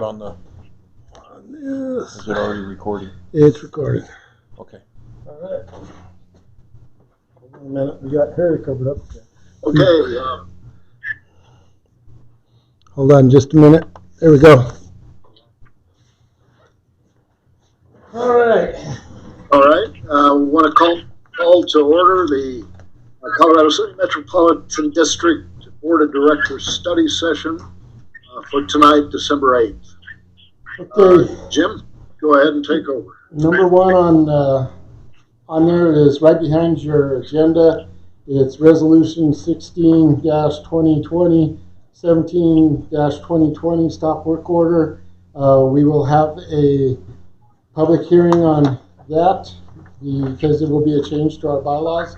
on the, Yes. is it already recording? It's recording. Okay. All right. Hold on a minute. We got Harry covered up. Okay, Hold on just a minute. There we go. All right. all right. We want to call to order the Colorado City Metropolitan District Board of Directors study session for tonight, December 8th. Okay. Jim, go ahead and take over. Number one on there is right behind your agenda. It's Resolution 16-2020, 17-2020 stop work order. We will have a public hearing on that because it will be a change to our bylaws.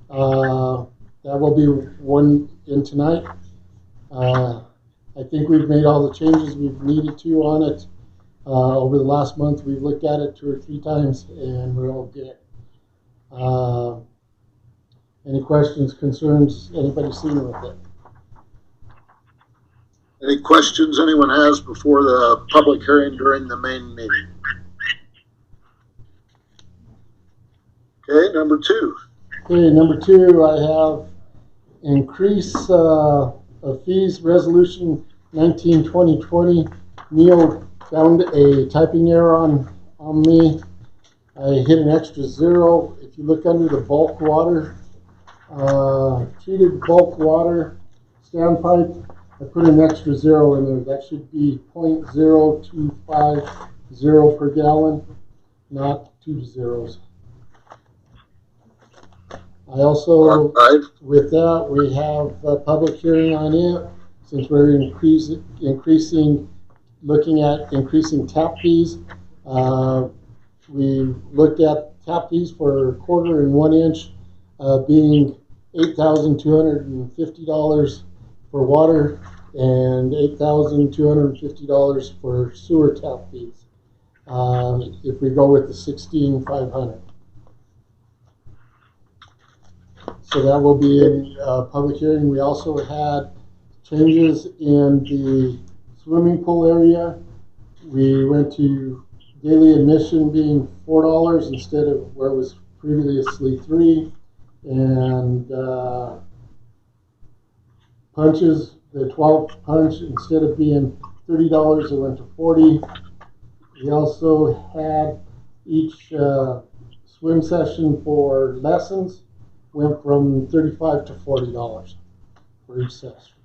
That will be one in tonight. I think we've made all the changes we've needed to on it. Over the last month, we've looked at it 2 or 3 times, and we're all good. Any questions, concerns, anybody seen with it? Any questions anyone has before the public hearing during the main meeting? Okay, number 2. Okay, number 2, I have increase of fees, Resolution 19-2020. Neil found a typing error on me. I hit an extra 0. If you look under the bulk water, treated bulk water standpipe, I put an extra 0 in there. That should be 0.0250 per gallon, not 2 zeros. I also, with that, we have a public hearing on it, since we're looking at increasing tap fees. We looked at tap fees for 1/4 and 1 inch being $8,250 for water and $8,250 for sewer tap fees. If we go with the 16,500. So that will be in public hearing. We also had changes in the swimming pool area. We went to daily admission being $4 instead of where it was previously $3. And punches, the 12 punch, instead of being $30, it went to $40. We also had each swim session for lessons went from $35 to $40 for each session.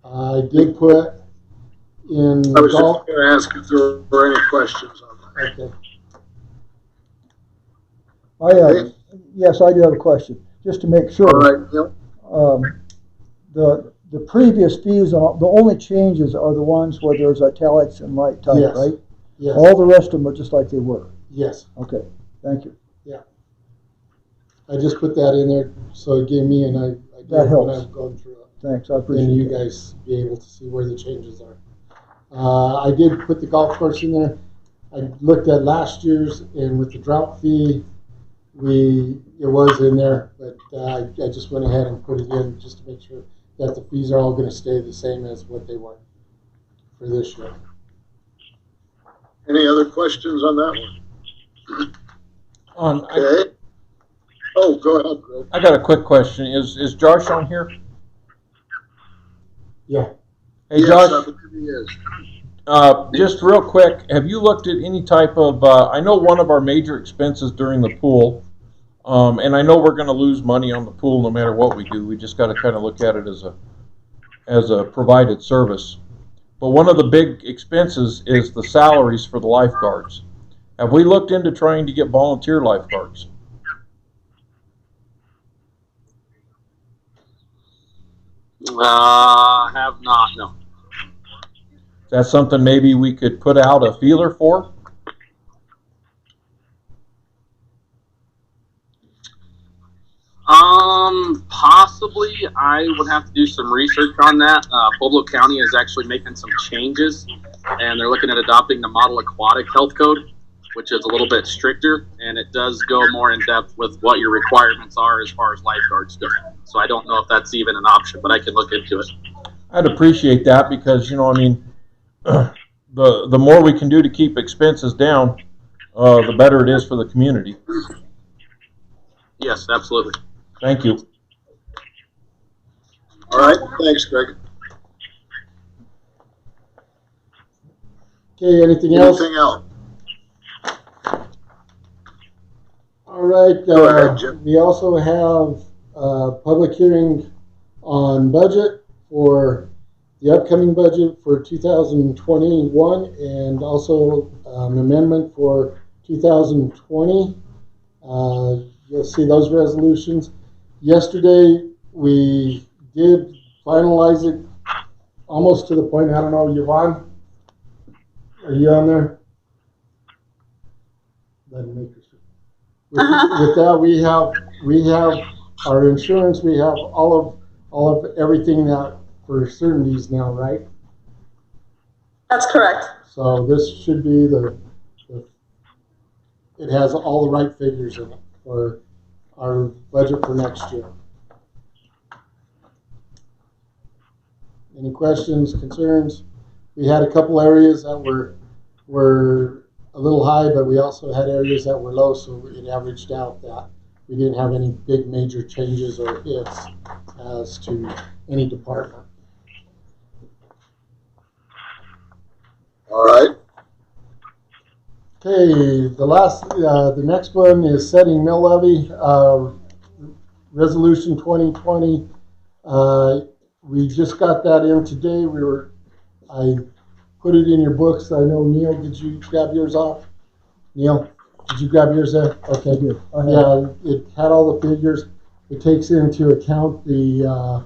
I did put in I was just going to ask if there were any questions on that. Okay. Yes, I do have a question, just to make sure. All right, Neil. The previous fees, the only changes are the ones where there's italics and light type, Yes. right? Yes. All the rest of them are just like they were. Yes. Okay, thank you. I just put that in there so it gave me an idea That helps. when I'm going through it. Thanks, I appreciate it. And you guys be able to see where the changes are. I did put the golf course in there. I looked at last year's, and with the drought fee, it was in there, but I just went ahead and put it in just to make sure that the fees are all going to stay the same as what they were for this year. Any other questions on that one? Okay. Oh, go ahead, Greg. I got a quick question. Is Josh on here? Yeah. Hey, Yes, Josh, I believe he is. just real quick, have you looked at any type of, I know one of our major expenses during the pool, and I know we're going to lose money on the pool no matter what we do. We just got to kind of look at it as a provided service. But one of the big expenses is the salaries for the lifeguards. Have we looked into trying to get volunteer lifeguards? Have not, no. Is that something maybe we could put out a feeler for? Possibly. I would have to do some research on that. Pueblo County is actually making some changes, and they're looking at adopting the Model Aquatic Health Code, which is a little bit stricter, and it does go more in depth with what your requirements are as far as lifeguards go. So I don't know if that's even an option, but I can look into it. I'd appreciate that because, you know, I mean, the more we can do to keep expenses down, the better it is for the community. Yes, absolutely. Thank you. All right, thanks, Greg. Okay, anything else? Anything else? All right, Go ahead, Jim. we also have a public hearing on budget for the upcoming budget for 2021 and also an amendment for 2020. You'll see those resolutions. Yesterday, we did finalize it almost to the point, I don't know, Yvonne, are you on there? Doesn't make her- With that, we have our insurance, we have all of everything that for certainties now, right? That's correct. So this should be it has all the right figures in it for our budget for next year. Any questions, concerns? We had a couple areas that were a little high, but we also had areas that were low, so it averaged out that we didn't have any big major changes or hits as to any department. All right. Okay, the next one is setting mill levy, resolution 2020. We just got that in today. I put it in your books. I know, Neil, did you grab yours off? Neil, did you grab yours there? Okay, good. Yeah, it had all the figures. It takes into account the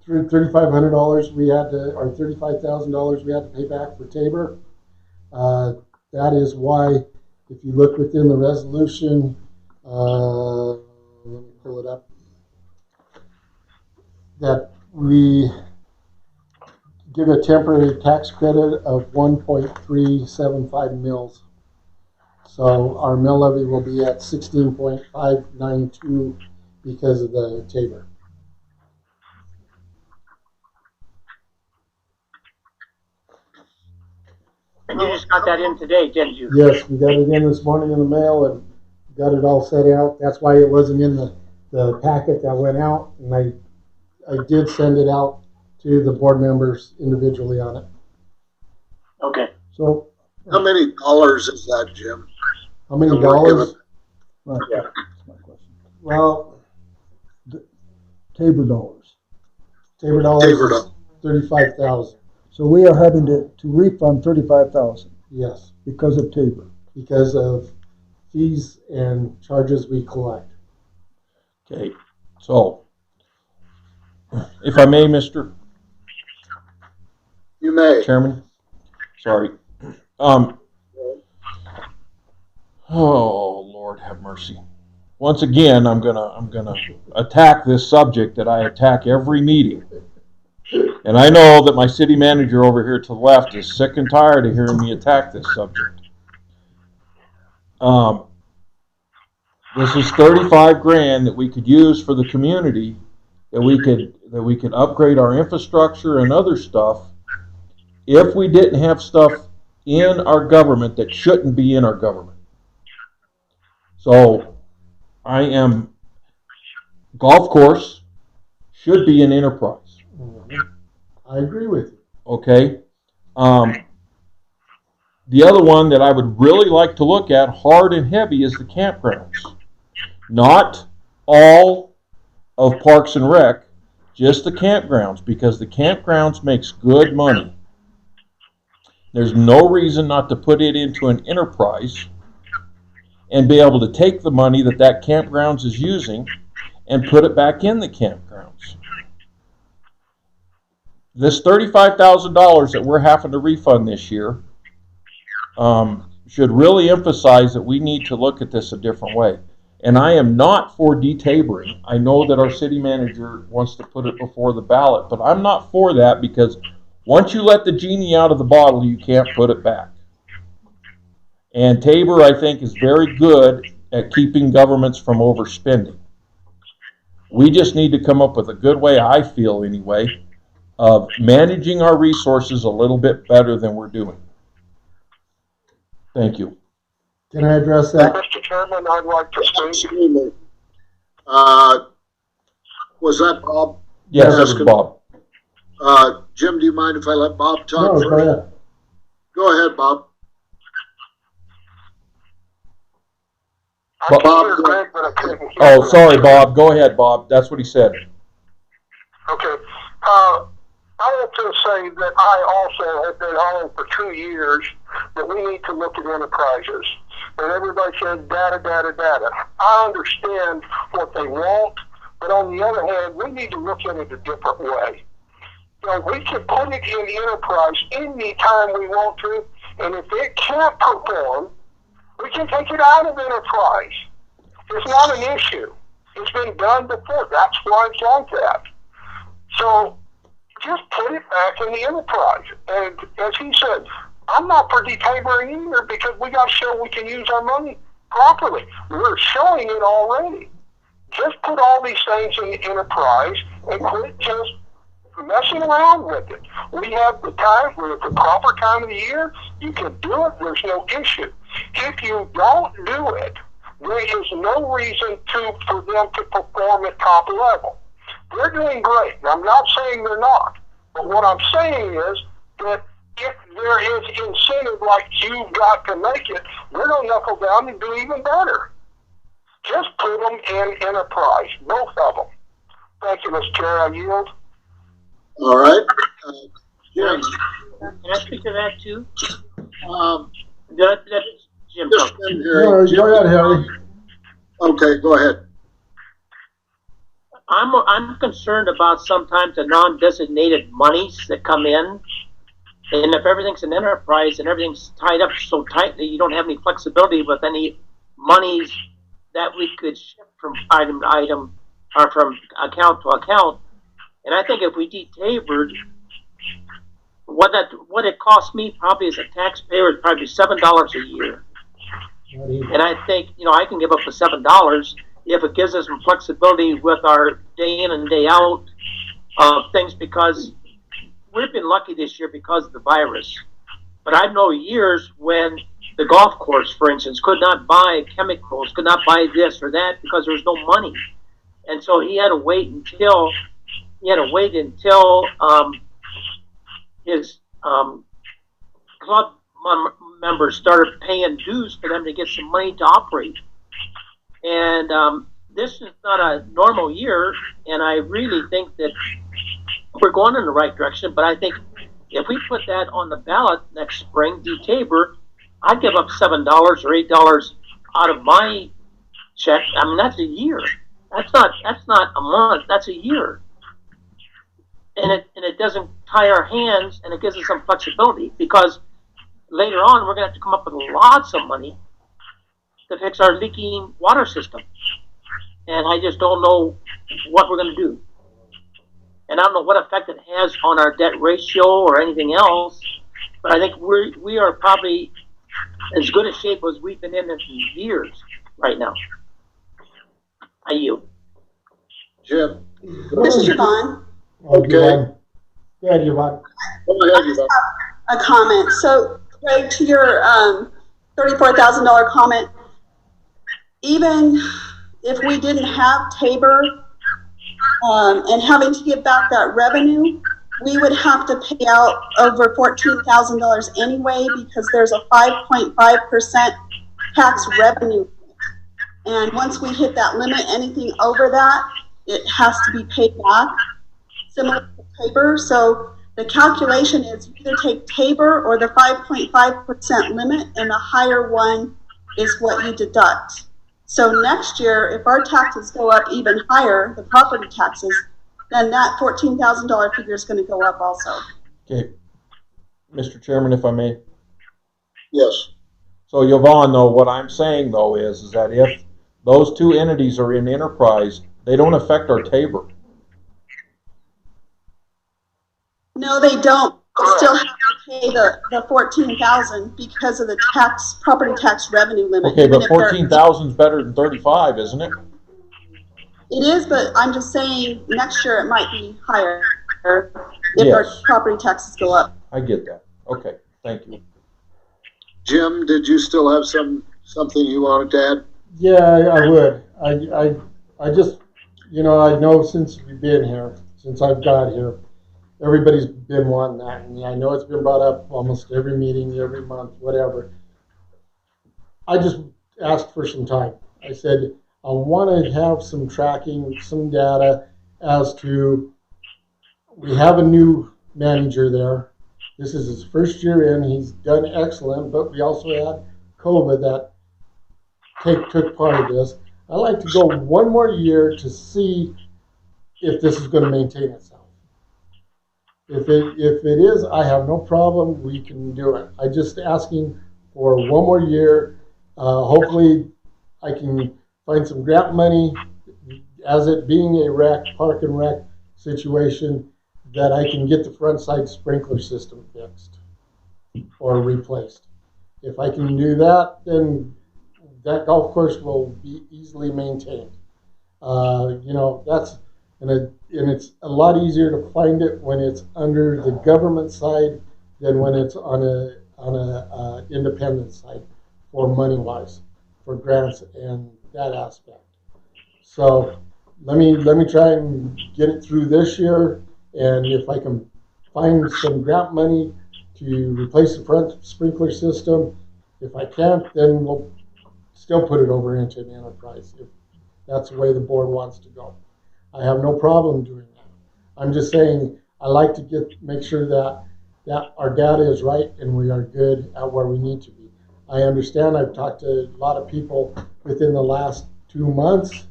$3,500 we had to, or $35,000 we had to pay back for Tabor. That is why, if you look within the resolution, let me pull it up, that we give a temporary tax credit of 1.375 mils. So our mill levy will be at 16.592 because of the Tabor. And you just got that in today, didn't you? Yes, we got it in this morning in the mail and got it all set out. That's why it wasn't in the packet that went out, and I did send it out to the board members individually on it. Okay. So, How many dollars is that, Jim? How many So we're dollars? right, Yeah. that's my question. Well, Tabor dollars. Tabor dollars Tabor is dollars. 35,000. So we are having to refund 35,000 Yes, because of Tabor. because of fees and charges we collect. Okay, so if I may, Mr. You may. Chairman, sorry. Oh Lord, have mercy. Once again, I'm gonna attack this subject that I attack every meeting. And I know that my city manager over here to the left is sick and tired of hearing me attack this subject. This is 35 grand that we could use for the community, that we could upgrade our infrastructure and other stuff if we didn't have stuff in our government that shouldn't be in our government. So golf course should be an enterprise. I agree with you. Okay. The other one that I would really like to look at hard and heavy is the campgrounds. Not all of Parks and Rec, just the campgrounds, because the campgrounds makes good money. There's no reason not to put it into an enterprise and be able to take the money that campgrounds is using and put it back in the campgrounds. This $35,000 that we're having to refund this year should really emphasize that we need to look at this a different way. And I am not for detabering. I know that our city manager wants to put it before the ballot, but I'm not for that, because once you let the genie out of the bottle, you can't put it back. And Tabor, I think, is very good at keeping governments from overspending. We just need to come up with a good way, I feel anyway, of managing our resources a little bit better than we're doing. Thank you. Can I address that? Mr. Chairman, I'd like to speak. Absolutely. Was that Bob? Yes, that was Bob. Jim, do you mind if I let Bob talk No, first? go ahead. Go ahead, Bob. I Bob- can hear Greg, but I couldn't hear Oh, Greg. sorry, Bob. Go ahead, Bob. That's what he said. Okay. I want to say that I also have been on for 2 years that we need to look at enterprises. And everybody says data, data, data. I understand what they want, but on the other hand, we need to look at it a different way. You know, we can put it in enterprise any time we want to, and if it can't perform, we can take it out of enterprise. It's not an issue. It's been done before. That's why it's like that. So just put it back in the enterprise. And as he said, I'm not for detabering either because we got to show we can use our money properly. We're showing it already. Just put all these things in the enterprise and quit just messing around with it. We have the time, we're at the proper time of the year. You can do it. There's no issue. If you don't do it, there is no reason for them to perform at top level. They're doing great. I'm not saying they're not. But what I'm saying is that if there is incentive like you've got to make it, they're going to knuckle down and do even better. Just put them in enterprise, both of them. Thank you, Mr. Chair. I yield. All right. Jim, Can I speak to that too? just Let Jim a talk. minute here. No, Jim, go ahead, Harry. okay, go ahead. I'm concerned about sometimes the non-designated monies that come in. And if everything's an enterprise and everything's tied up so tightly, you don't have any flexibility with any monies that we could shift from item to item or from account to account. And I think if we detabered, what it cost me probably as a taxpayer is probably $7 a year. And I think, I can give up the $7 if it gives us some flexibility with our day in and day out things, because we've been lucky this year because of the virus. But I know years when the golf course, for instance, could not buy chemicals, could not buy this or that because there was no money. And so he had to wait until his club members started paying dues for them to get some money to operate. And this is not a normal year, and I really think that we're going in the right direction. But I think if we put that on the ballot next spring, detaber, I'd give up $7 or $8 out of my check. I mean, that's a year. That's not a month. That's a year. And it doesn't tie our hands, and it gives us some flexibility, because later on we're going to have to come up with lots of money to fix our leaking water system. And I just don't know what we're going to do. And I don't know what effect it has on our debt ratio or anything else, but I think we are probably as good a shape as we've been in years right now. I yield. Jim. Mr. Vaughn, Okay. Go ahead, Yvonne. Go I ahead, just Yvonne. have a comment. So, Greg, to your $34,000 comment, even if we didn't have Tabor and having to give back that revenue, we would have to pay out over $14,000 anyway, because there's a 5.5% tax revenue. And once we hit that limit, anything over that, it has to be paid back, similar to Tabor. So the calculation is you either take Tabor or the 5.5% limit, and the higher one is what you deduct. So next year, if our taxes go up even higher, the property taxes, then that $14,000 figure is going to go up also. Okay. Mr. Chairman, if I may. Yes. So Yvonne, though, what I'm saying, though, is that if those two entities are in enterprise, they don't affect our Tabor. No, they don't. They still have to pay the $14,000 because of the property tax revenue limit. Okay, even but if they're- 14,000 is better than 35, isn't it? It is, but I'm just saying next year it might be higher. if our Yes. property taxes go up. I get that. Okay, thank you. Jim, did you still have something you wanted to add? Yeah, I would. I just, I know since we've been here, since I've got here, everybody's been wanting that. And I know it's been brought up almost every meeting, every month, whatever. I just asked for some time. I said, I want to have some tracking, some data as to, we have a new manager there. This is his first year in. He's done excellent, but we also had COVID that took part of this. I like to go one more year to see if this is going to maintain itself. If it is, I have no problem. We can do it. I'm just asking for one more year. Hopefully, I can find some grant money, as it being a park and rec situation, that I can get the front side sprinkler system fixed or replaced. If I can do that, then that golf course will be easily maintained. That's and it's a lot easier to find it when it's under the government side than when it's on a independent side for money wise, for grants and that aspect. So let me try and get it through this year, and if I can find some grant money to replace the front sprinkler system, if I can't, then we'll still put it over into an enterprise if that's the way the board wants to go. I have no problem doing that. I'm just saying I like to make sure that our data is right and we are good at where we need to be. I understand. I've talked to a lot of people within the last 2 months.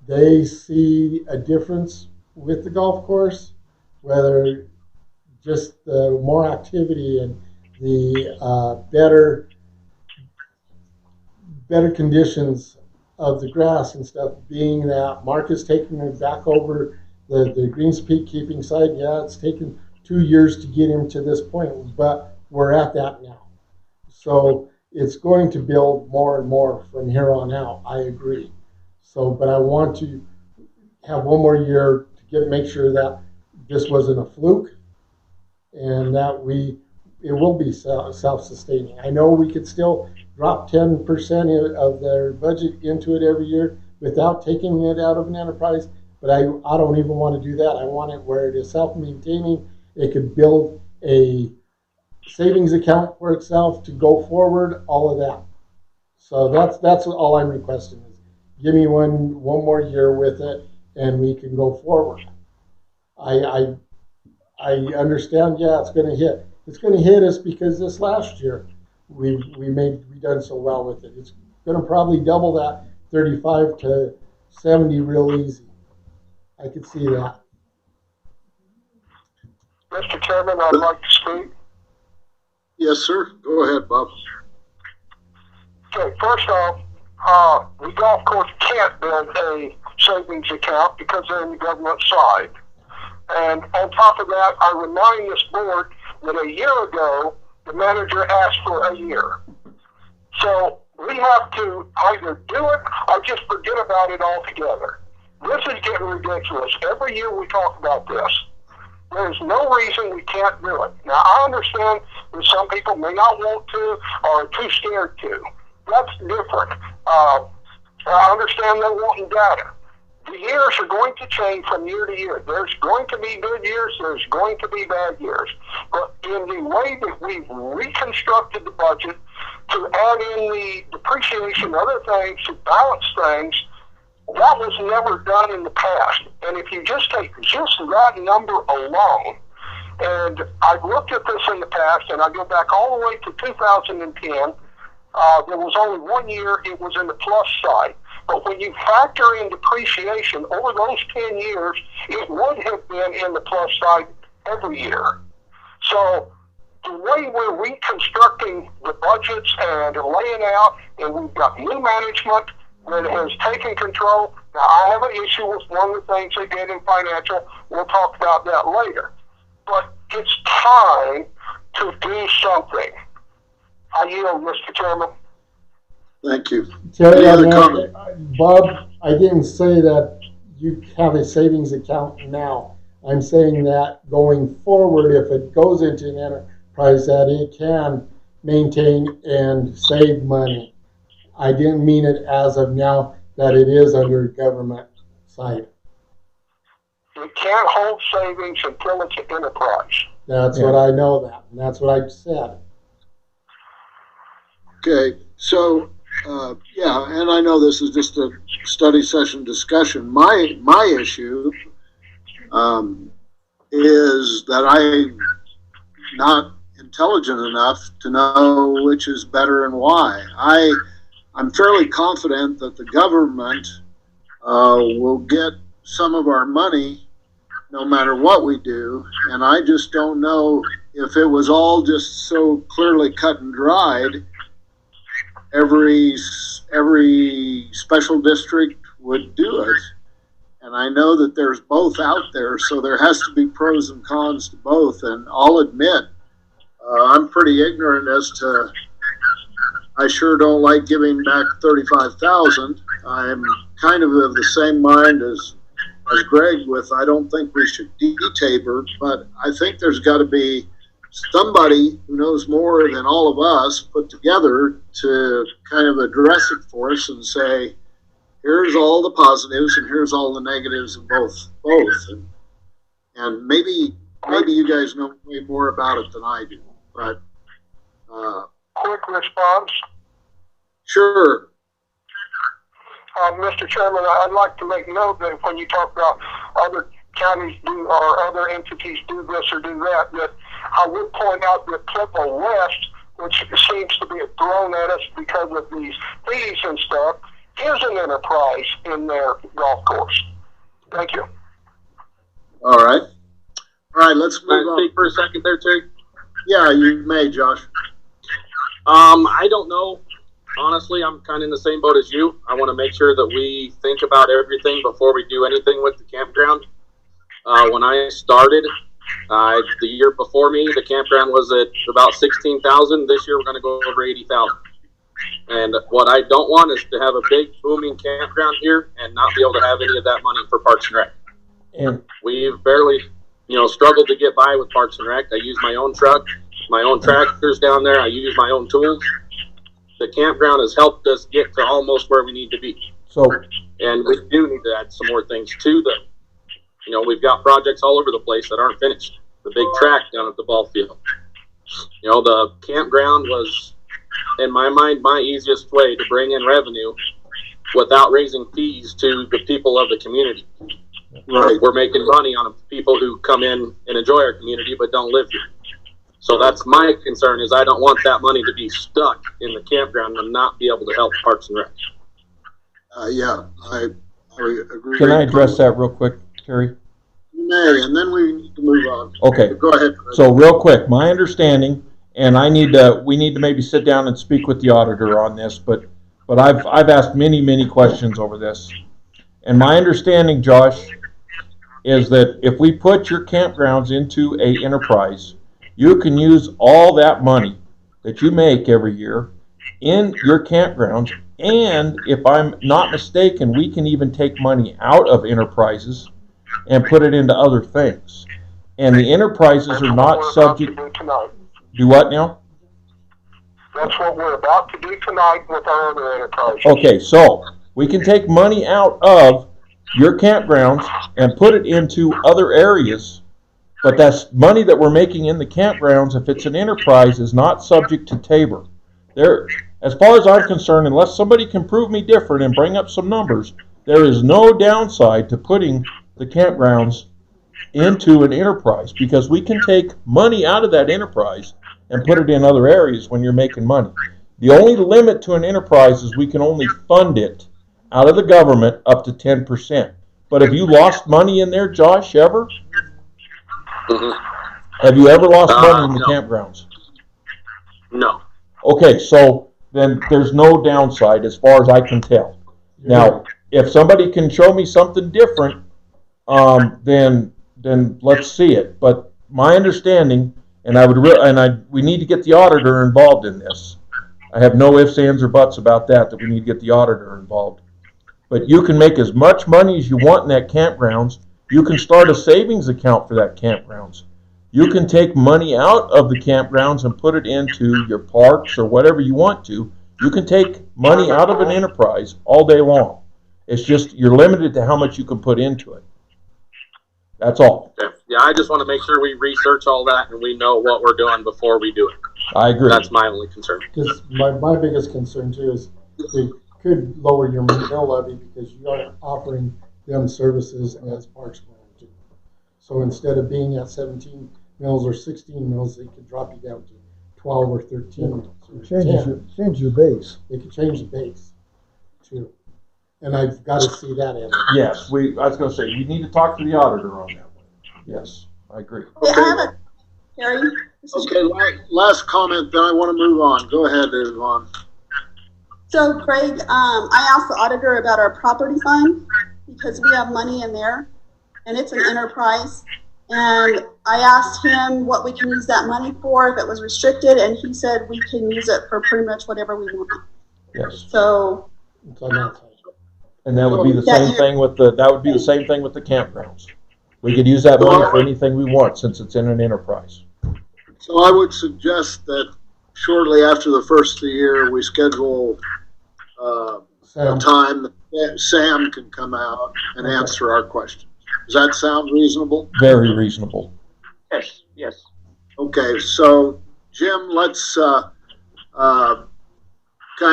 They see a difference with the golf course, whether just the more activity and the better conditions of the grass and stuff, being that Mark is taking it back over the Greens Peak keeping side. Yeah, it's taken 2 years to get him to this point, but we're at that now. So it's going to build more and more from here on out. I agree. So, but I want to have one more year to make sure that this wasn't a fluke and that it will be self-sustaining. I know we could still drop 10% of their budget into it every year without taking it out of an enterprise, but I don't even want to do that. I want it where it is self-maintaining. It could build a savings account for itself to go forward, all of that. So that's all I'm requesting is give me one more year with it and we can go forward. I understand, yeah, it's going to hit. It's going to hit us because this last year we done so well with it. It's going to probably double that 35 to 70 real easy. I could see that. Mr. Chairman, I'd like to speak. Yes, sir. Go ahead, Bob. Okay, first off, the golf course can't build a savings account because they're in the government side. And on top of that, I remind this board that a year ago, the manager asked for a year. So we have to either do it or just forget about it altogether. This is getting ridiculous. Every year we talk about this. There's no reason we can't do it. Now, I understand that some people may not want to or are too scared to. That's different. I understand they're wanting data. The years are going to change from year to year. There's going to be good years. There's going to be bad years. But in the way that we've reconstructed the budget to add in the depreciation and other things to balance things, that was never done in the past. And if you just take just that number alone, and I've looked at this in the past, and I go back all the way to 2010, there was only 1 year it was in the plus side. But when you factor in depreciation over those 10 years, it would have been in the plus side every year. So the way we're reconstructing the budgets and laying out, and we've got new management that has taken control. Now, I have an issue with one of the things they did in financial. We'll talk about that later. But it's time to do something. I yield, Mr. Chairman. Thank you. Terry, Any other comment? Bob, I didn't say that you have a savings account now. I'm saying that going forward, if it goes into an enterprise, that it can maintain and save money. I didn't mean it as of now that it is under government side. You can't hold savings until it's an enterprise. That's what I know that, and that's what I said. Okay, so, yeah, and I know this is just a study session discussion. My issue is that I'm not intelligent enough to know which is better and why. I'm fairly confident that the government will get some of our money no matter what we do, and I just don't know if it was all just so clearly cut and dried, every special district would do it. And I know that there's both out there, so there has to be pros and cons to both. And I'll admit, I'm pretty ignorant as to, I sure don't like giving back $35,000. I'm kind of the same mind as Greg with, I don't think we should de-taber, but I think there's got to be somebody who knows more than all of us put together to kind of address it for us and say, here's all the positives and here's all the negatives of both. And maybe you guys know way more about it than I do, but Quick response. sure. Mr. Chairman, I'd like to make note that when you talk about other counties do or other entities do this or do that, that I would point out that Pueblo West, which seems to be thrown at us because of these fees and stuff, is an enterprise in their golf course. Thank you. All right, let's Can I move on. speak for a second there, Terry? Yeah, you may, Josh. I don't know. Honestly, I'm kind of in the same boat as you. I want to make sure that we think about everything before we do anything with the campground. When I started, the year before me, the campground was at about 16,000. This year, we're going to go over 80,000. And what I don't want is to have a big booming campground here and not be able to have any of that money for Parks and Rec. And We've barely, struggled to get by with Parks and Rec. I use my own truck, my own tractors down there. I use my own tools. The campground has helped us get to almost where we need to be. so, And we do need to add some more things to them. We've got projects all over the place that aren't finished. The big track down at the ball field. The campground was, in my mind, my easiest way to bring in revenue without raising fees to the people of the community. Right. We're making money on people who come in and enjoy our community but don't live here. So that's my concern, is I don't want that money to be stuck in the campground and not be able to help Parks and Rec. Yeah, I agree. can I address that real quick, Terry? You may, and then we need to move on. Okay. Go ahead. So real quick, my understanding, and we need to maybe sit down and speak with the auditor on this, but I've asked many questions over this. And my understanding, Josh, is that if we put your campgrounds into a enterprise, you can use all that money that you make every year in your campgrounds, and if I'm not mistaken, we can even take money out of enterprises and put it into other things. And the enterprises That's are what not we're subject. about to do tonight. Do what now? That's what we're about to do tonight with our other enterprises. Okay, so we can take money out of your campgrounds and put it into other areas, but that's money that we're making in the campgrounds, if it's an enterprise, is not subject to Tabor. There, as far as I'm concerned, unless somebody can prove me different and bring up some numbers, there is no downside to putting the campgrounds into an enterprise, because we can take money out of that enterprise and put it in other areas when you're making money. The only limit to an enterprise is we can only fund it out of the government up to 10%. But have you lost money in there, Josh, ever? Have you ever lost money in the No. campgrounds? No. Okay, so then there's no downside as far as I can tell. Now, if somebody can show me something different, then let's see it. But my understanding, and we need to get the auditor involved in this. I have no ifs, ands, or buts about that we need to get the auditor involved. But you can make as much money as you want in that campgrounds, You can start a savings account for that campgrounds. You can take money out of the campgrounds and put it into your parks or whatever you want to. You can take money out of an enterprise all day long. It's just you're limited to how much you can put into it. That's all. Okay. Yeah, I just want to make sure we research all that and we know what we're doing before we do it. I agree. That's my only concern. Because my biggest concern too is it could lower your mill levy because you are offering them services as parks manager. So instead of being at 17 mills or 16 mills, they could drop you down to 12 or 13 mills. Or Change your base. They could change the base too. And I've got to see that in. Yes, I was going to say, we need to talk to the auditor on that one. Yes, I agree. Okay, I have a, Harry. Okay, last comment, then I want to move on. Go ahead, Yvonne. So Craig, I asked the auditor about our property fund because we have money in there and it's an enterprise. And I asked him what we can use that money for if it was restricted, and he said we can use it for pretty much whatever we want. Yes. So. It's on that side. And that would be the same thing with the campgrounds. We could use that money for anything we want since it's in an enterprise. So I would suggest that shortly after the first of the year, we schedule a time that Sam can come out and answer our questions. Does that sound reasonable? Very reasonable. Yes, yes. Okay, so Jim, let's kind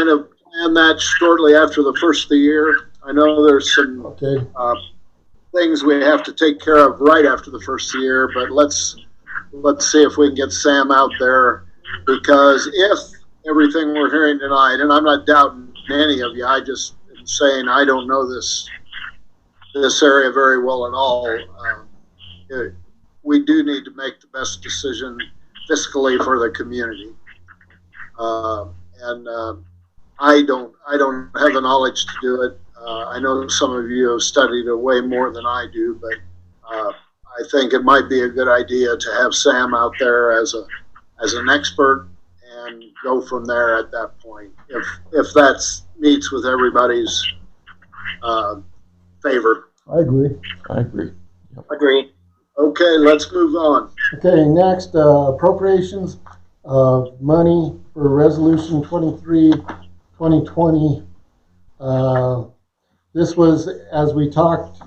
of plan that shortly after the first of the year. I know there's some things we have to take care of right after the first of the year, but let's see if we can get Sam out there, because if everything we're hearing tonight, and I'm not doubting any of you, I just am saying I don't know this area very well at all. We do need to make the best decision fiscally for the community, and I don't have the knowledge to do it. I know some of you have studied it way more than I do, but I think it might be a good idea to have Sam out there as an expert and go from there at that point, if that meets with everybody's favor. I agree. Agree. Okay, let's move on. Okay, next, appropriations of money for Resolution 23, 2020. This was, as we talked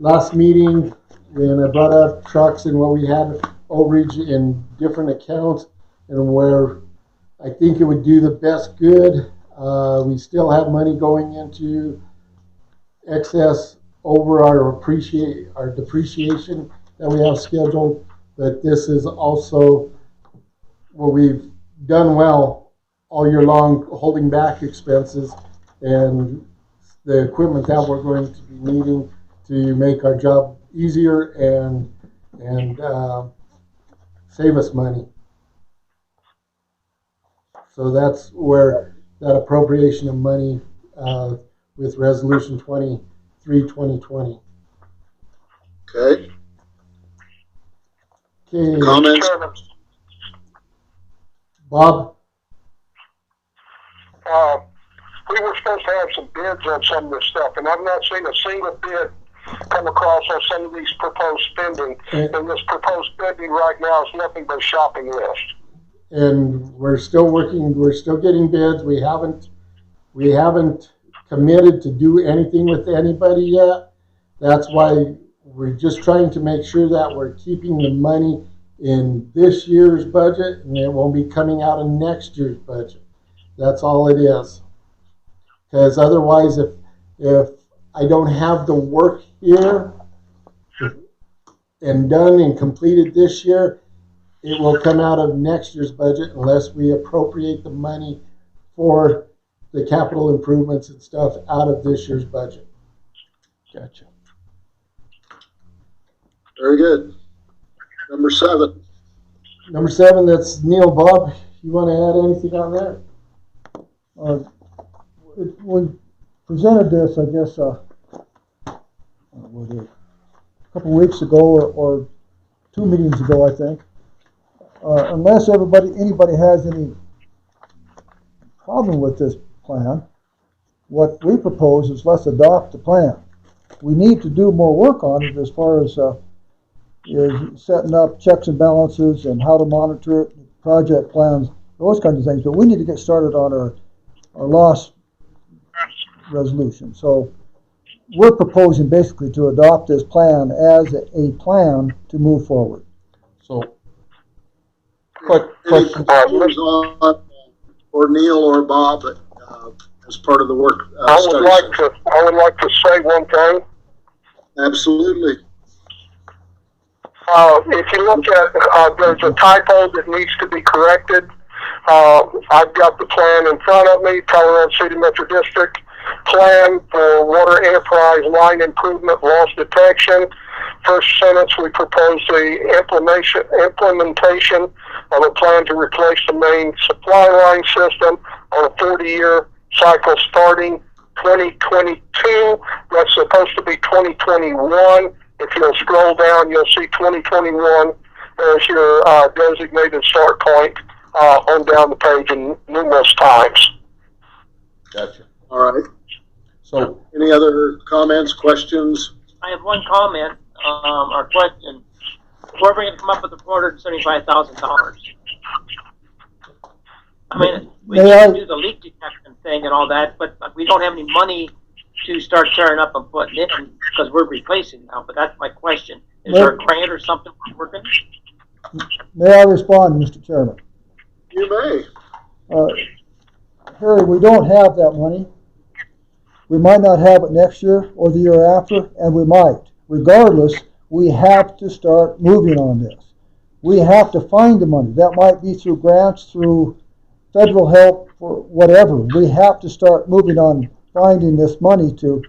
last meeting, when I brought up trucks and what we had overage in different accounts and where I think it would do the best good. We still have money going into excess over our depreciation that we have scheduled, but this is also what we've done well all year long, holding back expenses and the equipment that we're going to be needing to make our job easier and save us money. So that's where that appropriation of money with Resolution 23, 2020. Okay. Okay, Comments? Bob? We were supposed to have some bids on some of this stuff, and I've not seen a single bid come across on some of these proposed spending. And this proposed spending right now is nothing but a shopping list. And we're still working, we're still getting bids. We haven't committed to do anything with anybody yet. That's why we're just trying to make sure that we're keeping the money in this year's budget and it won't be coming out of next year's budget. That's all it is. Because otherwise, if I don't have the work here and done and completed this year, it will come out of next year's budget unless we appropriate the money for the capital improvements and stuff out of this year's budget. Gotcha. Very good. Number 7. Number 7, that's Neil. Bob, you want to add anything on there? We presented this, I guess, a couple weeks ago or 2 meetings ago, I think. Unless anybody has any problem with this plan, what we propose is let's adopt the plan. we need to do more work on it as far as is setting up checks and balances and how to monitor it, project plans, those kinds of things. But we need to get started on our loss resolution. So we're proposing basically to adopt this plan as a plan to move forward. So, quick Any question. questions on, or Neil or Bob, as part of the work I study would like to say one thing. Absolutely. If you look at, there's a typo that needs to be corrected. I've got the plan in front of me, Colorado City Metro District Plan for Water Enterprise Line Improvement Loss Detection. First sentence, we propose the implementation of a plan to replace the main supply line system on a 40-year cycle starting 2022. That's supposed to be 2021. If you'll scroll down, you'll see 2021 as your designated start point on down the page in numerous times. Gotcha. All right. So, Any other comments, questions? I have one comment, or question. We're going to come up with the $475,000. I mean, we can do the leak detection thing and all that, but we don't have any money to start tearing up and putting in because we're replacing now. But that's my question. Is there a grant or something we're working? May I respond, Mr. Chairman? You may. Harry, we don't have that money. We might not have it next year or the year after, and we might. Regardless, we have to start moving on this. We have to find the money. That might be through grants, through federal help, or whatever. We have to start moving on finding this money to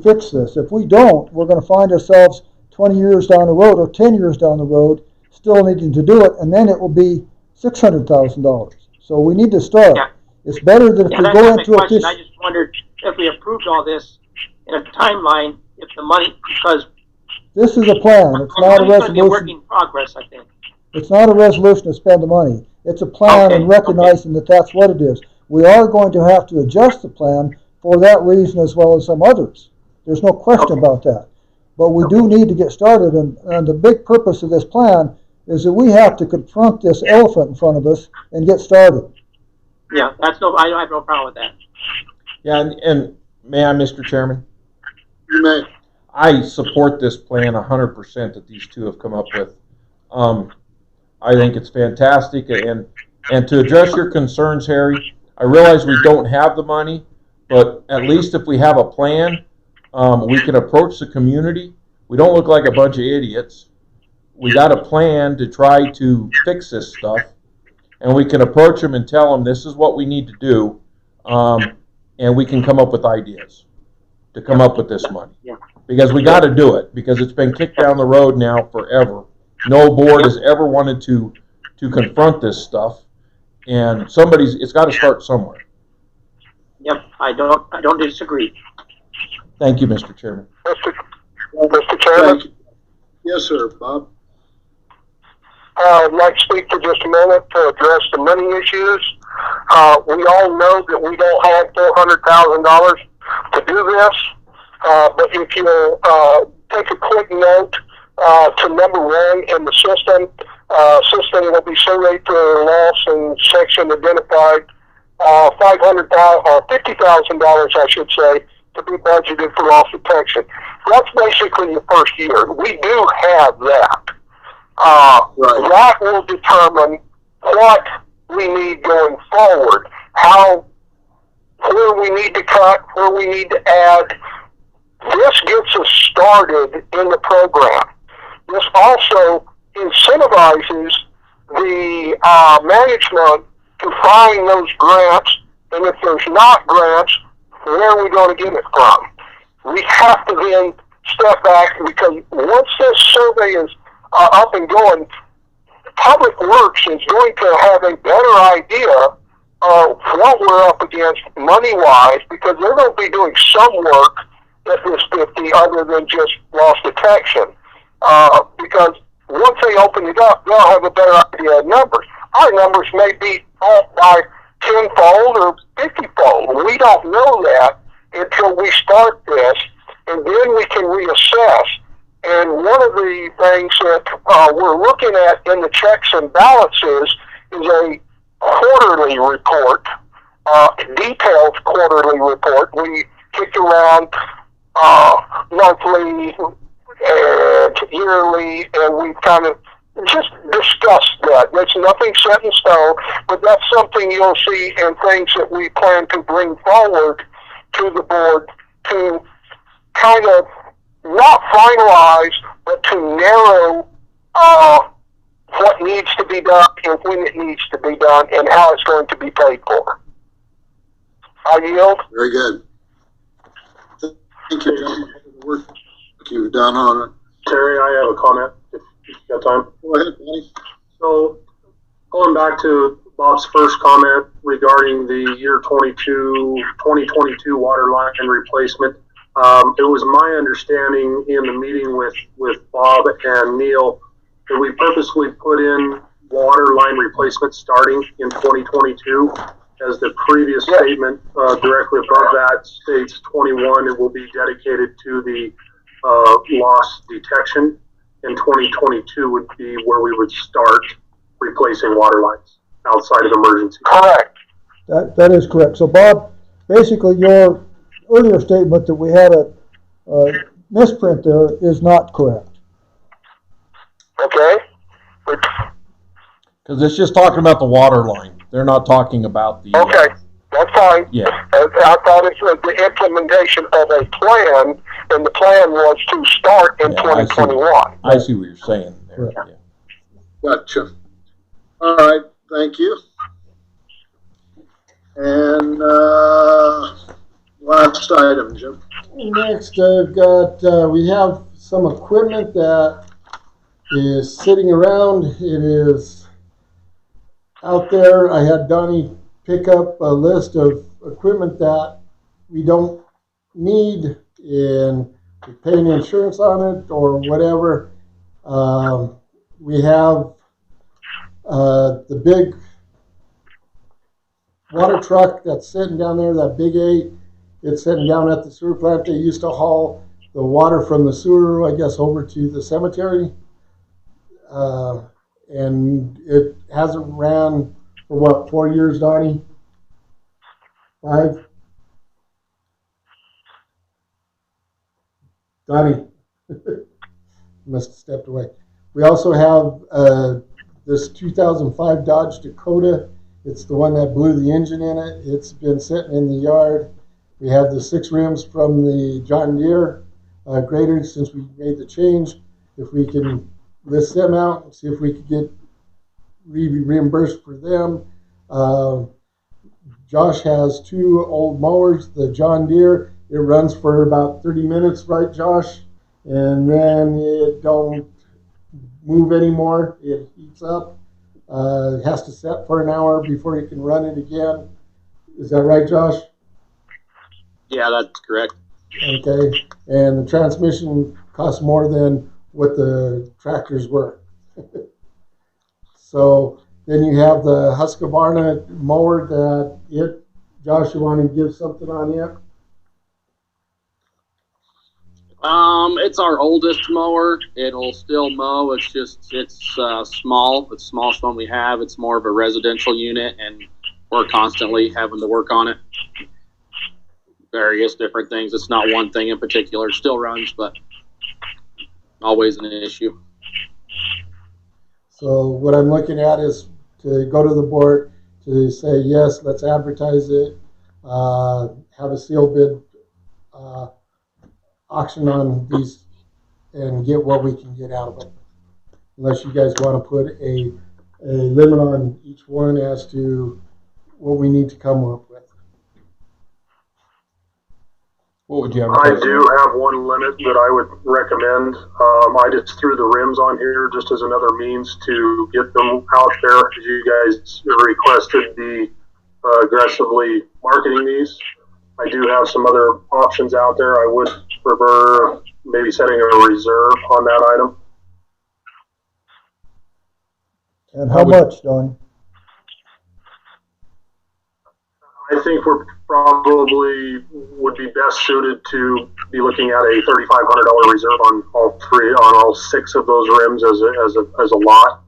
fix this. If we don't, we're going to find ourselves 20 years down the road or 10 years down the road still needing to do it, and then it will be $600,000. So we need to start. Yeah. It's better that if we go into it this... I just wondered if we approved all this in a timeline, if the money, because this is a plan. It's not a it's going to be a work resolution. in progress, I think. It's not a resolution to spend the money. It's a plan Okay, and recognizing that that's what it is. We are going to have to adjust the plan for that reason as well as some others. There's no question about that. But we do need to get started, and the big purpose of this plan is that we have to confront this elephant in front of us and get started. Yeah, I have no problem with that. yeah, and may I, Mr. Chairman? You may. I support this plan 100% that these two have come up with. I think it's fantastic, and to address your concerns, Harry, I realize we don't have the money, but at least if we have a plan, we can approach the community. We don't look like a bunch of idiots. We got a plan to try to fix this stuff, and we can approach them and tell them this is what we need to do, and we can come up with ideas to come up with this money. Yeah. Because we got to do it, because it's been kicked down the road now forever. No board has ever wanted to confront this stuff, and it's got to start somewhere. Yep, I don't disagree. Thank you, Mr. Chairman. Mr. Chairman? Thank you. Yes, sir, Bob. I'd like to speak for just a moment to address the money issues. We all know that we don't have $400,000 to do this, but if you take a quick note to number 1 in the system will be surveyed for loss and section identified $500,000 or $50,000, I should say, to be budgeted for loss detection. That's basically the first year. We do have that. Right. That will determine what we need going forward, where we need to cut, where we need to add. This gets us started in the program. This also incentivizes the management to find those grants, and if there's not grants, where are we going to get it from? We have to then step back, because once this survey is up and going, Public Works is going to have a better idea of what we're up against money-wise, because they're going to be doing some work at this 50 other than just loss detection. Because once they open it up, they'll have a better idea of numbers. Our numbers may be off by 10-fold or 50-fold. We don't know that until we start this, and then we can reassess. And one of the things that we're looking at in the checks and balances is a quarterly report, detailed quarterly report. We kicked around monthly and yearly, and we've kind of just discussed that. That's nothing set in stone, but that's something you'll see and things that we plan to bring forward to the board to kind of not finalize, but to narrow what needs to be done and when it needs to be done and how it's going to be paid for. I yield. Very good. Thank you, gentlemen, for the work you've done on it. Terry, I have a comment, if you got time. Go ahead, Bonnie. So, going back to Bob's first comment regarding the year 2022 water line replacement, it was my understanding in the meeting with Bob and Neil that we purposely put in water line replacement starting in 2022. As the previous statement directly above that states 21, it will be dedicated to the loss detection, and 2022 would be where we would start replacing water lines outside of emergency. Correct. That is correct. So Bob, basically your earlier statement that we had a misprint there is not correct. Okay. Because it's just talking about the water line. They're not talking about the. Okay. That's fine. Yeah. I thought it was the implementation of a plan, and the plan was to start in 2021. I see what you're saying there. Right. Yeah. Gotcha. All right, thank you. And last item, Jim. Next, I've got, we have some equipment that is sitting around. It is out there. I had Donnie pick up a list of equipment that we don't need and we're paying insurance on it or whatever. We have the big water truck that's sitting down there, that big 8. It's sitting down at the sewer plant. They used to haul the water from the sewer, I guess, over to the cemetery. And it hasn't ran for what, 4 years, Donnie? 5? Donnie must have stepped away. We also have this 2005 Dodge Dakota. It's the one that blew the engine in it. It's been sitting in the yard. We have the 6 rims from the John Deere grader since we made the change. If we can list them out and see if we could get reimbursed for them. Josh has 2 old mowers, the John Deere. It runs for about 30 minutes, right, Josh? And then it don't move anymore. It heats up. It has to set for an hour before you can run it again. Is that right, Josh? Yeah, that's correct. Okay. And the transmission costs more than what the tractors were. So then you have the Husqvarna mower that Josh, you want to give something on it? It's our oldest mower. It'll still mow. It's small. It's the smallest one we have. It's more of a residential unit, and we're constantly having to work on it. Various different things. It's not one thing in particular. It still runs, but always an issue. So what I'm looking at is to go to the board to say, yes, let's advertise it, have a sealed bid auction on these and get what we can get out of them. Unless you guys want to put a limit on each one as to what we need to come up with. What would you have? I do have one limit that I would recommend. I just threw the rims on here just as another means to get them out there. As you guys requested the aggressively marketing these. I do have some other options out there. I would prefer maybe setting a reserve on that item. And how much, Donnie? I think we're probably would be best suited to be looking at a $3,500 reserve on all 6 of those rims as a lot.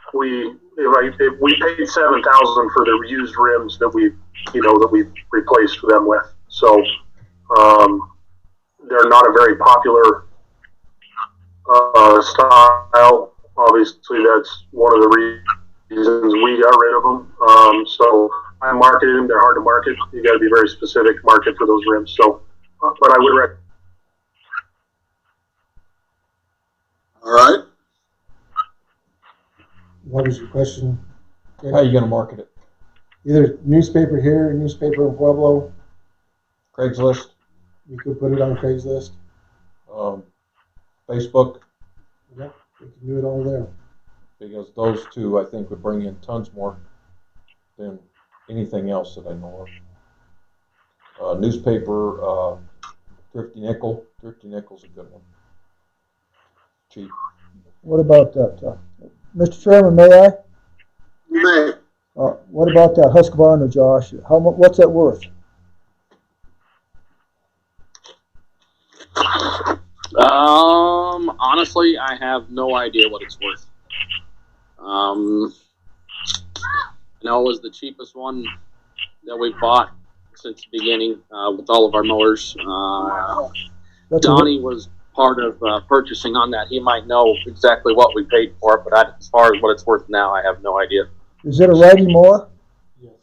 If we paid $7,000 for the used rims that we replaced them with, so they're not a very popular style. Obviously, that's one of the reasons we got rid of them. So I marketed them. They're hard to market. You got to be very specific market for those rims. So, but I would recommend. All right. What was your question? How are you going to market it? Either newspaper here, newspaper in Pueblo. Craigslist, We could put it on Craigslist. Facebook, Yeah, we can do it all there. because those two I think would bring in tons more than anything else that I know of. Newspaper, Thrifty Nickel. Thrifty Nickel's a good one. Cheap. What about that? Mr. Chairman, may I? You may. What about that Husqvarna, Josh? What's that worth? Honestly, I have no idea what it's worth. I know it was the cheapest one that we've bought since the beginning with all of our mowers. Donnie was part of purchasing on that. He might know exactly what we paid for it, but as far as what it's worth now, I have no idea. Is it a riding mower? Yes.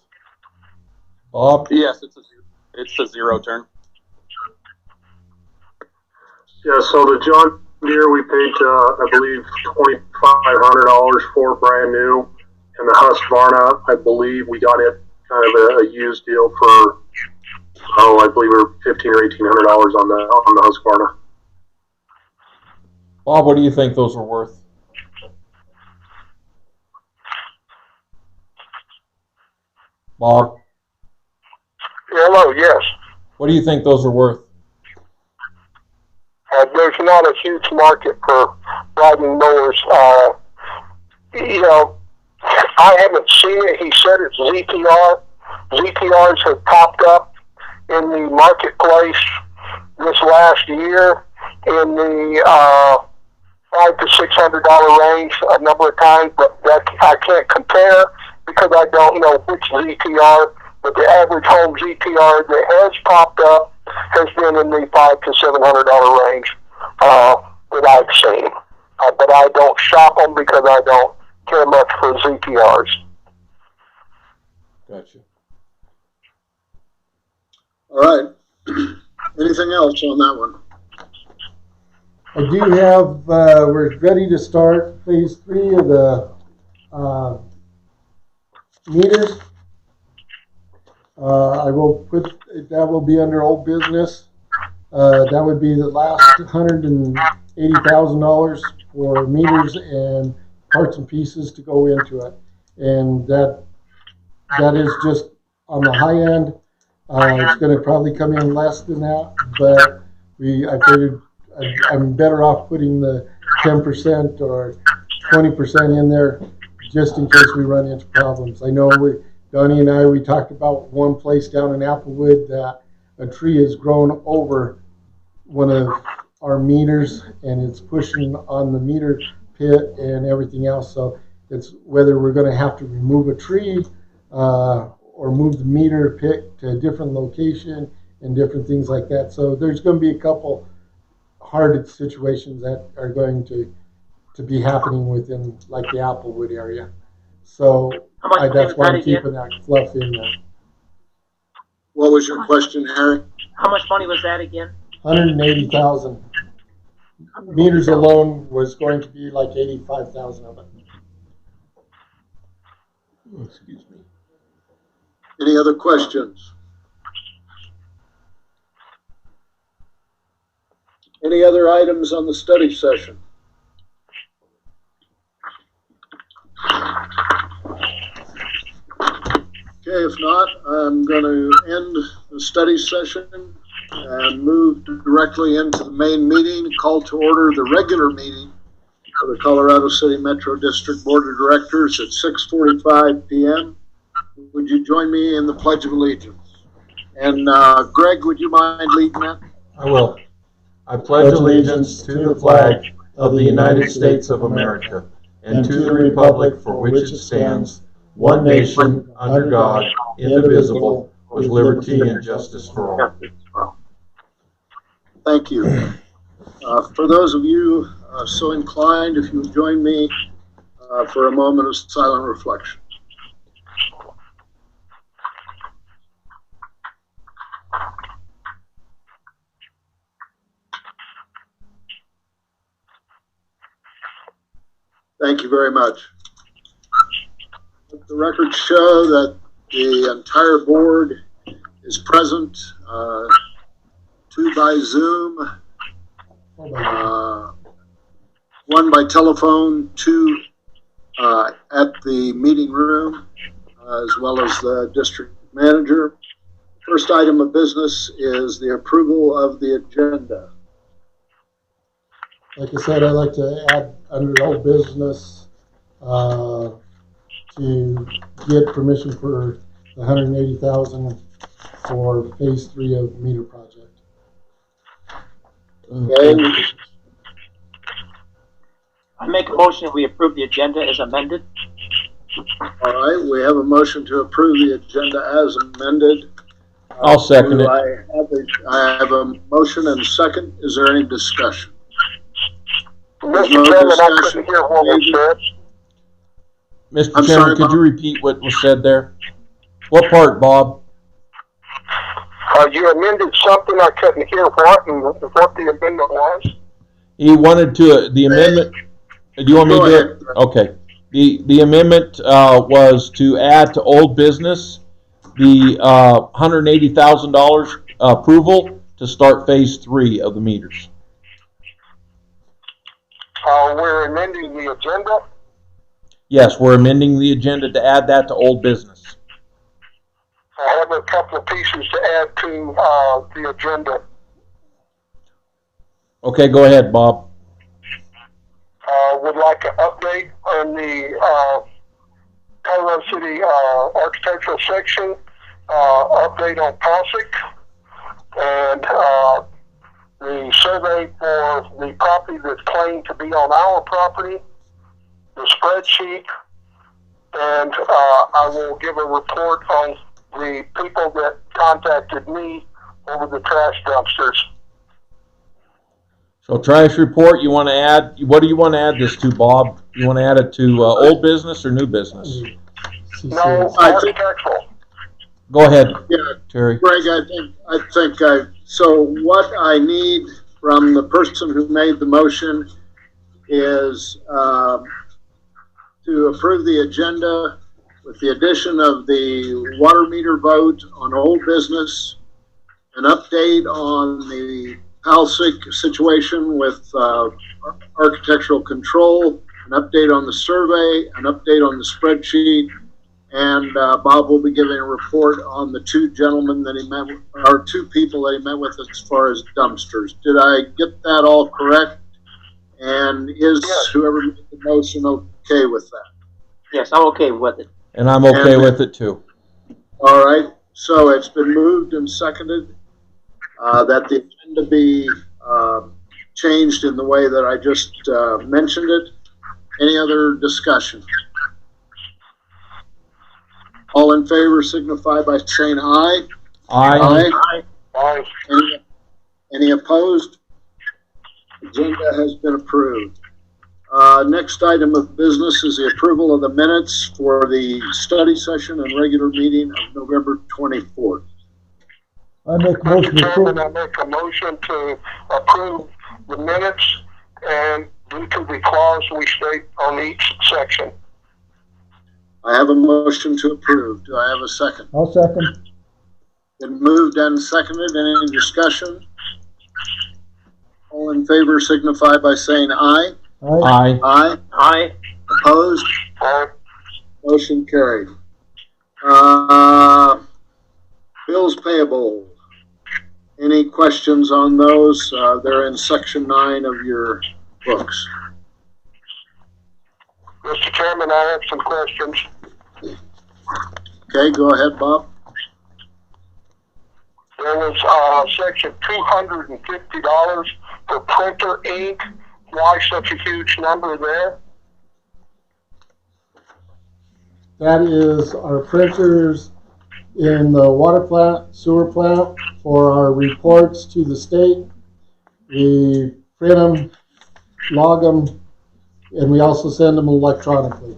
Bob? Yes, it's a zero turn. Yeah, so the John Deere we paid, I believe, $2,500 for brand new, and the Husqvarna, I believe we got it kind of a used deal for, I believe we were $1,500 or $1,800 on the Husqvarna. Bob, what do you think those are worth? Bob, Hello, yes. what do you think those are worth? There's not a huge market for riding mowers. I haven't seen it. He said it's ZPR. ZPRs have popped up in the marketplace this last year in the $500 to $600 range a number of times, but that I can't compare because I don't know which ZPR. But the average home ZPR that has popped up has been in the $500 to $700 range that I've seen. But I don't shop them because I don't care much for ZPRs. Gotcha. All right. Anything else on that one? I do have, we're ready to start phase 3 of the meters. I will put, that will be under old business. That would be the last $180,000 for meters and parts and pieces to go into it. And that is just on the high end. It's going to probably come in less than that, but I figured I'm better off putting the 10% or 20% in there just in case we run into problems. I know Donnie and I, we talked about one place down in Applewood that a tree has grown over one of our meters and it's pushing on the meter pit and everything else. So it's whether we're going to have to remove a tree or move the meter pit to a different location and different things like that. So there's going to be a couple hard situations that are going to be happening within like the Applewood area. So that's why I'm keeping that fluff in there. What was your question, Harry? How much money was that again? 180,000. Meters alone was going to be like 85,000 of it. Oh, excuse me. Any other questions? Any other items on the study session? Okay, if not, I'm going to end the study session and move directly into the main meeting, call to order the regular meeting for the Colorado City Metro District Board of Directors at 6:45 p.m. Would you join me in the Pledge of Allegiance? And Greg, would you mind leading that? I will. I pledge allegiance to the flag of the United States of America and to the republic for which it stands, one nation, under God, indivisible, with liberty and justice for all. Thank you. For those of you so inclined, if you would join me for a moment of silent reflection. Thank you very much. The records show that the entire board is present, 2 by Zoom, 1 by telephone, 2 at the meeting room, as well as the district manager. First item of business is the approval of the agenda. Like I said, I'd like to add under old business to get permission for the $180,000 for phase 3 of meter project. Okay. I make a motion that we approve the agenda as amended. All right, we have a motion to approve the agenda as amended. I'll second it. I have a motion and a second. Is there any discussion? Mr. No Chairman, I discussion. couldn't hear what was said. Mr. I'm Chairman, sorry, could you Bob? repeat what was said there? What part, Bob? You amended something, I couldn't hear what and what the amendment was. He wanted to, the amendment, do you want me to Go do ahead. it? Okay. The amendment was to add to old business the $180,000 approval to start phase 3 of the meters. We're amending the agenda. Yes, we're amending the agenda to add that to old business. I have a couple of pieces to add to the agenda. Okay, go ahead, Bob. Would like an update on the Colorado City architectural section, update on POSIC, and the survey for the property that's claimed to be on our property, the spreadsheet, and I will give a report on the people that contacted me over the trash dumpsters. So trash report, you want to add, what do you want to add this to, Bob? You want to add it to old business or new business? No, I think- architectural. Go ahead, Yeah, Terry. Greg, so what I need from the person who made the motion is to approve the agenda with the addition of the water meter vote on old business, an update on the PALSIC situation with architectural control, an update on the survey, an update on the spreadsheet, and Bob will be giving a report on the 2 gentlemen that he met with, or 2 people that he met with as far as dumpsters. Did I get that all correct? And is whoever made the motion okay with that? Yes, I'm okay with it. And I'm okay with it too. All right, so it's been moved and seconded that the agenda be changed in the way that I just mentioned it. Any other discussion? All in favor signify by saying aye. Aye. Aye. Any opposed? Agenda has been approved. Next item of business is the approval of the minutes for the study session and regular meeting of November 24th. I make a motion Mr. to approve. Chairman, I make a motion to approve the minutes and due to the clause we state on each section. I have a motion to approve. Do I have a second? I'll second. Been moved and seconded. Any discussion? All in favor signify by saying aye. Aye. Aye. Aye. Opposed? Aye. Motion carried. Bills payable. Any questions on those? They're in section 9 of your books. Chairman, I have some questions. Okay, go ahead, Bob. There was section $250 for printer ink. Why such a huge number there? That is our printers in the water plant, sewer plant, for our reports to the state. We print them, log them, and we also send them electronically.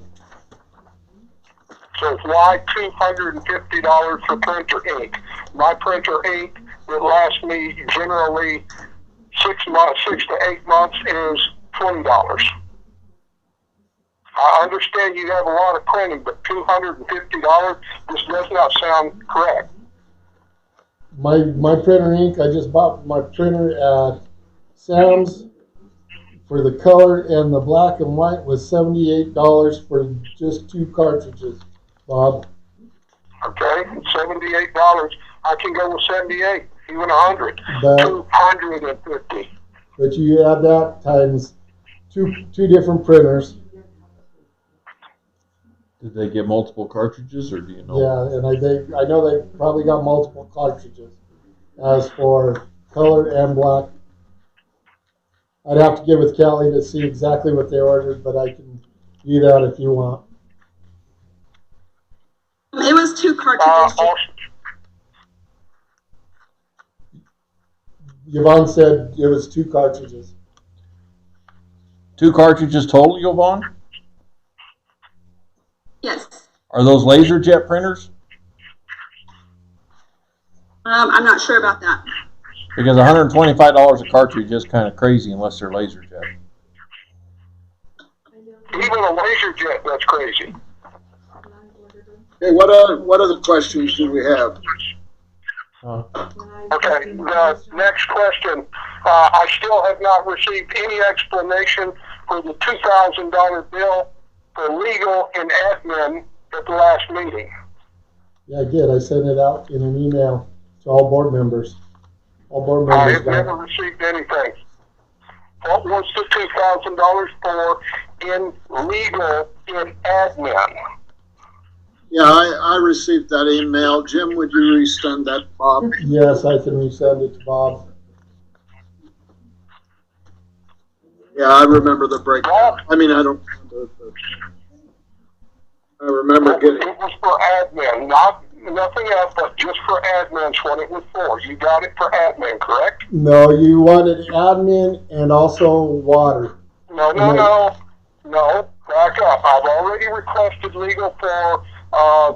So why $250 for printer ink? My printer ink that lasts me generally 6 to 8 months is $20. I understand you have a lot of printing, but $250, this does not sound correct. My printer ink, I just bought my printer at Sam's for the color, and the black and white was $78 for just 2 cartridges, Bob. Okay, $78. I can go with 78, even 100. But, 250. but you add that times two different printers. Did they get multiple cartridges, or do you know? Yeah, and I know they probably got multiple cartridges. As for color and black, I'd have to get with Kelly to see exactly what they ordered, but I can do that if you want. It was 2 cartridges. Yvonne said it was 2 cartridges. 2 cartridges total, Yvonne? Yes. Are those laser jet printers? I'm not sure about that. Because $125 a cartridge is kind of crazy unless they're laser jet. Even a laser jet, that's crazy. Okay, what other questions do we have? Okay, the next question. I still have not received any explanation for the $2,000 bill for legal and admin at the last meeting. Yeah, I did. I sent it out in an email to all board members. All board I members have got never it. received anything. What was the $2,000 for in legal and admin? Yeah, I received that email. Jim, would you resend that, Bob? Yes, I can resend it to Bob. Yeah, I remember the breakdown. I mean, I don't remember it, but I remember getting. It was for admin, nothing else, but just for admin's what it was for. You got it for admin, correct? No, you wanted admin and also water. No, back up. I've already requested legal for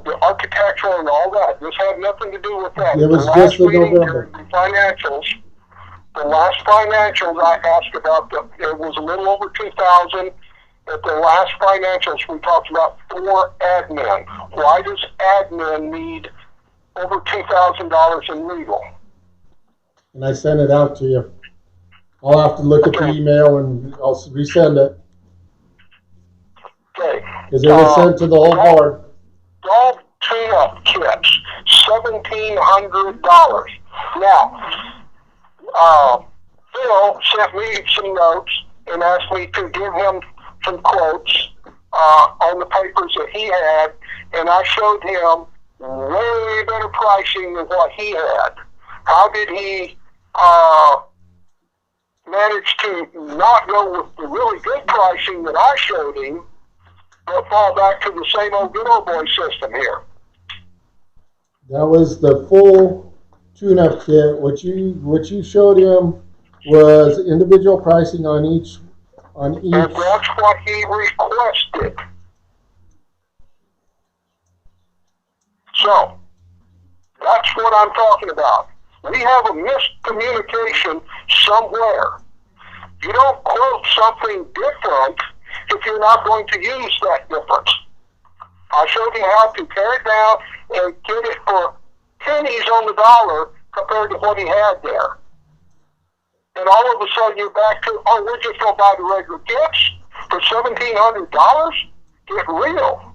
the architectural and all that. This had nothing to do with that. It was The just last the meeting, November. the financials. The last financials I asked about, it was a little over 2,000. At the last financials, we talked about for admin. Why does admin need over $2,000 in legal? And I sent it out to you. I'll have to look at the email and I'll resend it. Okay. Because it was sent to the whole board. Dog tune-up kits, $1,700. Now, Phil sent me some notes and asked me to give him some quotes on the papers that he had, and I showed him way better pricing than what he had. How did he manage to not go with the really good pricing that I showed him, but fall back to the same old good old boy system here? That was the full tune-up kit. What you showed him was individual pricing on each. And that's what he requested. So, that's what I'm talking about. We have a miscommunication somewhere. You don't quote something different if you're not going to use that difference. I showed you how to tear it down and get it for pennies on the dollar compared to what he had there. And all of a sudden you're back to, oh, we're just going to buy the regular kits for $1,700? Get real.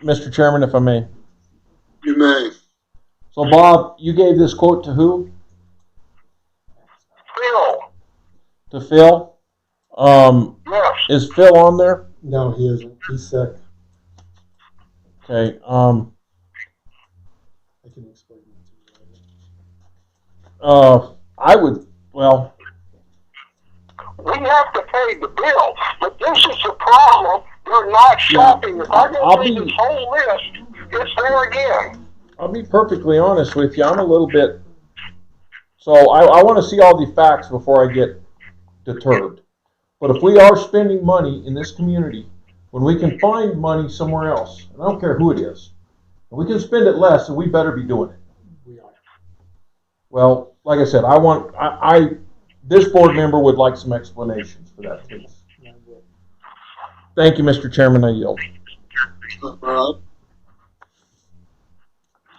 Mr. Chairman, if I may. You may. So, Bob, you gave this quote to who? Phil. To Phil? Yes. Is Phil on there? No, he isn't. He's sick. Okay. I can explain that to you later. I would. Well, We have to pay the bill, but this is the problem. They're not shopping. If I I'll go through be- this whole list, it's there again. I'll be perfectly honest with you. I'm a little bit. So I want to see all the facts before I get deterred. But if we are spending money in this community, when we can find money somewhere else, and I don't care who it is, and we can spend it less, then we better be doing it. We are. Well, like I said, this board member would like some explanations for that, please. Thank you, Mr. Chairman. I yield. All right.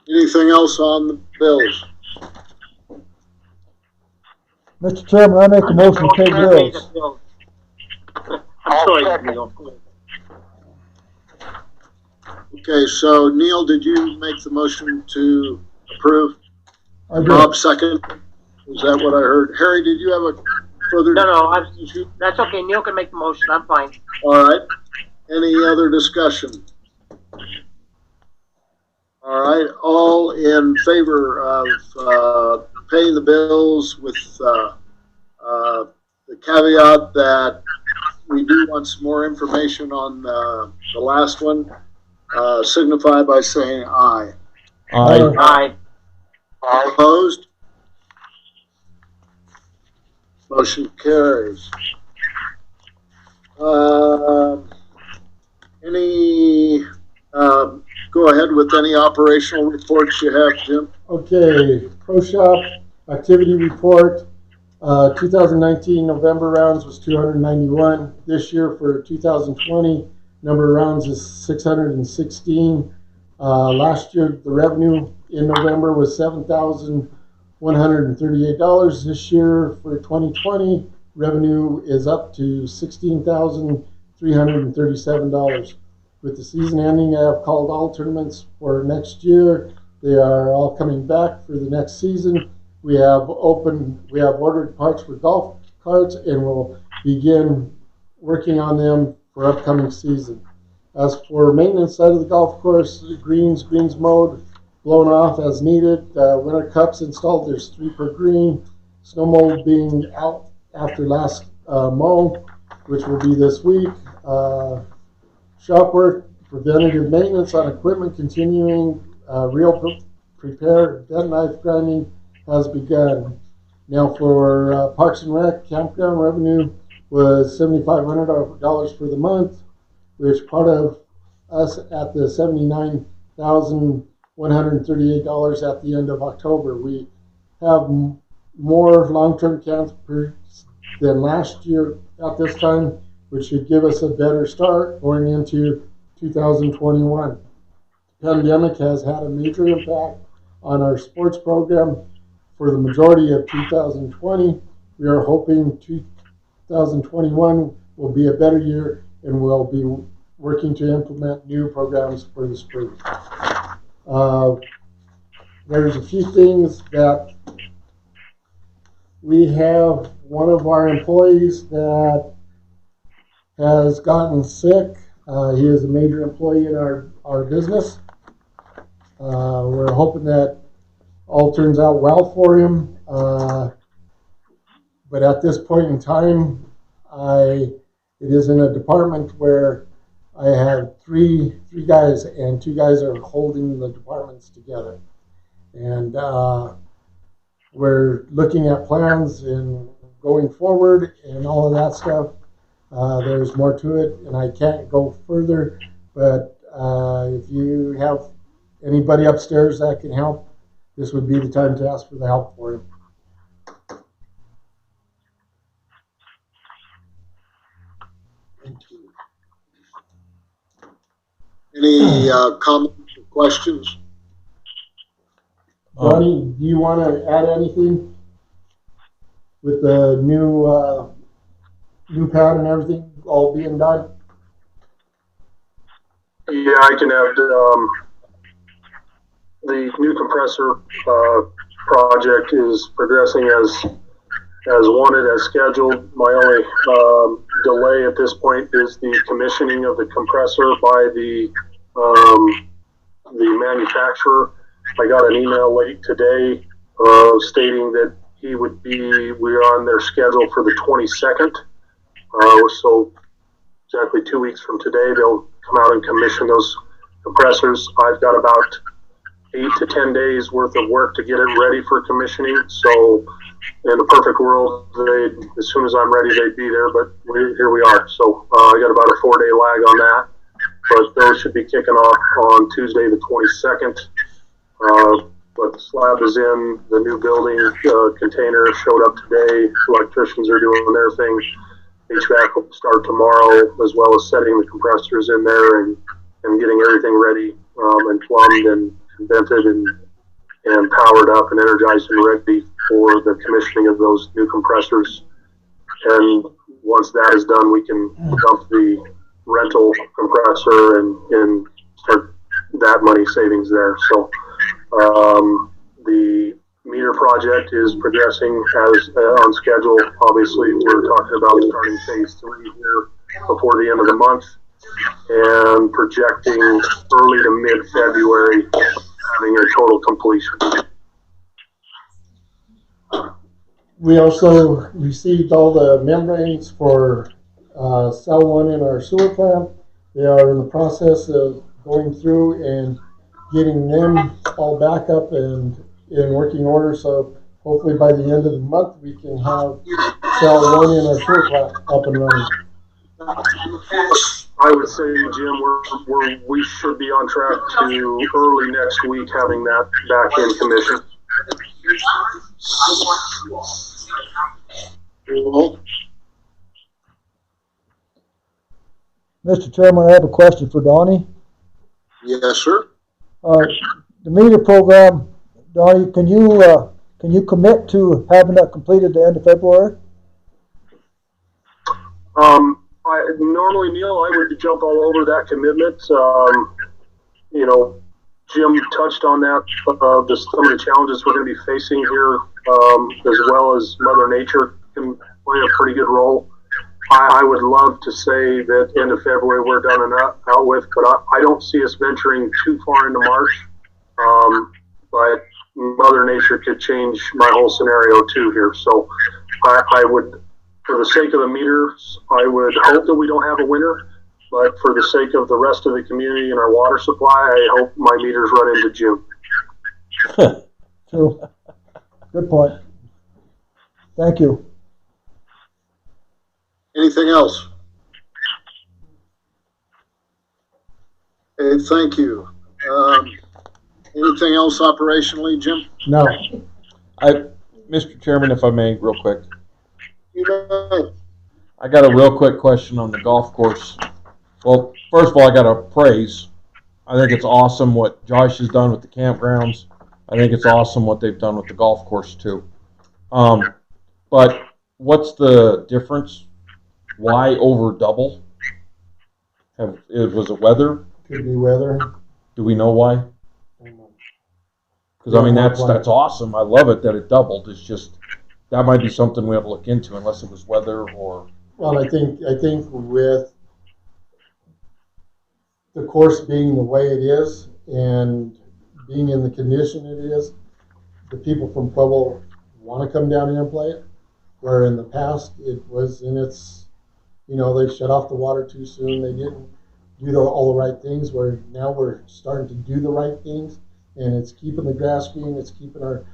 Anything else on the bills? Mr. Chairman, I make a motion to pay bills. I'm sorry, Neil. Okay, so Neil, did you make the motion to approve? I did. Bob, second? Is that what I heard? Harry, did you have a further? No, that's okay. Neil can make the motion. I'm fine. All right. Any other discussion? All right. All in favor of paying the bills with the caveat that we do want some more information on the last one, signify by saying aye. Aye. Opposed? Motion carries. Go ahead with any operational reports you have, Jim. Okay, Pro Shop activity report. 2019 November rounds was 291. This year for 2020, number of rounds is 616. Last year, the revenue in November was $7,138. This year for 2020, revenue is up to $16,337. With the season ending, I have called all tournaments for next year. They are all coming back for the next season. We have ordered parts for golf carts, and we'll begin working on them for upcoming season. As for maintenance side of the golf course, greens mowed, blown off as needed. Winter cups installed. There's 3 per green. Snow mold being out after last mow, which will be this week. Shop work, preventative maintenance on equipment continuing. Prepare, bent knife grinding has begun. Now for Parks and Rec, campground revenue was $7,500 for the month, which part of us at the $79,138 at the end of October. We have more long-term campers than last year at this time, which should give us a better start going into 2021. The pandemic has had a major impact on our sports program for the majority of 2020. We are hoping 2021 will be a better year, and we'll be working to implement new programs for the spring. There's a few things that we have. One of our employees that has gotten sick. He is a major employee in our business. We're hoping that all turns out well for him. But at this point in time, it is in a department where I have three guys, and 2 guys are holding the departments together. And we're looking at plans and going forward and all of that stuff. There's more to it, and I can't go further, but if you have anybody upstairs that can help, this would be the time to ask for the help for him. Any comments or questions? Johnny, do you want to add anything with the new pad and everything all being done? Yeah, I can add, the new compressor, project is progressing as wanted, as scheduled. My only, delay at this point is the commissioning of the compressor by the manufacturer. I got an email late today stating that we're on their schedule for the 22nd. So exactly 2 weeks from today, they'll come out and commission those compressors. I've got about 8 to 10 days worth of work to get it ready for commissioning. So in a perfect world, as soon as I'm ready, they'd be there, but here we are. So I got about a 4-day lag on that, but those should be kicking off on Tuesday the 22nd. But the slab is in, the new building container showed up today. Electricians are doing their thing. HVAC will start tomorrow, as well as setting the compressors in there and getting everything ready and plumbed and vented and powered up and energized and ready for the commissioning of those new compressors. And once that is done, we can dump the rental compressor and start that money savings there. So the meter project is progressing as on schedule. Obviously, we're talking about starting phase 3 here before the end of the month and projecting early to mid-February having a total completion. We also received all the membranes for cell 1 in our sewer plant. They are in the process of going through and getting them all back up and in working order. So hopefully by the end of the month we can have cell 1 in our sewer plant up and running. I would say, Jim, we should be on track to early next week having that back in commission. Mr. Chairman, I have a question for Donnie. Yes, sir. The meter program, Donnie, can you commit to having that completed at the end of February? Normally, Neil, I would jump all over that commitment. Jim touched on that, some of the challenges we're going to be facing here, as well as Mother Nature can play a pretty good role. I would love to say that end of February we're done and out with, but I don't see us venturing too far into March. But Mother Nature could change my whole scenario too here. So I would, for the sake of the meters, I would hope that we don't have a winter. But for the sake of the rest of the community and our water supply, I hope my meters run into June. True. Good point. Thank you. Anything else? Okay, thank you. Anything else operationally, Jim? No. Mr. Chairman, if I may, real quick. You may. I got a real quick question on the golf course. Well, first of all, I got to praise. I think it's awesome what Josh has done with the campgrounds. I think it's awesome what they've done with the golf course too. But what's the difference? Why over double? Was it weather? Could be weather. Do we know why? Because I mean that's awesome. I love it that it doubled. It's just that might be something we have to look into, unless it was weather or. Well, I think with the course being the way it is and being in the condition it is, the people from Pueblo want to come down here and play it. Where in the past it was in its, they shut off the water too soon. They didn't do all the right things. Where now we're starting to do the right things, and it's keeping the grass green. It's keeping our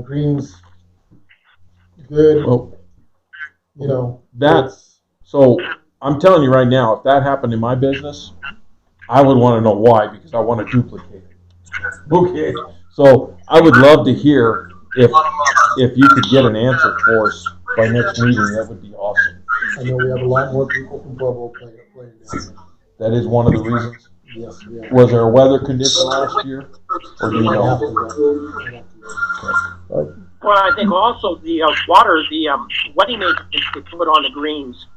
greens good. Well, So I'm telling you right now, if that happened in my business, I would want to know why, because I want to duplicate it. Okay. So I would love to hear if you could get an answer for us by next meeting. That would be awesome. I know we have a lot more people from Pueblo playing down there. That is one of the reasons. Yes, we have. Was there a weather condition last year, or do you I have know? to Well, I think also the water, the wetting agents they put on the greens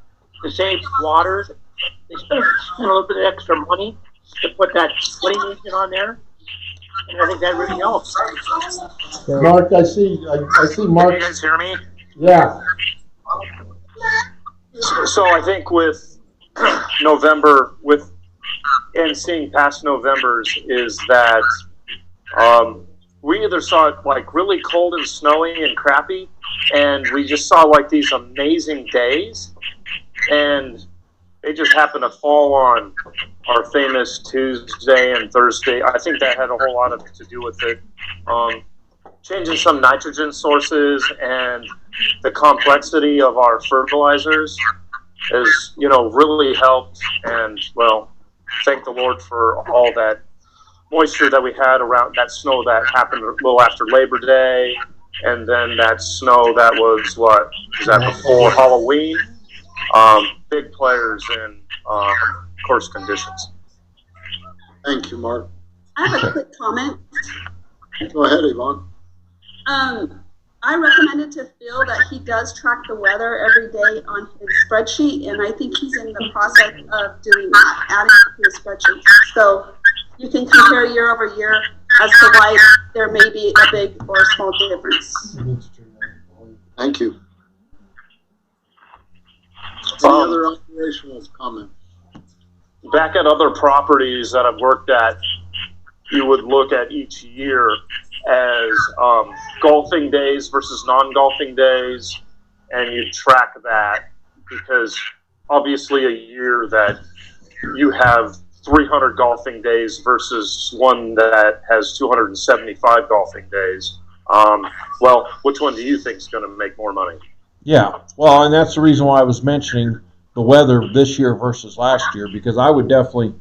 to save water. They spend a little bit of extra money to put that wetting agent on there, and I think that really helps. Mark, I see Mark. Can you guys hear me? Yeah. So I think with November, and seeing past Novembers, is that we either saw it like really cold and snowy and crappy, and we just saw like these amazing days, and they just happened to fall on our famous Tuesday and Thursday. I think that had a whole lot to do with it. Changing some nitrogen sources and the complexity of our fertilizers has, really helped. And, well, thank the Lord for all that moisture that we had around that snow that happened a little after Labor Day. And then that snow that was before Halloween? Big players in course conditions. Thank you, Mark. I have a quick comment. Go ahead, Yvonne. I recommended to Phil that he does track the weather every day on his spreadsheet, and I think he's in the process of doing that, adding it to his spreadsheet. So you can compare year over year as to why there may be a big or a small difference. Thank you. Any other operational comments? Back at other properties that I've worked at, you would look at each year as golfing days versus non-golfing days, and you track that, because obviously a year that you have 300 golfing days versus one that has 275 golfing days. Well, which one do you think is going to make more money? Yeah, well, and that's the reason why I was mentioning the weather this year versus last year, because I would definitely,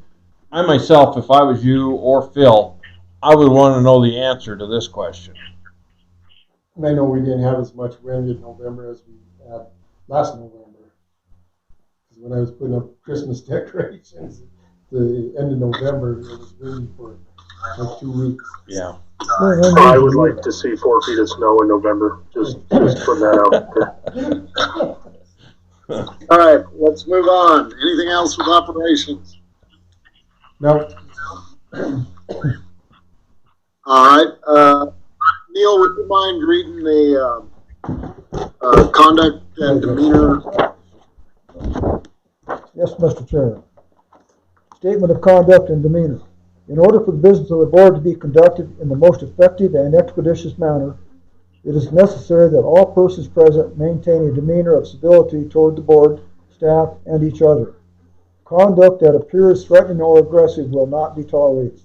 I myself, if I was you or Phil, I would want to know the answer to this question. And I know we didn't have as much wind in November as we had last November. Because when I was putting up Christmas decorations, the end of November, it was windy for like 2 weeks. Yeah. I would like to see 4 feet of snow in November. Just put that out there. All right, let's move on. Anything else with operations? No. All right. Neil, would you mind reading the conduct and demeanor? Yes, Mr. Chairman. Statement of conduct and demeanor. In order for the business of the board to be conducted in the most effective and expeditious manner, it is necessary that all persons present maintain a demeanor of civility toward the board, staff, and each other. Conduct that appears threatening or aggressive will not be tolerated.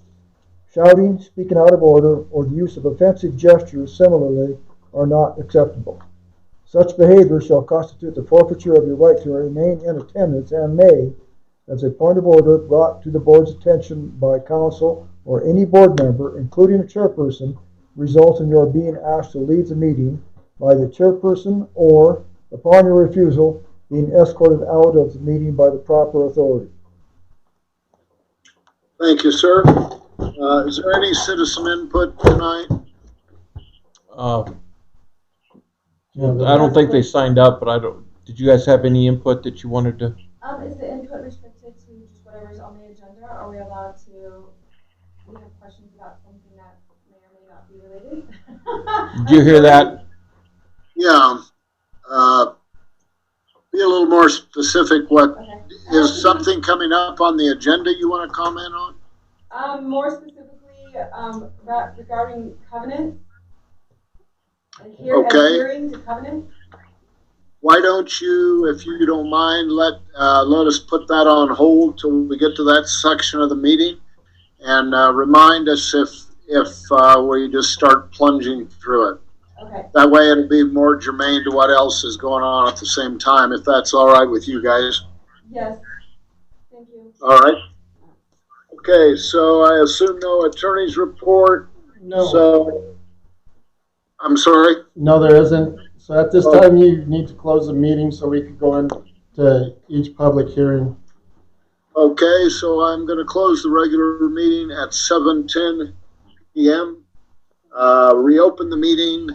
Shouting, speaking out of order, or the use of offensive gestures similarly are not acceptable. Such behavior shall constitute the forfeiture of your right to remain in attendance and may, as a point of order brought to the board's attention by council or any board member, including a chairperson, result in your being asked to leave the meeting by the chairperson or, upon your refusal, being escorted out of the meeting by the proper authority. Thank you, sir. Is there any citizen input tonight? I don't think they signed up, but did you guys have any input that you wanted to? Is the input restricted to just whatever's on the agenda? Are we allowed to, we have questions about something that may or may not be related? Did you hear that? Yeah. Be a little more specific. What is something coming up on the agenda you want to comment on? More specifically, regarding covenants. Adhering to covenants. Why don't you, if you don't mind, let us put that on hold till we get to that section of the meeting, and remind us if we just start plunging through it. Okay. That way it'll be more germane to what else is going on at the same time, if that's all right with you guys. Yes. Thank you. All right. Okay, so I assume no attorney's report. No. So, I'm sorry? No, there isn't. So at this time, you need to close the meeting so we could go into each public hearing. Okay, so I'm going to close the regular meeting at 7:10 p.m. Reopen the meeting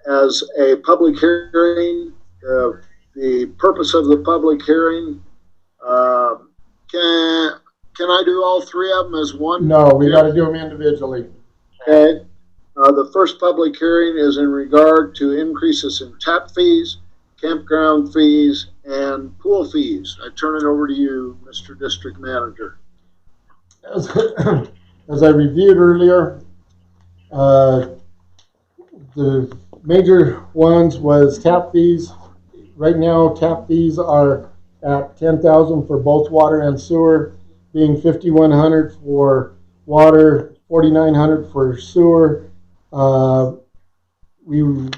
as a public hearing. The purpose of the public hearing, can I do all three of them as one? No, we got to do them individually. Okay. The first public hearing is in regard to increases in tap fees. campground fees, and pool fees. I turn it over to you, Mr. District Manager. As I reviewed earlier, the major ones was tap fees. Right now, tap fees are at $10,000 for both water and sewer, being $5,100 for water, $4,900 for sewer. We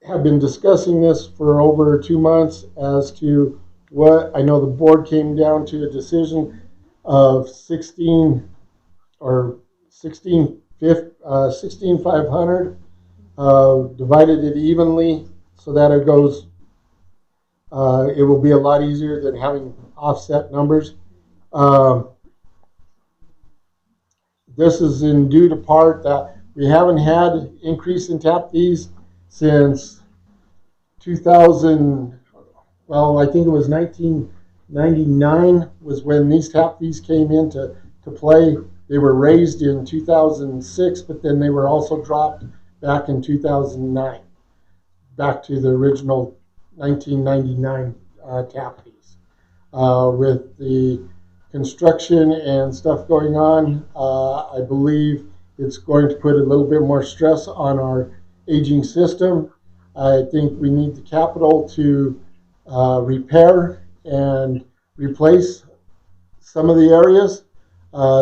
have been discussing this for over 2 months as to what I know the board came down to a decision of 16,500, divided it evenly so that it goes. It will be a lot easier than having offset numbers. This is in due to part that we haven't had increase in tap fees since 2000. Well, I think it was 1999 was when these tap fees came into play. They were raised in 2006, but then they were also dropped back in 2009, back to the original 1999 tap fees. With the construction and stuff going on, I believe it's going to put a little bit more stress on our aging system. I think we need the capital to repair and replace some of the areas.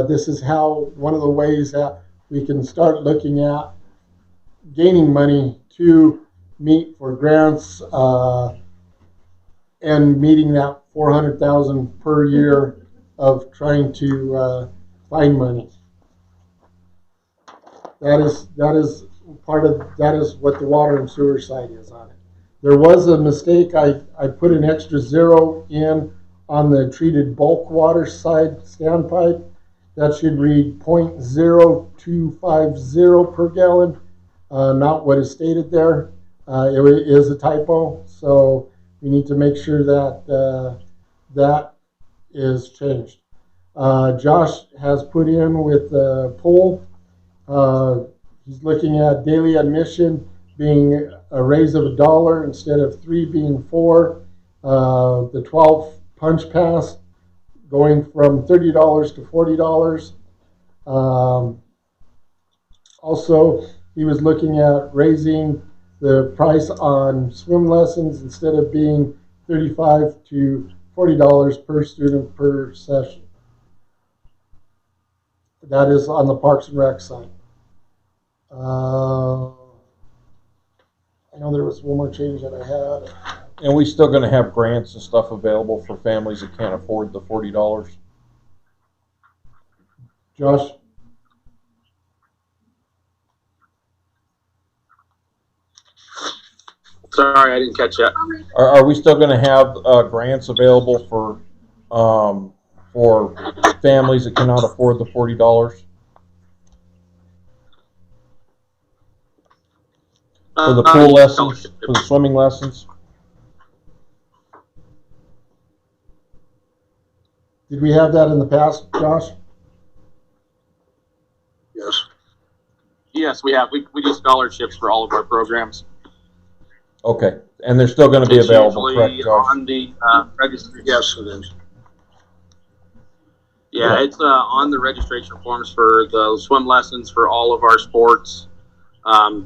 This is how one of the ways that we can start looking at gaining money to meet for grants and meeting that $400,000 per year of trying to find money. That is part of that is what the water and sewer side is on it. There was a mistake. I put an extra 0 in on the treated bulk water side standpipe. That should read 0.0250 per gallon, not what is stated there. It is a typo, so we need to make sure that that is changed. Josh has put in with the poll. He's looking at daily admission being a raise of $1 instead of 3 being 4. The 12 punch pass going from $30 to $40. Also, he was looking at raising the price on swim lessons instead of being $35 to $40 per student per session. That is on the Parks and Rec side. I know there was one more change that I had. And we still going to have grants and stuff available for families that can't afford the $40. Josh? Sorry, I didn't catch that. Are we still going to have grants available for families that cannot afford the $40? For the pool lessons, for the swimming lessons? Did we have that in the past, Josh? Yes. Yes, we have. We do scholarships for all of our programs. Okay, and they're still going to be It's available, correct, usually Josh? on the registry. Yes, it is. Yeah, it's on the registration forms for the swim lessons for all of our sports.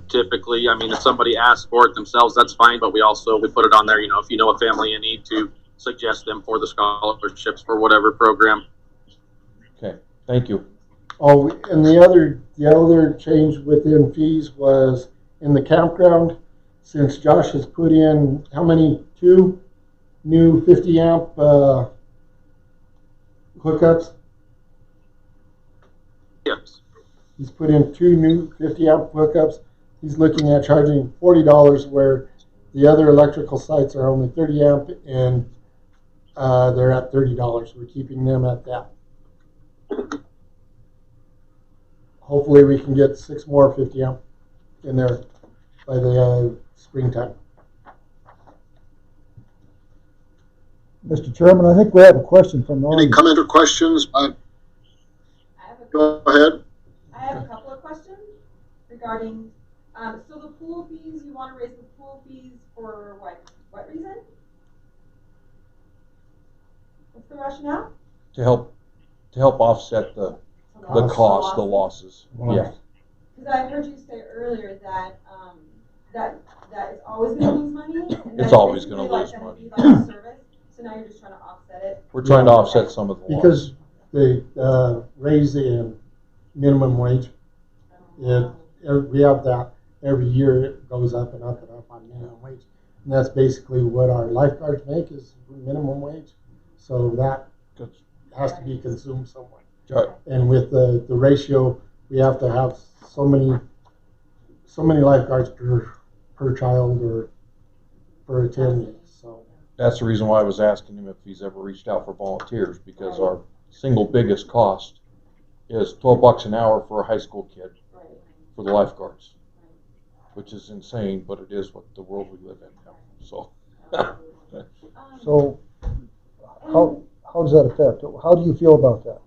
Typically, I mean, if somebody asks for it themselves, that's fine, but we put it on there, if you know a family in need, to suggest them for the scholarships for whatever program. Okay, thank you. Oh, and the other change within fees was in the campground, since Josh has put in how many? 2 new 50 amp hookups. Yes. He's put in 2 new 50 amp hookups. He's looking at charging $40, where the other electrical sites are only 30 amp, and they're at $30. We're keeping them at that. Hopefully we can get 6 more 50 amp in there by the springtime. Mr. Chairman, I think we have a question from the Any audience. comment or questions? Go ahead. I have a couple of questions regarding So the pool fees, you want to raise the pool fees for what reason? What's the rationale? To help offset the cost, the losses. Yeah. Because I heard you say earlier that that it's always going to lose money. And It's always going to lose money. Be like a service. So now you're just trying to offset it. We're trying to offset some of the Because loss. they raise the minimum wage. We have that every year. It goes up and up and up on minimum wage, and that's basically what our lifeguards make is minimum wage. So that has to be consumed somewhere. Right. And with the ratio, we have to have so many lifeguards per child or per attendee. So That's the reason why I was asking him if he's ever reached out for volunteers, because our single biggest cost is $12 an hour for a high school kid for the lifeguards, which is insane, but it is what the world we live in now. So, So, how does that affect? How do you feel about that?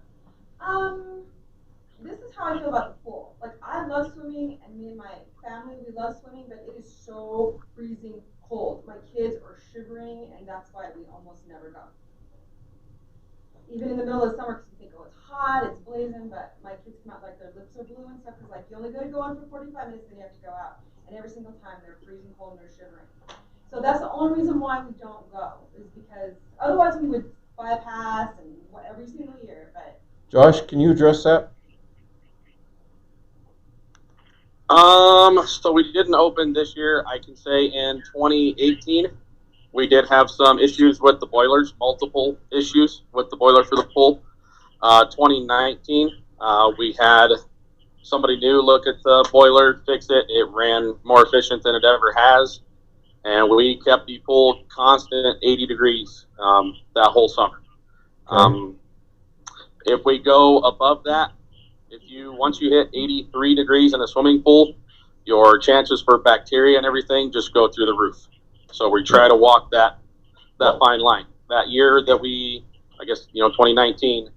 This is how I feel about the pool. Like, I love swimming, and me and my family, we love swimming, but it is so freezing cold. My kids are shivering, and that's why we almost never go. Even in the middle of summer, because we think, oh, it's hot, it's blazing, but my kids come out like their lips are blue and stuff, because like, you only go in for 45 minutes, then you have to go out. And every single time, they're freezing cold and they're shivering. So that's the only reason why we don't go, is because otherwise we would buy a pass and every single year, but. Josh, can you address that? So we didn't open this year. I can say in 2018, we did have some issues with the boilers, multiple issues with the boiler for the pool. 2019, we had somebody new look at the boiler, fix it. It ran more efficient than it ever has. And we kept the pool constant 80 degrees that whole summer. Okay. If we go above that, once you hit 83 degrees in a swimming pool, your chances for bacteria and everything just go through the roof. So we try to walk that fine line. That year that 2019,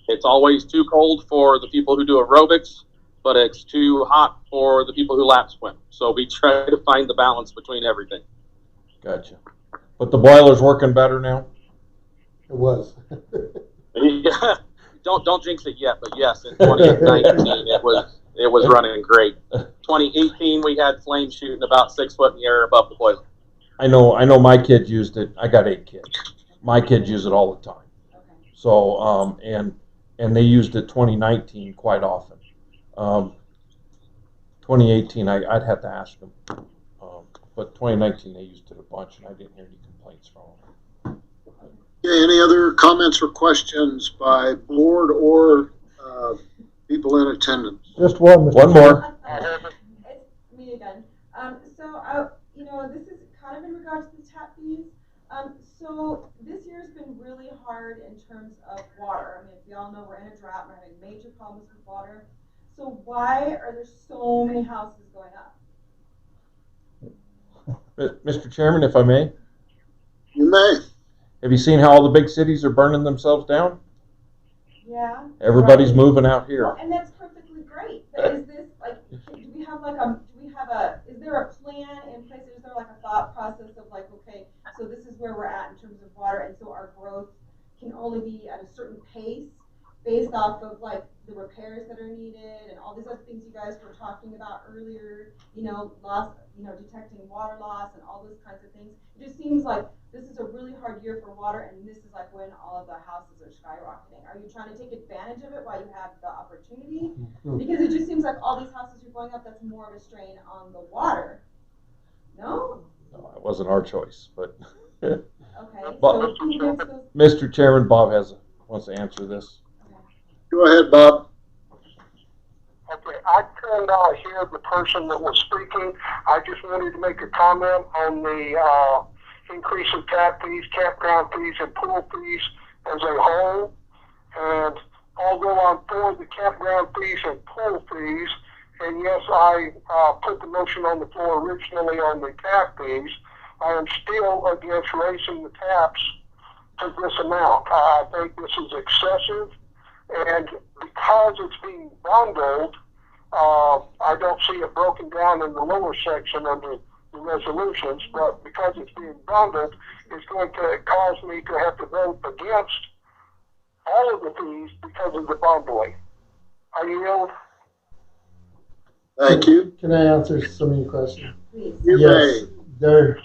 it's always too cold for the people who do aerobics, but it's too hot for the people who lap swim. So we try to find the balance between everything. Gotcha. But the boiler's working better now? it was. Yeah. Don't jinx it yet, but yes, in 2019 it was running great. 2018 we had flames shooting about 6 foot in the air above the boiler. I know my kids used it. I got 8 kids. My kids use it all the time. So, and they used it 2019 quite often. 2018, I'd have to ask them. But 2019 they used it a bunch, and I didn't hear any complaints from them. Okay, any other comments or questions by board or people in attendance? Just one, Mr. One more. It's me again. This is kind of in regards to the tap fees. So this year's been really hard in terms of water. I mean, we all know we're in a drought. We're having major problems with water. So why are there so many houses going up? Mr. Chairman, if I may, You may. have you seen how all the big cities are burning themselves down? Yeah. Everybody's moving out here. Well, and that's perfectly great. But is this is there a plan in place? Is there like a thought process of like, okay, so this is where we're at in terms of water, and so our growth can only be at a certain pace based off of like the repairs that are needed and all these other things you guys were talking about earlier, detecting water loss and all those kinds of things. It just seems like this is a really hard year for water, and this is like when all of the houses are skyrocketing. Are you trying to take advantage of it while you have the opportunity? Because it just seems like all these houses are going up, that's more of a strain on the water. No, it wasn't our choice, but okay. But, So who gets those? Mr. Chairman, Bob wants to answer this. Go ahead, Bob. Okay, I couldn't hear the person that was speaking. I just wanted to make a comment on the increase in tap fees, campground fees, and pool fees as a whole. And although I'm for the campground fees and pool fees, and yes, I put the motion on the floor originally on the tap fees, I am still against raising the taps to this amount. I think this is excessive, and because it's being bundled, I don't see it broken down in the lower section under the resolutions, but because it's being bundled, it's going to cause me to have to vote against all of the fees because of the bundling. I yield. Thank you. Can I answer some of your questions? Please. You Yes, may. there.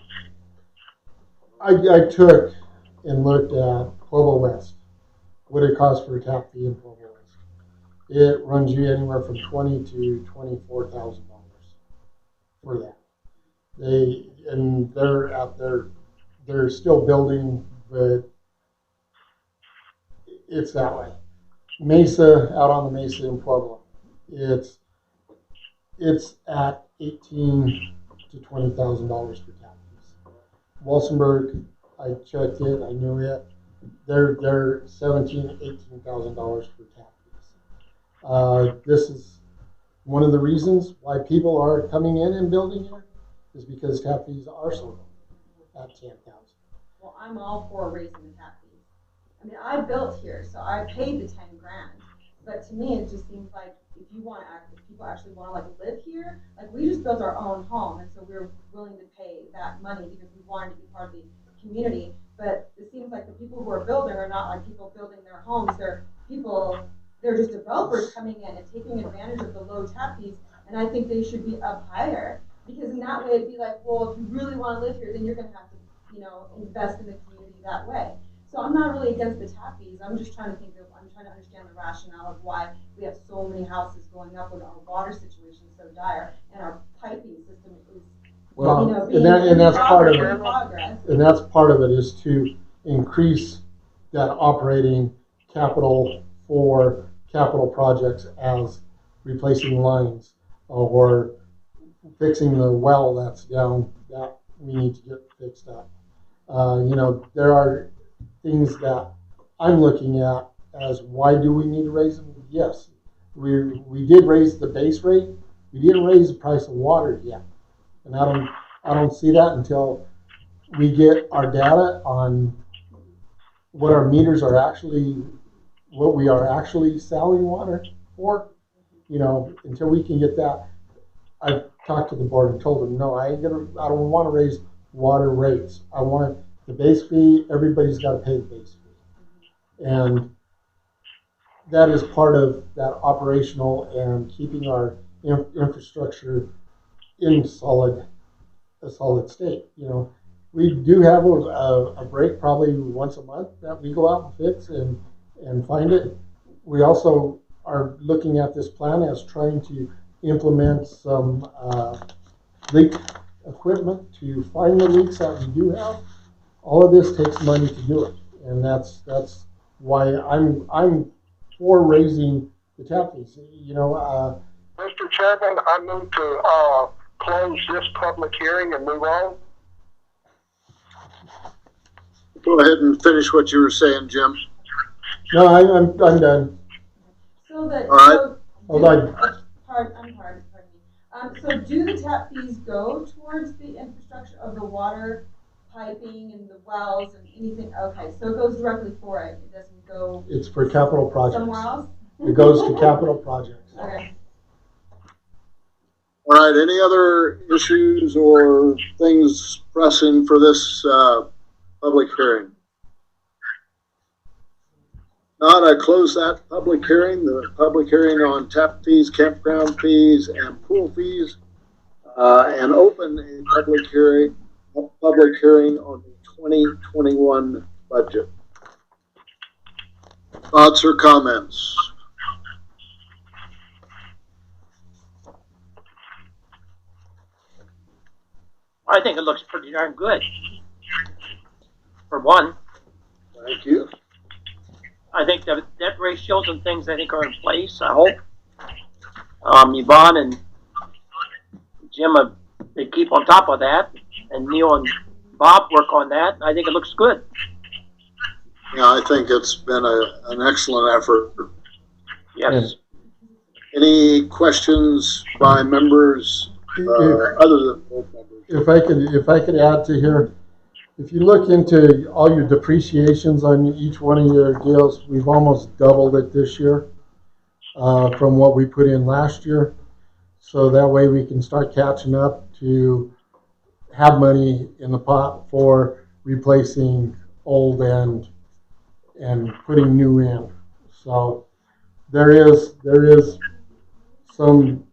I took and looked at Pueblo West. What it costs for a tap fee in Pueblo West. It runs you anywhere from $20,000 to $24,000 for that. They're out there. They're still building, but it's that way. Mesa, out on the Mesa in Pueblo, it's at $18,000 to $20,000 for tap fees. Walsenburg, I checked it, I knew it. They're $17,000, $18,000 for tap fees. This is one of the reasons why people are coming in and building here, is because tap fees are so low at $10,000. Well, I'm all for raising the tap fees. I mean, I built here, so I paid the 10 grand. But to me, it just seems like if people actually want to like live here, like we just built our own home, and so we're willing to pay that money because we wanted to be part of the community. But it seems like the people who are building are not like people building their homes. They're just developers coming in and taking advantage of the low tap fees, and I think they should be up higher, because in that way it'd be like, well, if you really want to live here, then you're going to have to, invest in the community that way. So I'm not really against the tap fees. I'm trying to understand the rationale of why we have so many houses going up when our water situation is so dire and our piping system is, And that's part of it. progress. And that's part of it, is to increase that operating capital for capital projects, as replacing lines or fixing the well that's down that we need to get fixed up. There are things that I'm looking at as, why do we need to raise them? Yes, we did raise the base rate. We didn't raise the price of water yet, and I don't see that until we get our data on what our meters are actually, what we are actually selling water for. Until we can get that. I talked to the board and told them, no, I don't want to raise water rates. I want the base fee. Everybody's got to pay the base fee, and that is part of that operational and keeping our infrastructure in a solid state. We do have a break probably once a month that we go out and fix and find it. We also are looking at this plan as trying to implement some leak equipment to find the leaks that we do have. All of this takes money to do it, and that's why I'm for raising the tap fees. Mr. Chairman, I move to close this public hearing and move on. Go ahead and finish what you were saying, Jim. No, I'm done. So that, All right. so, Hold on. pardon me. So do the tap fees go towards the infrastructure of the water piping and the wells and anything? Okay, so it goes directly for it. It doesn't go It's for capital projects. somewhere else? It goes to capital projects. Okay. All right, any other issues or things pressing for this public hearing? Not, I close that public hearing, the public hearing on tap fees, campground fees, and pool fees, and open a public hearing on the 2021 budget. Thoughts or comments? I think it looks pretty darn good. For one, Thank you. I think the debt ratios and things I think are in place, I hope. Yvonne and Jim, they keep on top of that, and Neil and Bob work on that. I think it looks good. Yeah, I think it's been an excellent effort. Yes. Yeah. Any questions by members other than board members? If I could add to here, if you look into all your depreciations on each one of your deals, we've almost doubled it this year from what we put in last year. so that way we can start catching up to have money in the pot for replacing old and putting new in. So there is some,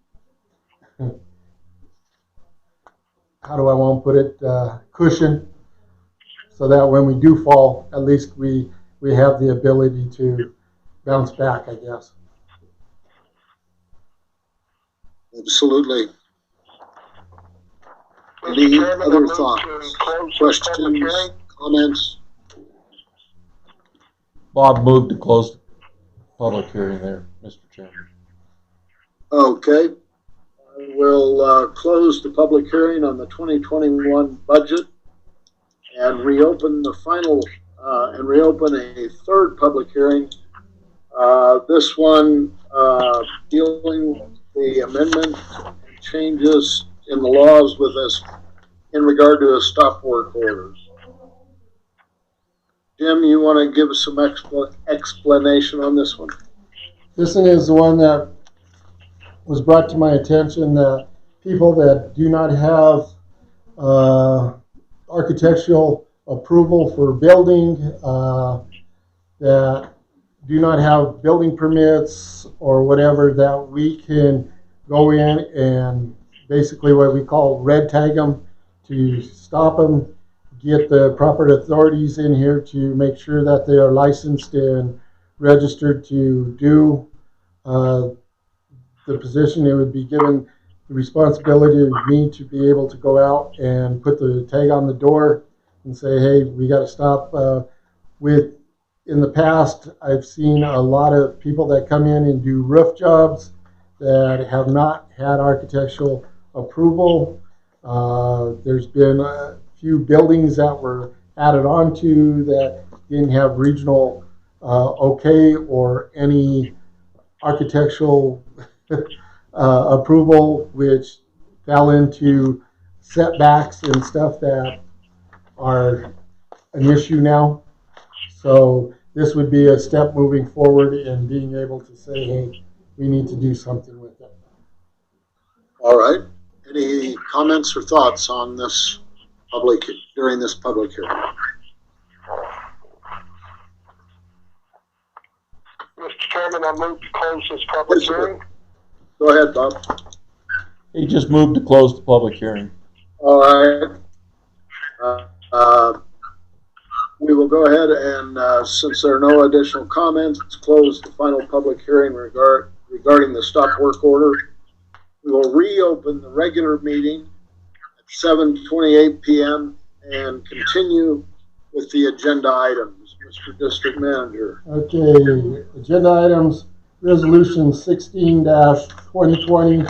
how do I want to put it, cushion, so that when we do fall, at least we have the ability to bounce back, I guess. Absolutely. Mr. Any Chairman, I other move to thoughts, close this public questions, hearing. comments? Bob moved to close the public hearing there, Mr. Chairman. Okay. I will close the public hearing on the 2021 budget and reopen the final and reopen a third public hearing. This one dealing with the amendment and changes in the laws with us in regard to a stop work orders. Jim, you want to give us some explanation on this one? This one is the one that was brought to my attention, that people that do not have architectural approval for building, that do not have building permits or whatever, that we can go in and basically what we call red tag them to stop them, get the proper authorities in here to make sure that they are licensed and registered to do the position. It would be given the responsibility of me to be able to go out and put the tag on the door and say, hey, we got to stop. In the past, I've seen a lot of people that come in and do roof jobs that have not had architectural approval. There's been a few buildings that were added onto that didn't have regional okay or any architectural approval, which fell into setbacks and stuff that are an issue now. So this would be a step moving forward in being able to say, hey, we need to do something with it. All right. Any comments or thoughts on this during this public hearing? Mr. Chairman, I move to close this public hearing. Go ahead, Bob. He just moved to close the public hearing. All right. We will go ahead and, since there are no additional comments, close the final public hearing regarding the stop work order. We will reopen the regular meeting at 7:28 p.m. and continue with the agenda items. Mr. District Manager. Okay, agenda items, resolution 16-2020,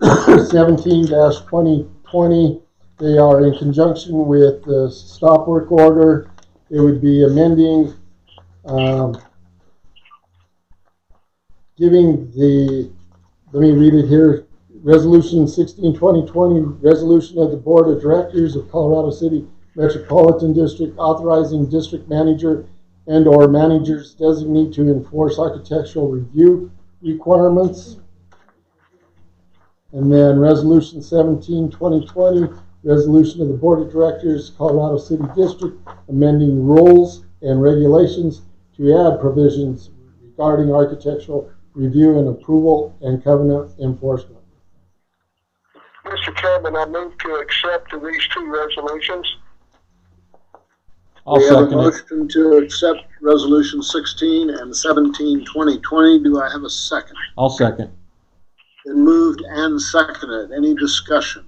17-2020. They are in conjunction with the stop work order. It would be amending, giving the, let me read it here, resolution 16-2020, resolution of the Board of Directors of Colorado City Metropolitan District authorizing district manager and or managers designate to enforce architectural review requirements. And then resolution 17-2020, resolution of the Board of Directors, Colorado City District, amending rules and regulations to add provisions regarding architectural review and approval and covenant enforcement. Mr. Chairman, I move to accept these two resolutions. I'll We have a second it. motion to accept resolution 16 and 17-2020. Do I have a second? I'll second. Been moved and seconded. Any discussion?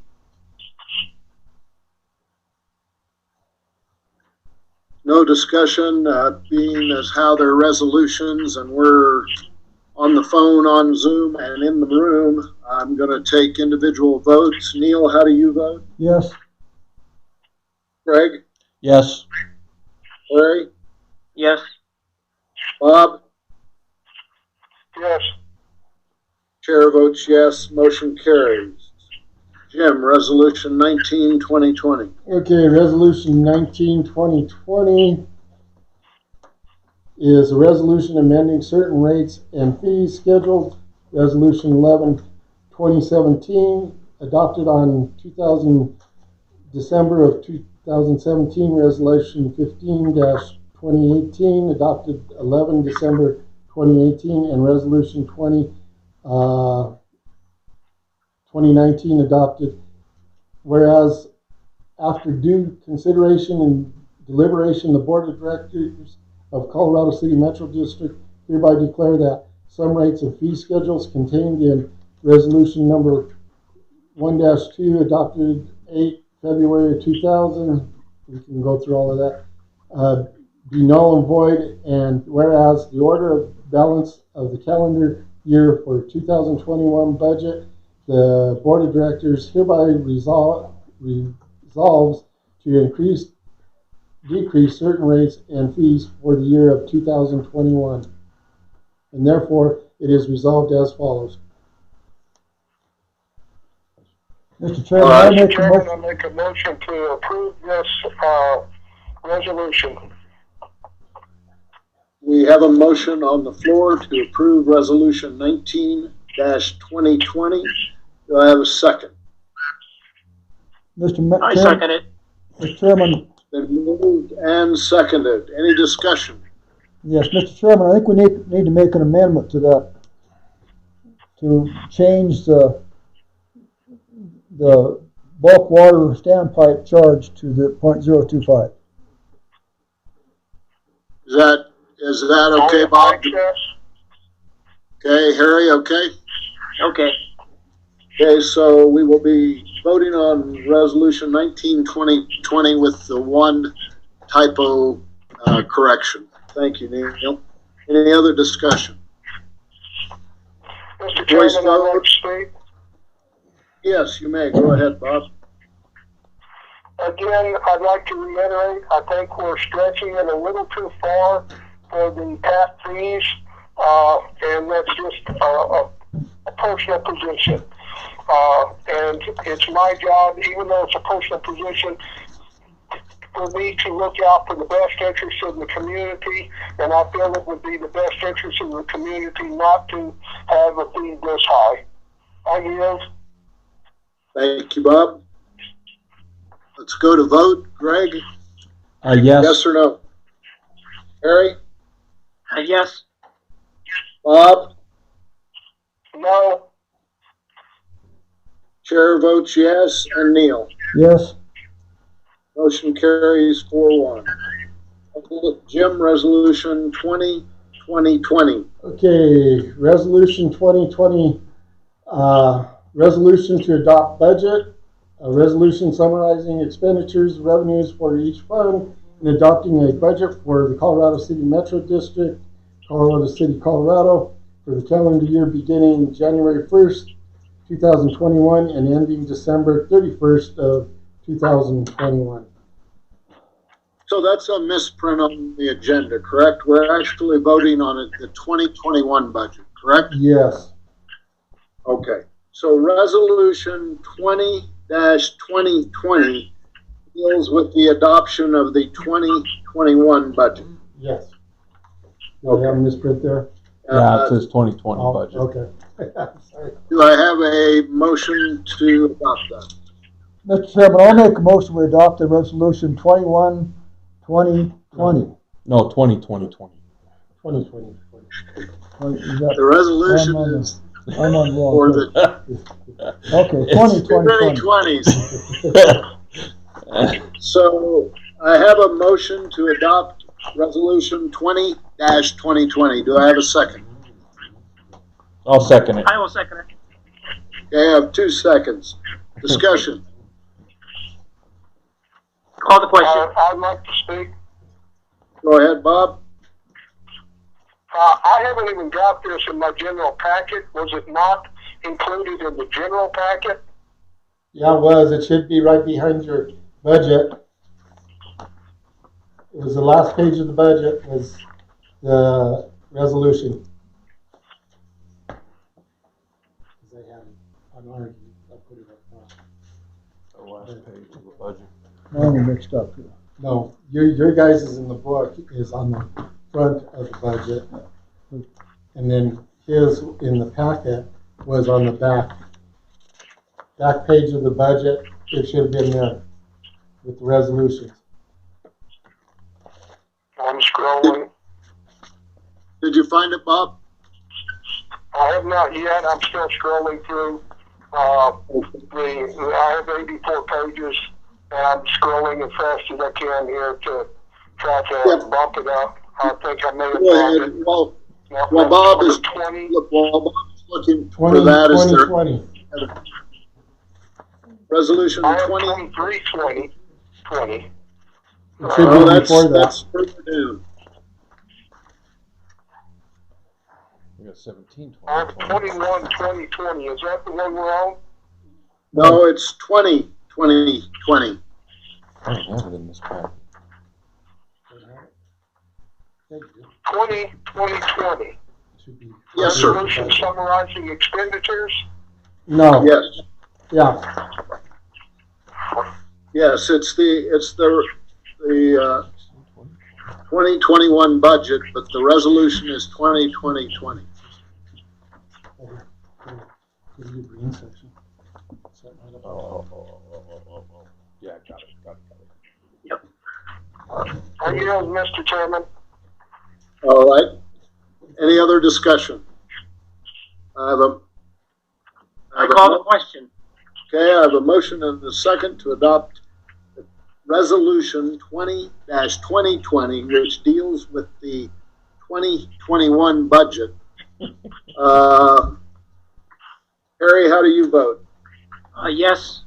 No discussion, being as how they're resolutions and we're on the phone, on Zoom, and in the room. I'm going to take individual votes. Neil, how do you vote? Yes. Greg? Yes. Larry? Yes. Bob? Yes. Chair votes yes. Motion carries. Jim, resolution 19-2020. Okay, resolution 19-2020 is a resolution amending certain rates and fees scheduled Resolution 11, 2017, adopted on December of 2017. Resolution 15-2018, adopted 11 December 2018, and Resolution 2019, adopted. Whereas after due consideration and deliberation, the Board of Directors of Colorado City Metro District hereby declare that some rates and fee schedules contained in Resolution number 1-2, adopted 8 February 2000, we can go through all of that, be null and void, and whereas the order of balance of the calendar year for 2021 budget, the Board of Directors hereby resolves to decrease certain rates and fees for the year of 2021. And therefore, it is resolved as follows. Mr. Chairman, Mr. Chairman, I make a motion to approve this resolution. We have a motion on the floor to approve Resolution 19-2020. Do I have a second? I second it. Mr. Chairman. Been moved and seconded. Any discussion? Yes, Mr. Chairman, I think we need to make an amendment to that, to change the bulk water standpipe charge to the .025. Is that okay, Bob? Okay, Harry, okay? Okay. Okay, so we will be voting on Resolution 19-2020 with the one typo correction. Thank you, Neil. Any other discussion? Mr. Chairman, I'd like to speak. Yes, you may. Go ahead, Bob. Again, I'd like to reiterate, I think we're stretching it a little too far for the tap fees, and that's just a personal position. And it's my job, even though it's a personal position, for me to look out for the best interests of the community, and I feel it would be the best interest of the community not to have a fee this high. I yield. Thank you, Bob. Let's go to vote. Greg? Yes. Yes or no? Harry? Yes. Bob? No. Chair votes yes, and Neil? Yes. Motion carries 4-1. Jim, Resolution 20-2020. Okay, Resolution 2020, resolution to adopt budget, a resolution summarizing expenditures, revenues for each fund, and adopting a budget for the Colorado City Metro District, Colorado City, Colorado, for the calendar year beginning January 1st, 2021, and ending December 31st of 2021. So that's a misprint on the agenda, correct? We're actually voting on it, the 2021 budget, correct? Yes. Okay. So Resolution 20-2020 deals with the adoption of the 2021 budget. Yes. Do I have a misprint there? Yeah, it says 2020 budget. Okay. Sorry. Do I have a motion to adopt that? Mr. Chairman, I'll make a motion to adopt the resolution 21-2020. No, 2020. 2020. The resolution is I'm on wrong. for the Okay, 2020. 2020s. So I have a motion to adopt Resolution 20-2020. Do I have a second? I'll second it. I will second it. Okay, I have 2 seconds. Discussion. Call the question. I'd like to speak. Go ahead, Bob. I haven't even got this in my general packet. Was it not included in the general packet? Yeah, it was. It should be right behind your budget. It was the last page of the budget was the resolution. I have it on our, I'll put it up front. The last page of the budget. I'm mixed up here. No, your guys is in the book is on the front of the budget, and then is in the packet was on the back page of the budget. It should have been there with the resolutions. I'm scrolling. Did you find it, Bob? I have not yet. I'm still scrolling through. I have 84 pages, and I'm scrolling as fast as I can here to try to bump it up. I think I may have found it. While Bob is 20. while Bob's looking for that, is there 20. resolution I have 20? 23, 20. It should be before that. That's further down. We got 17, I have 21, 2020. Is that the one we're on? No, it's 20. I don't have it in this pack. 20, 2020. Yes, sir. Resolution summarizing expenditures. No. Yes. Yeah. Yes, it's the 2021 budget, but the resolution is 2020. Green section. Yeah, got it. Are you, Mr. Chairman? All right. Any other discussion? I call the question. Okay, I have a motion and a second to adopt Resolution 20-2020, which deals with the 2021 budget. Harry, how do you vote? Yes.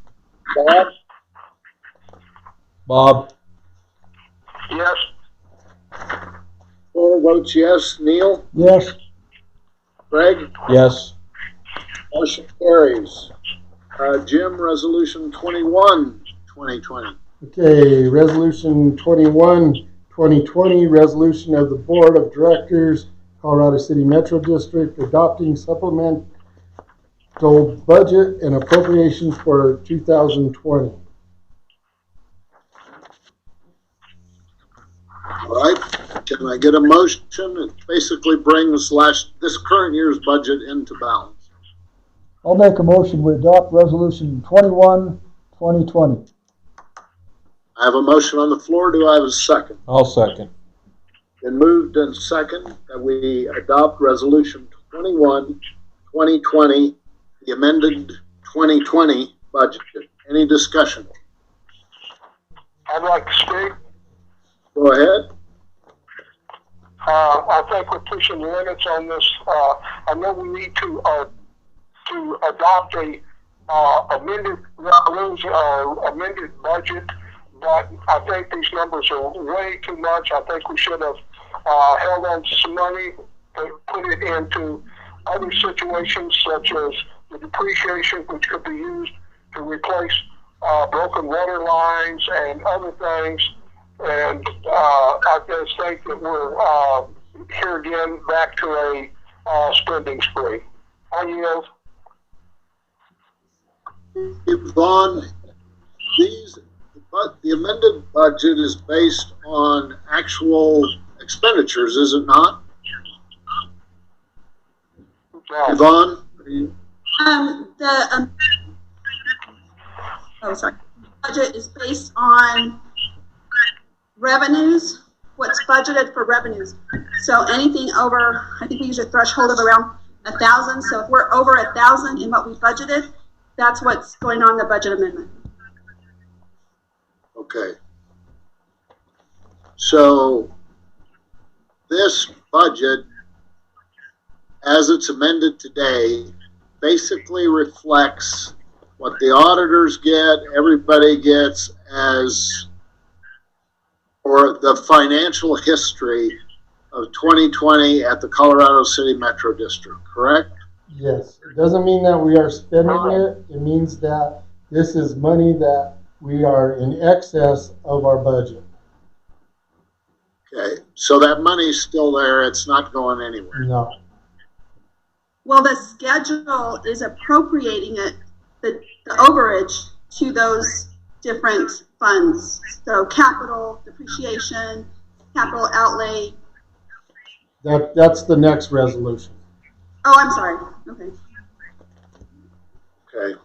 Bob? Bob? Yes. 4 votes yes. Neil? Yes. Greg? Yes. Motion carries. Jim, Resolution 21-2020. Okay, Resolution 21-2020, resolution of the Board of Directors, Colorado City Metro District, adopting supplemental budget and appropriations for 2020. All right. Can I get a motion? It basically brings this current year's budget into balance. I'll make a motion to adopt resolution 21-2020. I have a motion on the floor. Do I have a second? I'll second. Been moved and second that we adopt Resolution 21-2020, the amended 2020 budget. Any discussion? I'd like to speak. Go ahead. I think we're pushing the limits on this. I know we need to adopt a amended resolution or amended budget, but I think these numbers are way too much. I think we should have held on to some money and put it into other situations such as the depreciation, which could be used to replace broken water lines and other things. And I just think that we're here again back to a spending spree. I yield. Yvonne, the amended budget is based on actual expenditures, is it not? No. Yvonne? Budget is based on revenues, what's budgeted for revenues. So anything over, I think we use a threshold of around 1,000. So if we're over 1,000 in what we budgeted, that's what's going on in the budget amendment. Okay. So this budget, as it's amended today, basically reflects what the auditors get, everybody gets as, or the financial history of 2020 at the Colorado City Metro District, correct? Yes, it doesn't mean that we are spending it. It means that this is money that we are in excess of our budget. Okay, so that money's still there. It's not going anywhere. No. Well, the schedule is appropriating it, the overage to those different funds. So capital, depreciation, capital outlay. That's the next resolution. Oh, I'm sorry. Okay. Okay.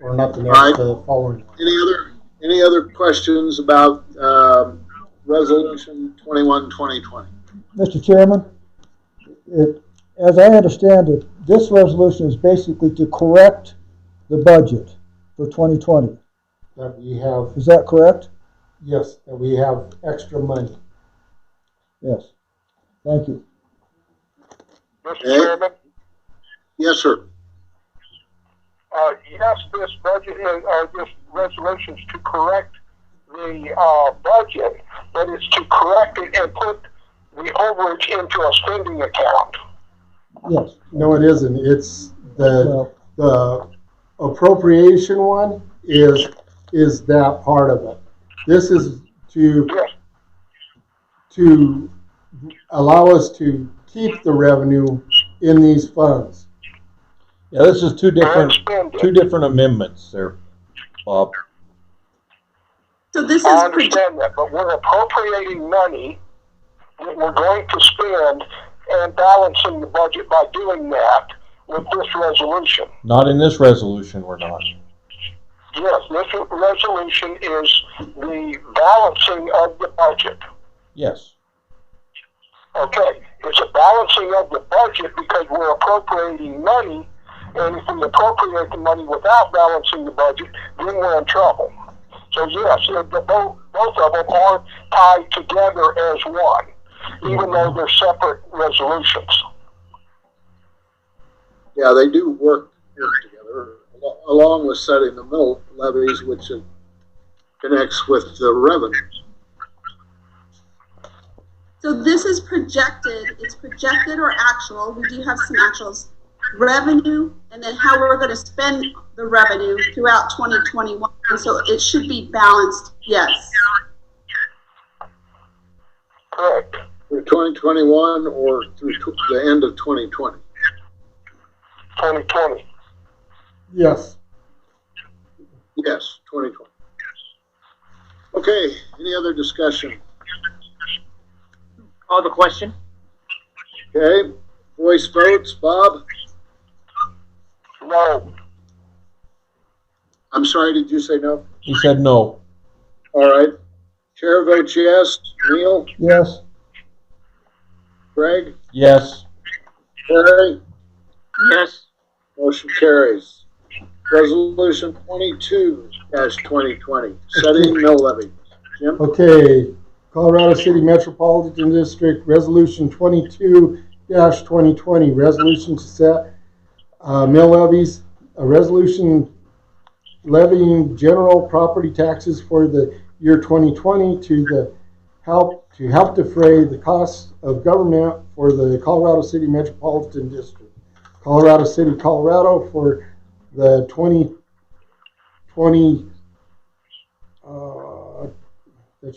Or not the All right. next, the following one. Any other questions about Resolution 21-2020? Mr. Chairman, as I understand it, this resolution is basically to correct the budget for 2020. That we have, Is that correct? yes, that we have extra money. Yes. Thank you. Mr. Okay. Chairman, Yes, sir. yes, this budget is, this resolution is to correct the budget, but it's to correct it and put the overage into a spending account. Yes. No, it isn't. It's Well, the appropriation one is that part of it. This is Yes, to allow us to keep the revenue in these funds. Yeah, this is two and different spend it. amendments there, Bob. So this I is understand that, but we're appropriating money that we're going to spend and balancing the budget by doing that with this resolution. Not in this resolution, we're not. Yes, this resolution is the balancing of the budget. Yes. Okay, it's a balancing of the budget because we're appropriating money, and if we appropriate the money without balancing the budget, then we're in trouble. So yes, both of them are tied together as one, even though they're separate resolutions. Yeah, they do work together, along with setting the mill levies, which connects with the revenues. So this is projected, it's projected or actual, we do have some actuals, revenue, and then how we're gonna spend the revenue throughout 2021, and so it should be balanced, yes. Correct. For 2021 or through the end of 2020? 2020. Yes. Yes, 2020. Okay, any other discussion? Call the question. Okay, voice votes, Bob? No. I'm sorry, did you say no? He said no. All right. Chair votes yes. Neil? yes. Greg? Yes. Terry? Yes. Motion carries. Resolution 22-2020, setting mill levy. Jim? Okay, Colorado City Metropolitan District Resolution 22-2020, resolution to set mill levies, a resolution levying general property taxes for the year 2020 to help defray the costs of government for the Colorado City Metropolitan District. Colorado City, Colorado for the 2020, it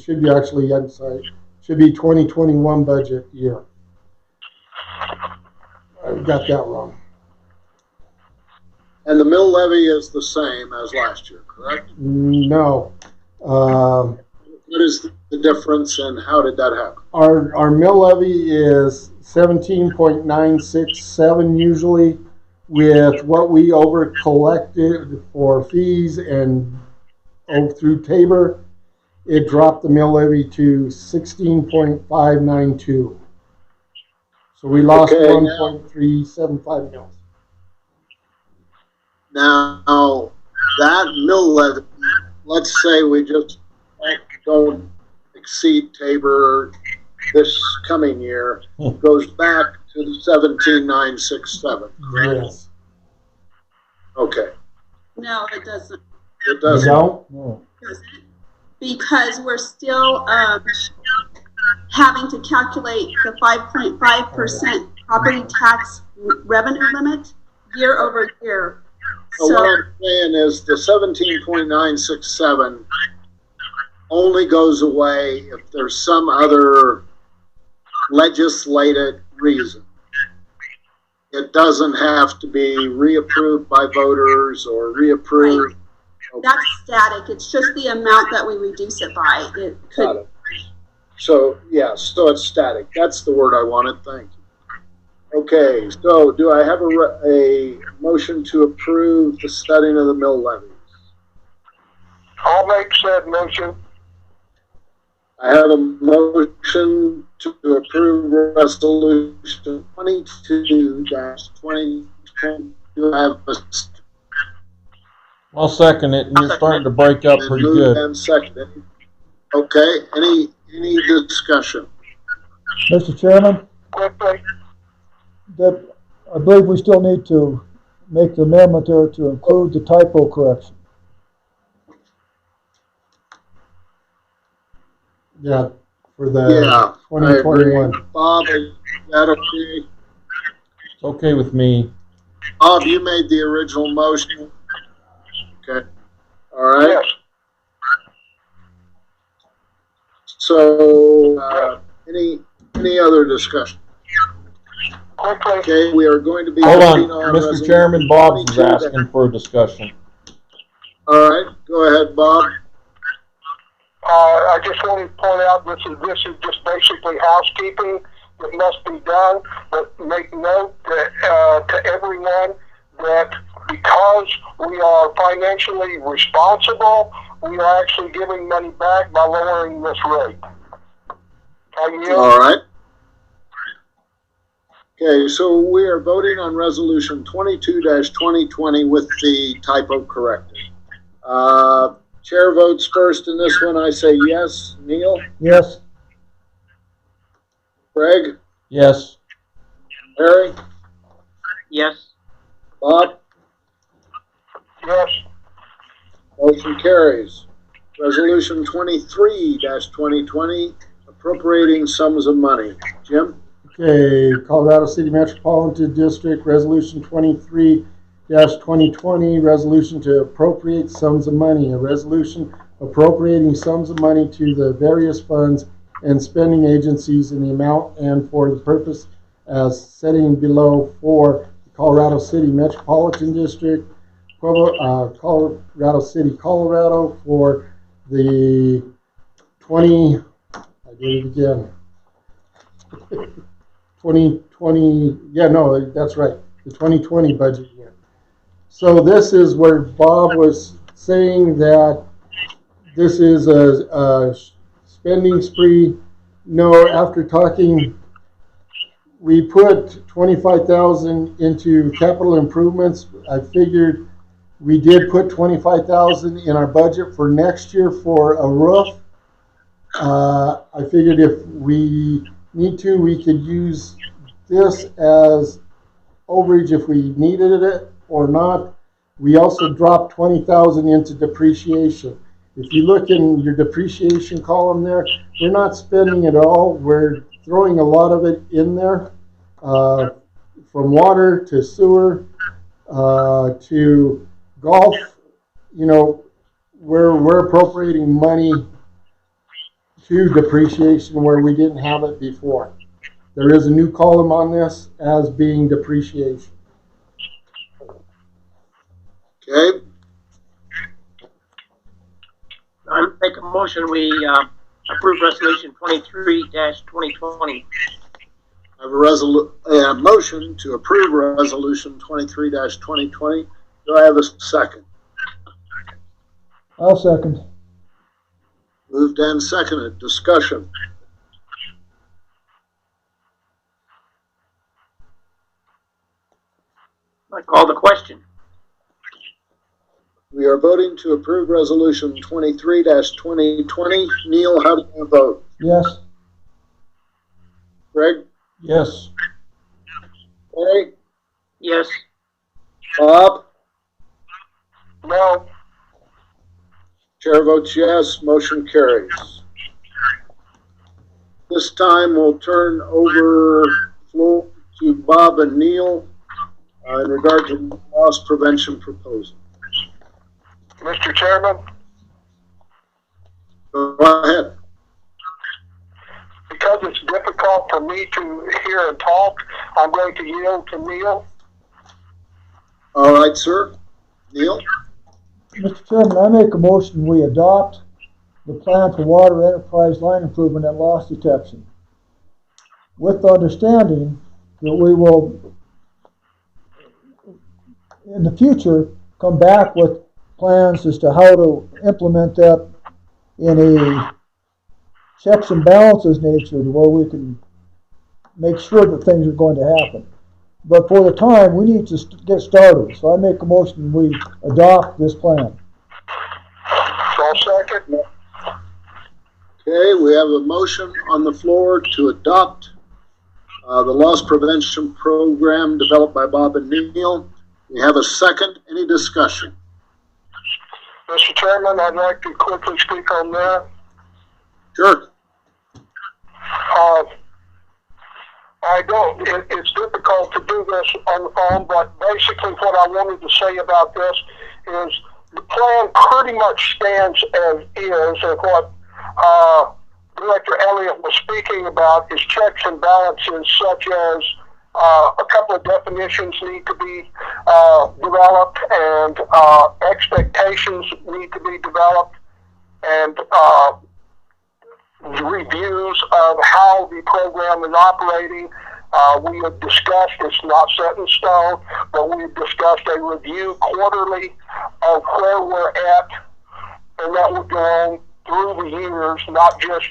should be actually, I'm sorry, should be 2021 budget year. I got that wrong. And the mill levy is the same as last year, correct? No. What is the difference and how did that happen? Our mill levy is 17.967 usually, with what we over collected for fees and through Tabor, it dropped the mill levy to 16.592. So we lost Okay, 1.375 mils. Now, that mill levy, let's say we just don't exceed Tabor this coming year, goes back to the 17,967. Yes. Okay, No, it doesn't, it You doesn't. don't? No. because we're still, having to calculate the 5.5% property tax revenue limit year over year. So what I'm saying is the 17.967 only goes away if there's some other legislated reason. It doesn't have to be reapproved by voters or reapproved. Okay, That's static, it's just the amount that we reduce it by. It got could, it. So, yeah, so it's static. That's the word I wanted. Thank you. Okay, so do I have a motion to approve the studying of the mill levies? I'll make said motion. I have a motion to approve resolution 22-2020. Do I have a I'll second it, and you're starting to break up pretty moved good. and seconded? Okay, any discussion? Mr. Chairman, Quickly, that, I believe we still need to make the amendment there to include the typo correction. Yeah, for the Yeah, I agree. 2021. Bob, is that okay? It's okay with me. Bob, you made the original motion. Okay, all right. yes. So, any other discussion? Quickly, Okay, we are going to be Hold voting on, Mr. resolution Chairman, Bob's is 22. asking for a discussion. All right, go ahead, Bob. I just want to point out this is just basically housekeeping that must be done, but make note that to everyone that because we are financially responsible, we are actually giving money back by lowering this rate. All right. Okay, so we are voting on resolution 22-2020 with the typo corrected. Chair votes first in this one. I say yes. Neil? Yes? Greg? Yes. Harry? Yes. Bob? Yes. Motion carries. Resolution 23-2020, appropriating sums of money. Jim? Okay, Colorado City Metropolitan District, Resolution 23-2020, resolution to appropriate sums of money. A resolution appropriating sums of money to the various funds and spending agencies in the amount and for the purpose as setting below for Colorado City Metropolitan District, Colorado City, Colorado for the 20, I did it again. 2020, yeah, no, that's right, the 2020 budget year. So this is where Bob was saying that this is a spending spree. No, after talking, we put 25,000 into capital improvements. I figured we did put 25,000 in our budget for next year for a roof. I figured if we need to, we could use this as overage if we needed it or not. We also dropped 20,000 into depreciation. If you look in your depreciation column there, we're not spending it all. We're throwing a lot of it in there, from water to sewer to golf. You know, we're appropriating money to depreciation where we didn't have it before. There is a new column on this as being depreciation. Okay. I make a motion, we approve resolution 23-2020. I have a motion to approve resolution 23-2020. Do I have a second? I'll second. Moved and seconded. Discussion. I call the question. We are voting to approve resolution 23-2020. Neil, how do you vote? Yes? Greg? Yes. Harry? Yes. Bob? No. Chair votes yes. Motion carries. This time we'll turn over floor to Bob and Neil in regard to loss prevention proposal. Mr. Chairman, Go ahead. because it's difficult for me to hear and talk, I'm going to yield to Neil. All right, sir. Neil? Mr. Chairman, I make a motion we adopt the plan for water enterprise line improvement and loss detection with the understanding that we will, in the future, come back with plans as to how to implement that in a checks and balances nature, to where we can make sure that things are going to happen. But for the time, we need to get started. So I make a motion, we adopt this plan. So I'll second. Okay, we have a motion on the floor to adopt the loss prevention program developed by Bob and Neil. We have a second. Any discussion? Mr. Chairman, I'd like to quickly speak on that. Sure. I don't, it's difficult to do this on the phone, but basically what I wanted to say about this is the plan pretty much stands as is, and what Director Elliott was speaking about is checks and balances, such as a couple of definitions need to be developed, and expectations need to be developed, and reviews of how the program is operating. We have discussed, it's not set in stone, but we've discussed a review quarterly of where we're at, and that would go on through the years, not just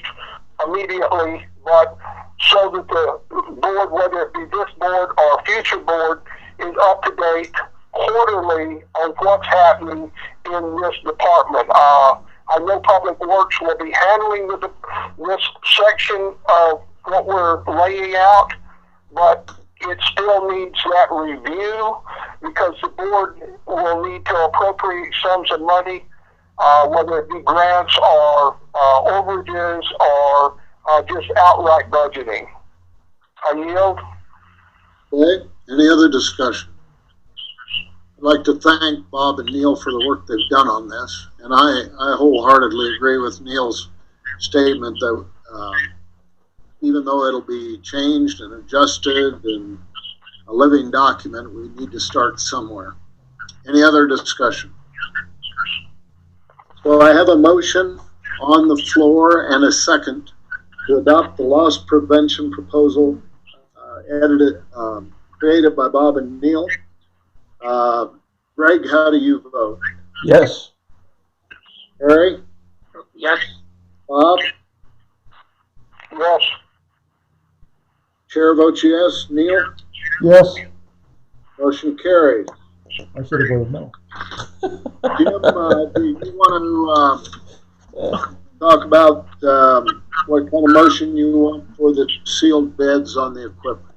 immediately, but so that the board, whether it be this board or a future board, is up to date quarterly on what's happening in this department. I know Public Works will be handling this section of what we're laying out, but it still needs that review, because the board will need to appropriate sums of money, whether it be grants or overages or just outright budgeting. I yield. Okay, any other discussion? I'd like to thank Bob and Neil for the work they've done on this, and I wholeheartedly agree with Neil's statement that even though it'll be changed and adjusted and a living document, we need to start somewhere. Any other discussion? So I have a motion on the floor and a second to adopt the loss prevention proposal created by Bob and Neil. Greg, how do you vote? Yes. Harry? Yes. Bob? Yes. Chair votes yes. Neil? Yes, Motion carried. I should have voted no. Jim, do you want to talk about what kind of motion you want for the sealed beds on the equipment?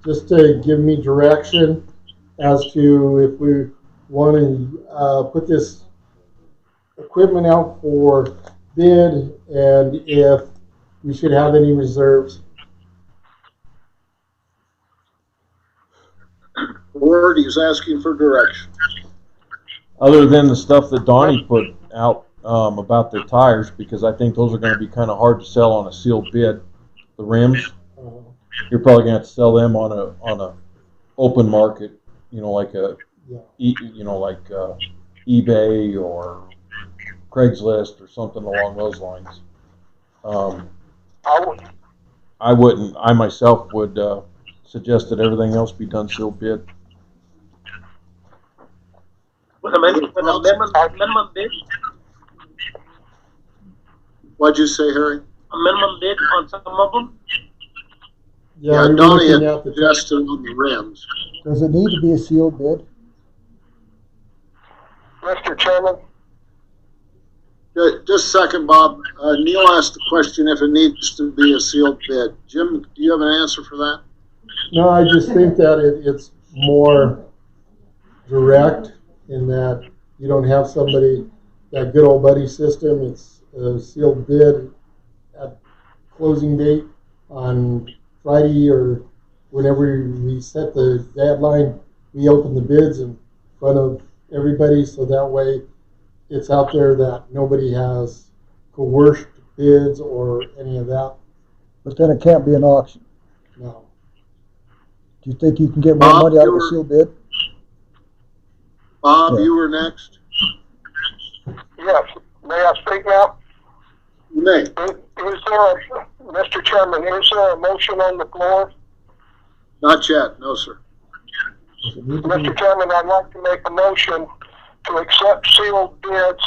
Just to give me direction as to if we want to put this equipment out for bid, and if we should have any reserves. Word, he's asking for direction. Other than the stuff that Donnie put out about the tires, because I think those are going to be kind of hard to sell on a sealed bid. The rims, you're probably going to have to sell them on a open market, like eBay or Craigslist or something along those lines. I myself would suggest that everything else be done sealed bid. With a minimum bid? What'd you say, Harry? A minimum bid on some of them? Yeah, we were Donnie had looking at the suggested on the rims. Does it need to be a sealed bid? Mr. Chairman? Just a second, Bob. Neil asked the question if it needs to be a sealed bid. Jim, do you have an answer for that? No, I just think that it's more direct in that you don't have somebody, that good old buddy system. It's a sealed bid at closing date on Friday, or whenever we set the deadline, we open the bids in front of everybody, so that way it's out there that nobody has coerced bids or any of that. But then it can't be an auction. No. Do you think you can get more Bob, money out of a sealed bid? Bob, Yeah. you were next. Yes. May I speak now? You may. Mr. Chairman, is there a motion on the floor? Not yet, no, sir. Does it need to be? Mr. Chairman, I'd like to make a motion to accept sealed bids,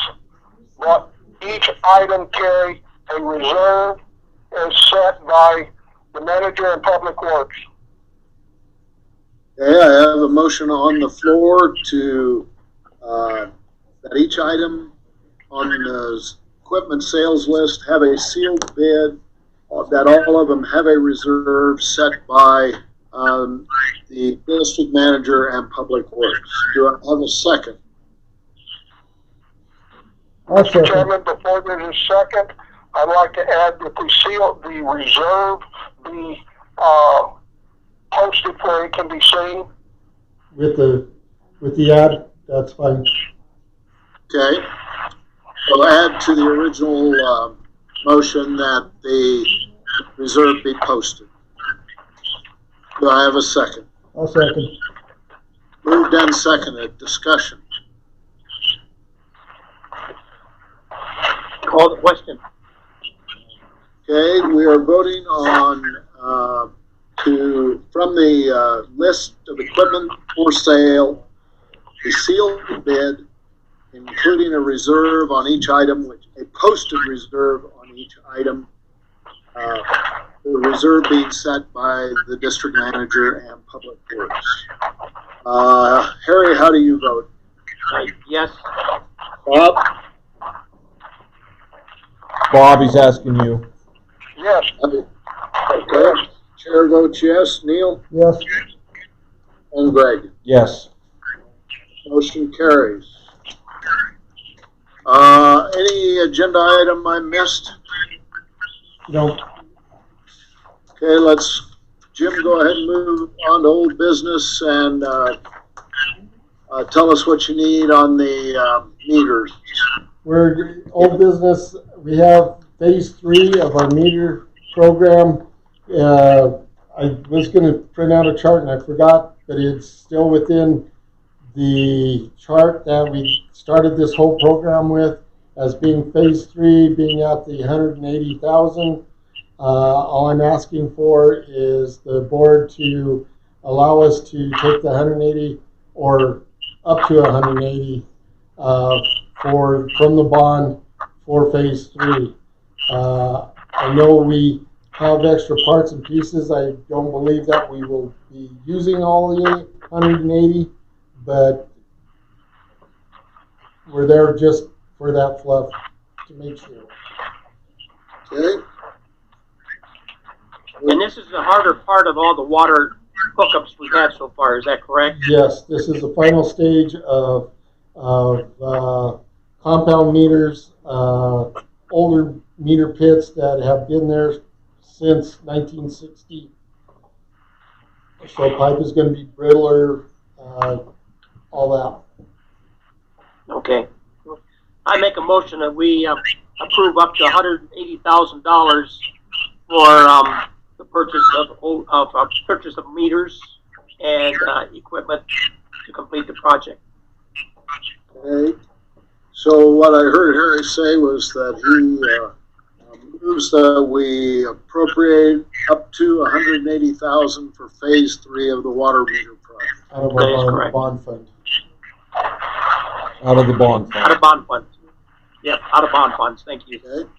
but each item carry a reserve as set by the manager and public works. Okay, I have a motion on the floor to, that each item on the equipment sales list have a sealed bid, that all of them have a reserve set by, the district manager and public works. Do I have a second? I'll Mr. second. Chairman, before there's a second, I'd like to add that the reserve be, posted where it can be seen. With the ad, that's fine. Okay. So add to the original, motion that the reserve be posted. Do I have a second? I'll second. Moved and seconded. Discussion. Call the question. Okay, we are voting on, from the, list of equipment for sale, a sealed bid, including a reserve on each item, a posted reserve on each item, the reserve being set by the district manager and public works. Harry, how do you vote? Yes. Bob? Bob, he's asking you. Yes. Okay. Chair votes yes. Neil? Yes. And Greg? Yes. Motion carries. Any agenda item I missed? No, Okay, Jim, go ahead and move on to old business and, tell us what you need on the, meters. we're old business. We have phase 3 of our meter program. I was gonna print out a chart and I forgot, but it's still within the chart that we started this whole program with as being phase 3, being at the 180,000. All I'm asking for is the board to allow us to take the 180 or up to 180 from the bond for phase 3. I know we have extra parts and pieces. I don't believe that we will be using all the 180, but we're there just for that fluff to make sure. Okay? And this is the harder part of all the water hookups we've had so far, is that correct? Yes, this is the final stage of compound meters, older meter pits that have been there since 1960. So pipe is going to be brittler, all Okay. I make a motion that we approve up to $180,000 for the purchase of meters and equipment to complete the project. Okay. So what I heard Harry say was that he moves that we appropriate up to 180,000 for phase 3 of the water meter project. that, out of That is our correct. bond fund. Out of the bond Out of fund. bond funds. Yep, out of bond funds. Thank you. Okay?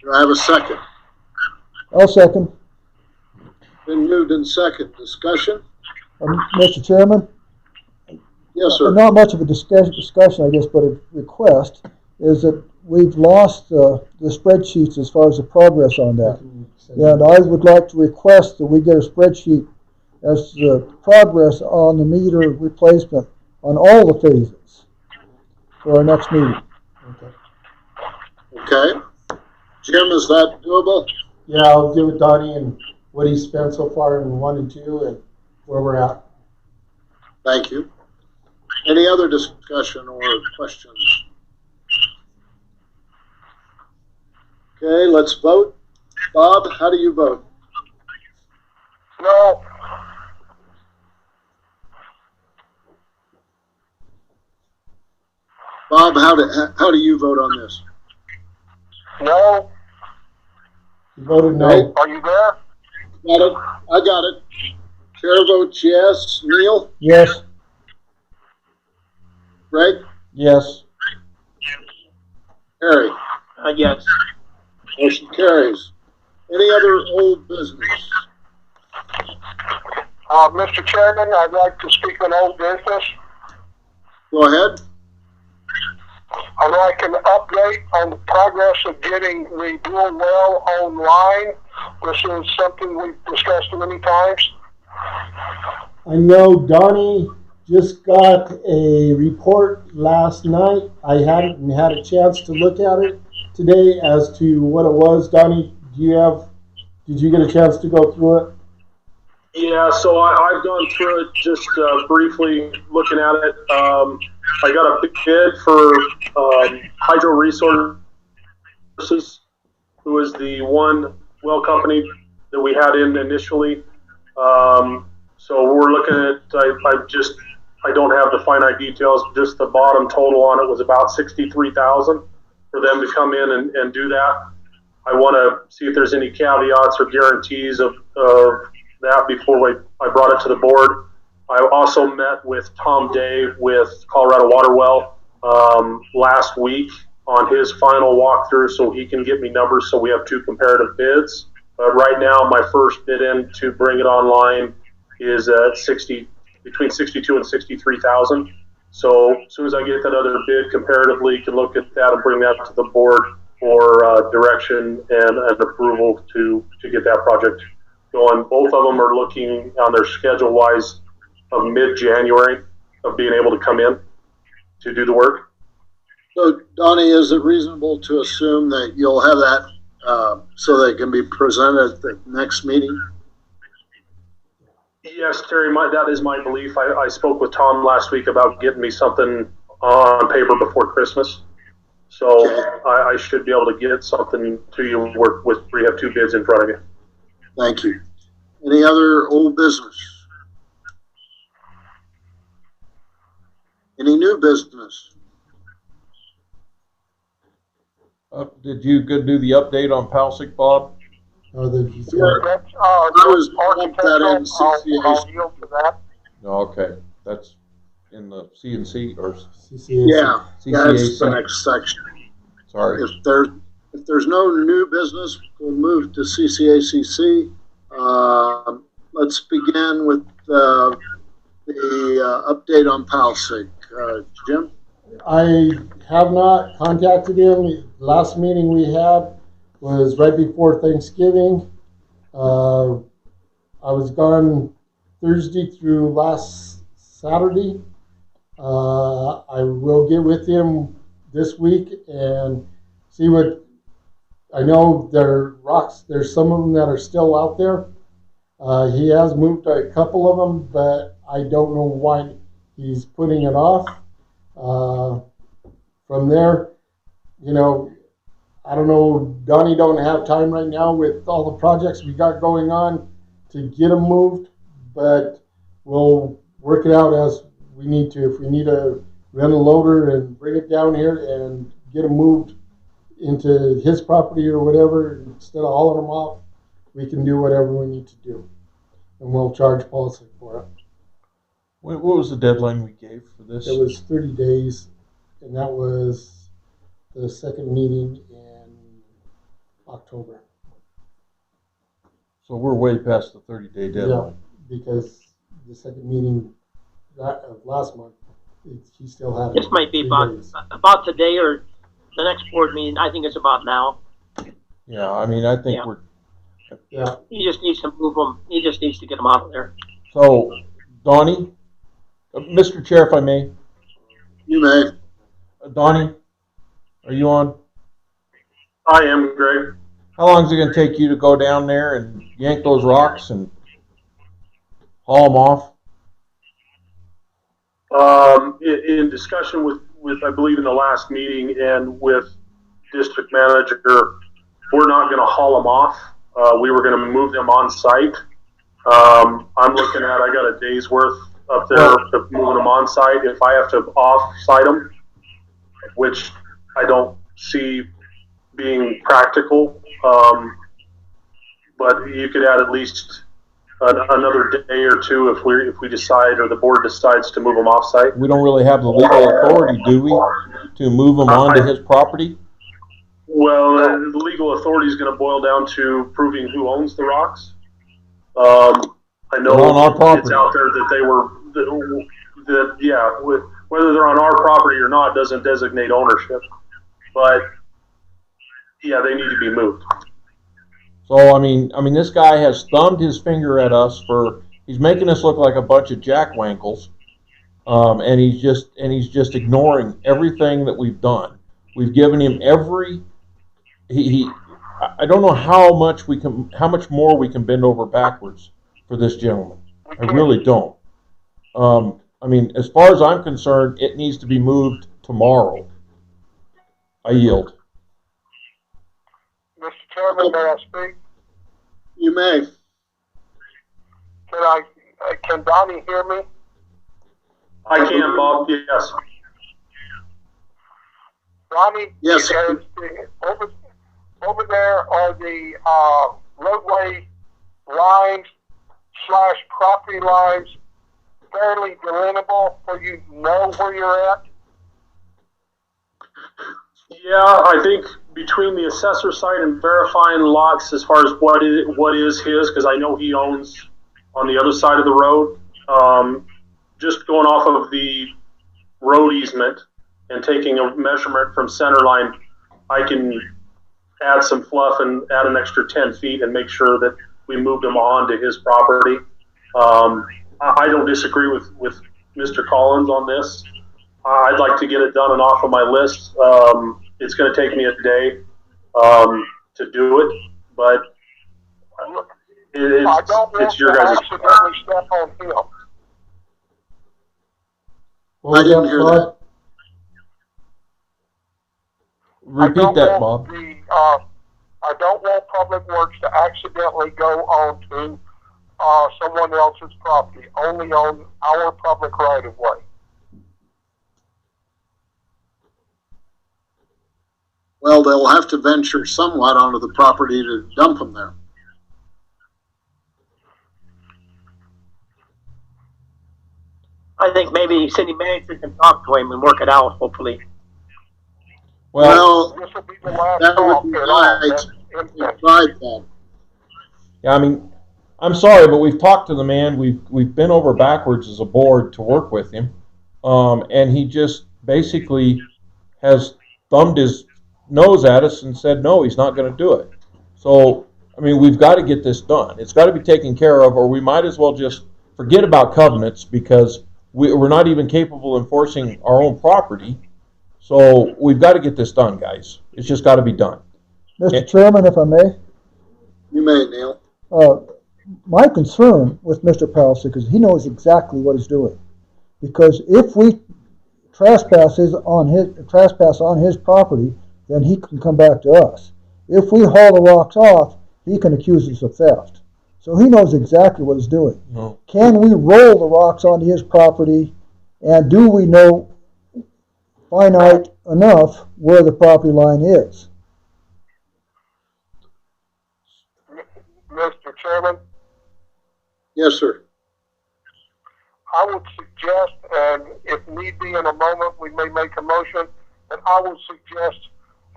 Do I have a second? I'll second. Been moved in second. Discussion? Mr. Chairman? Yes, sir. Not much of a discussion, I guess, but a request is that we've lost the spreadsheets as far as the progress on that. And I would like to request that we get a spreadsheet as to the progress on the meter replacement on all the phases for our next meeting. Okay. Jim, is that doable? Yeah, I'll give it Donnie and what he spent so far in 1 and 2 and where we're at. Thank you. Any other discussion or questions? Okay, let's vote. Bob, how do you vote? No. Bob, how do you vote on this? No. You voted no. Okay. Are you there? Got it? I got it. Chair votes yes. Neil? Yes. Greg? Yes. Harry? Yes. Motion carries. Any other old business? Mr. Chairman, I'd like to speak on old business. Go ahead. I'd like an update on the progress of getting the dual well online. This is something we've discussed many times. I know Donnie just got a report last night. I hadn't had a chance to look at it today as to what it was. Donnie, did you get a chance to go through it? Yeah, so I've gone through it just briefly looking at it. I got a bid for Hydro Resources, who is the one well company that we had in initially. So we're looking at, I don't have the finite details, just the bottom total on it was about $63,000 for them to come in and do that. I want to see if there's any caveats or guarantees of that before I brought it to the board. I also met with Tom Day with Colorado Water Well last week on his final walkthrough so he can get me numbers so we have two comparative bids. But right now, my first bid in to bring it online is at between 62 and 63,000. So as soon as I get that other bid comparatively, can look at that and bring that to the board for direction and approval to get that project going. Both of them are looking on their schedule wise of mid-January of being able to come in to do the work. So, Donnie, is it reasonable to assume that you'll have that so that it can be presented at the next meeting? Yes, Terry, that is my belief. I spoke with Tom last week about getting me something on paper before Christmas. So I should be able to get something to you where we have two bids in front of you. Thank you. Any other old business? Any new business? Did you go do the update on Palsic, Bob? Or the I was put that in CCA. I'll yield to that. Okay, that's in the CNC or CCAC. Yeah, that's the CCAC. next section. Sorry. If there's no new business, we'll move to CCACC. Let's begin with the update on Palsic. Jim? I have not contacted him. Last meeting we had was right before Thanksgiving. I was gone Thursday through last Saturday. I will get with him this week and see what, I know there's some of them that are still out there. He has moved a couple of them, but I don't know why he's putting it off. From there, I don't know, Donnie don't have time right now with all the projects we got going on to get them moved, but we'll work it out as we need to. If we need to rent a loader and bring it down here and get them moved into his property or whatever, instead of hauling them off, we can do whatever we need to do. And we'll charge Palsic for it. What was the deadline we gave for this? It was 30 days, and that was the second meeting in October. So we're way past the 30-day deadline. Yeah, because the second meeting of last month, he still had. This might be 3 days. about today or the next board meeting. I think it's about now. Yeah, I mean, I think we're. Yeah. He just needs to move them. He just needs to get them out of there. So, Donnie, Mr. Chair, if I may. You may. Donnie, are you on? I am, Greg. How long is it going to take you to go down there and yank those rocks and haul them off? In discussion with I believe in the last meeting and with district manager, we're not going to haul them off. We were going to move them on site. I'm looking at, I got a day's worth up there of moving them on site. If I have to off site them, which I don't see being practical, but you could add at least another day or two if we decide or the board decides to move them off site? We don't really have the legal authority, do we, to move them onto his property? Well, the legal authority is going to boil down to proving who owns the rocks. I know They're on our property. it's out there that they were whether they're on our property or not doesn't designate ownership, but yeah, they need to be moved. So I mean, this guy has thumbed his finger at us he's making us look like a bunch of jackwankles, and he's just ignoring everything that we've done. We've given him I don't know how much more we can bend over backwards for this gentleman. I really don't. I mean, as far as I'm concerned, it needs to be moved tomorrow. I yield. Mr. Chairman, may I speak? You may. Can Donnie hear me? I can, Bob. Yes. Donnie, Yes. over there are the roadway lines / property lines fairly delineable where you know where you're at? Yeah, I think between the assessor site and verifying lots as far as what is his, because I know he owns on the other side of the road, just going off of the road easement and taking a measurement from center line, I can add some fluff and add an extra 10 feet and make sure that we moved him on to his property. I don't disagree with Mr. Collins on this. I'd like to get it done and off of my list. It's going to take me a day to do it, but it's your guys' accidentally step on him. What I was didn't that, hear Bob? that. Repeat that, Bob. I don't want Public Works to accidentally go onto someone else's property, only on our public right of way. Well, they'll have to venture somewhat onto the property to dump them there. I think maybe city manager can talk to him and work it out, hopefully. Well, This will be the last that talk would be at all. right. That's We intentional. tried that. yeah, I mean, I'm sorry, but we've talked to the man. We've been over backwards as a board to work with him, and he just basically has thumbed his nose at us and said no, he's not going to do it. So, I mean, we've got to get this done. It's got to be taken care of, or we might as well just forget about covenants because we're not even capable of enforcing our own property. So we've got to get this done, guys. It's just got to be done. Mr. Chairman, if I may, You may, Neil. my concern with Mr. Palcic is he knows exactly what he's doing. Because if we trespass on his property, then he can come back to us. If we haul the rocks off, he can accuse us of theft. So he knows exactly what he's doing. No. Can we roll the rocks onto his property, and do we know finite enough where the property line is? Mr. Chairman, Yes, sir. I would suggest, and if need be in a moment, we may make a motion, but I would suggest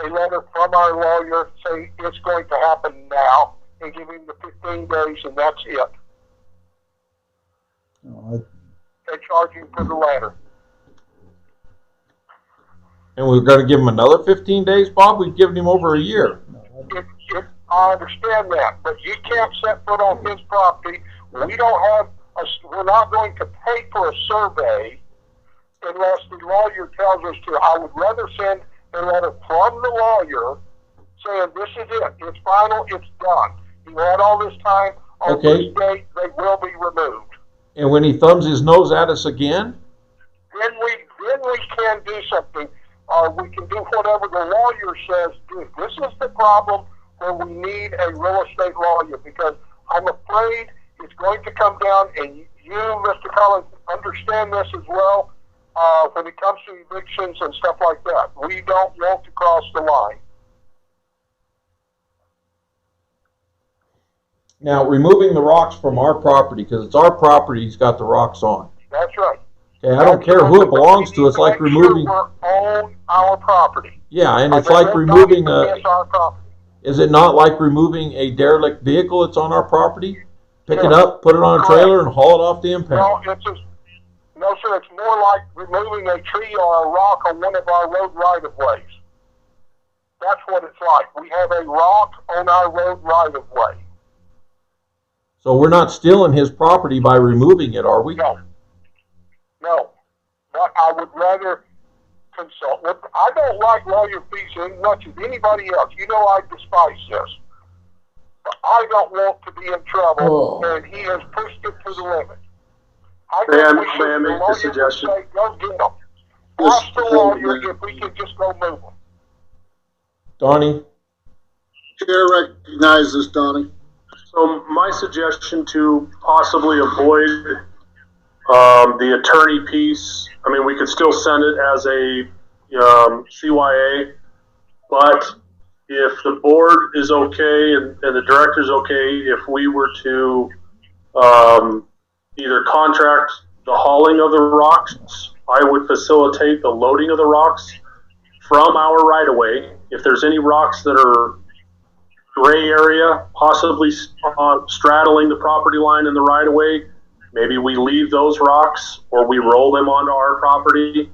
a letter from our lawyer saying it's going to happen now and give him the 15 days and that's it. No, And charge him for the letter. And we're going to give him another 15 days, Bob? We've given him over a year. I understand that, but you can't set foot on his property. We're not going to pay for a survey unless the lawyer tells us to. I would rather send a letter from the lawyer saying this is it, it's final, it's done. You had all this time, on Okay. this date, they will be removed. And when he thumbs his nose at us again? Then we can do something. We can do whatever the lawyer says do. This is the problem where we need a real estate lawyer, because I'm afraid it's going to come down, and you, Mr. Collins, understand this as well, when it comes to evictions and stuff like that. We don't want to cross the line. Now, removing the rocks from our property, because it's our property he's got the rocks on. That's right. Okay, I don't care who it belongs to, it's like removing. We're on our property. Yeah, and it's They like won't removing possess our property. is it not like removing a derelict vehicle that's on our property? Pick it up, put it on a trailer, and haul it off the impound. No, sir, it's more like removing a tree or a rock on one of our road right-of-ways. That's what it's like. We have a rock on our road right-of-way. So we're not stealing his property by removing it, are we? No. But I would rather consult with, I don't like lawyer fees as much as anybody else. You know I despise this. But I don't want to be in trouble, and he has pushed it to the limit. May I make a suggestion? Say, go get them. Ask the lawyer if we can just go move them. Donnie? Chair recognizes Donnie. So my suggestion to possibly avoid the attorney piece, I mean, we could still send it as a CYA, but if the board is okay and the director's okay, if we were to either contract the hauling of the rocks, I would facilitate the loading of the rocks from our right-of-way. If there's any rocks that are gray area, possibly straddling the property line in the right-of-way, maybe we leave those rocks or we roll them onto our property.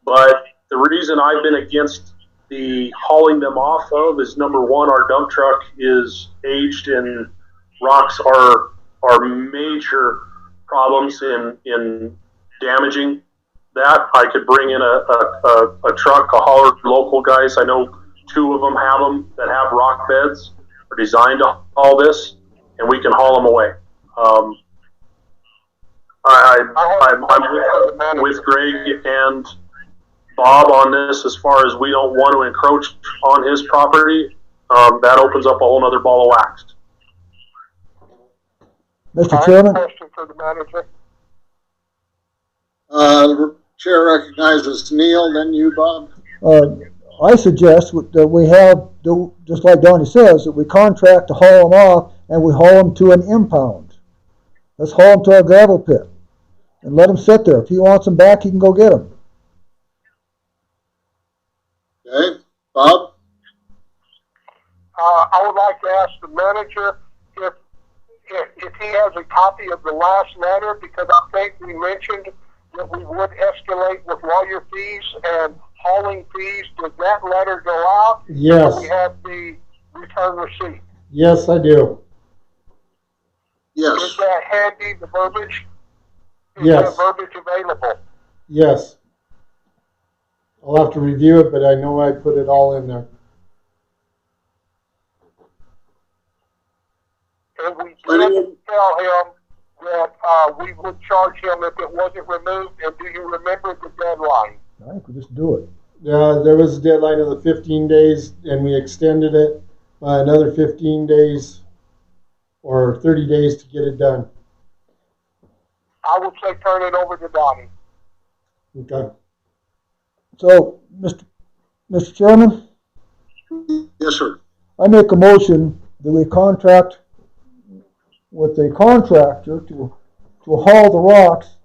But the reason I've been against the hauling them off of is, number one, our dump truck is aged and rocks are major problems in damaging that. I could bring in a truck, a hauler, local guys. I know 2 of them have them that have rock beds, are designed to haul this, and we can haul them away. I'm with Greg and Bob on this as far as we don't want to encroach on his property. That opens up a whole other ball of wax. Mr. Chairman? Question for the manager. Chair recognizes Neil, then you, Bob. I suggest that we have, just like Donnie says, that we contract to haul them off and we haul them to an impound. Let's haul them to our gravel pit and let them sit there. If he wants them back, he can go get them. Okay, Bob? I would like to ask the manager if he has a copy of the last letter, because I think we mentioned that we would escalate with lawyer fees and hauling fees. Does that letter go out? Yes. Do we have the return receipt? Yes, I do. Yes. Is that handy, the verbiage? Is Yes. that verbiage available? Yes. I'll have to review it, but I know I put it all in there. And we did tell him that we would charge him if it wasn't removed. And do you remember the deadline? I think we just do it. There was a deadline of the 15 days, and we extended it by another 15 days or 30 days to get it done. I would say turn it over to Donnie. Okay. So, Mr. Chairman, Yes, sir. I make a motion that we contract with a contractor to haul the rocks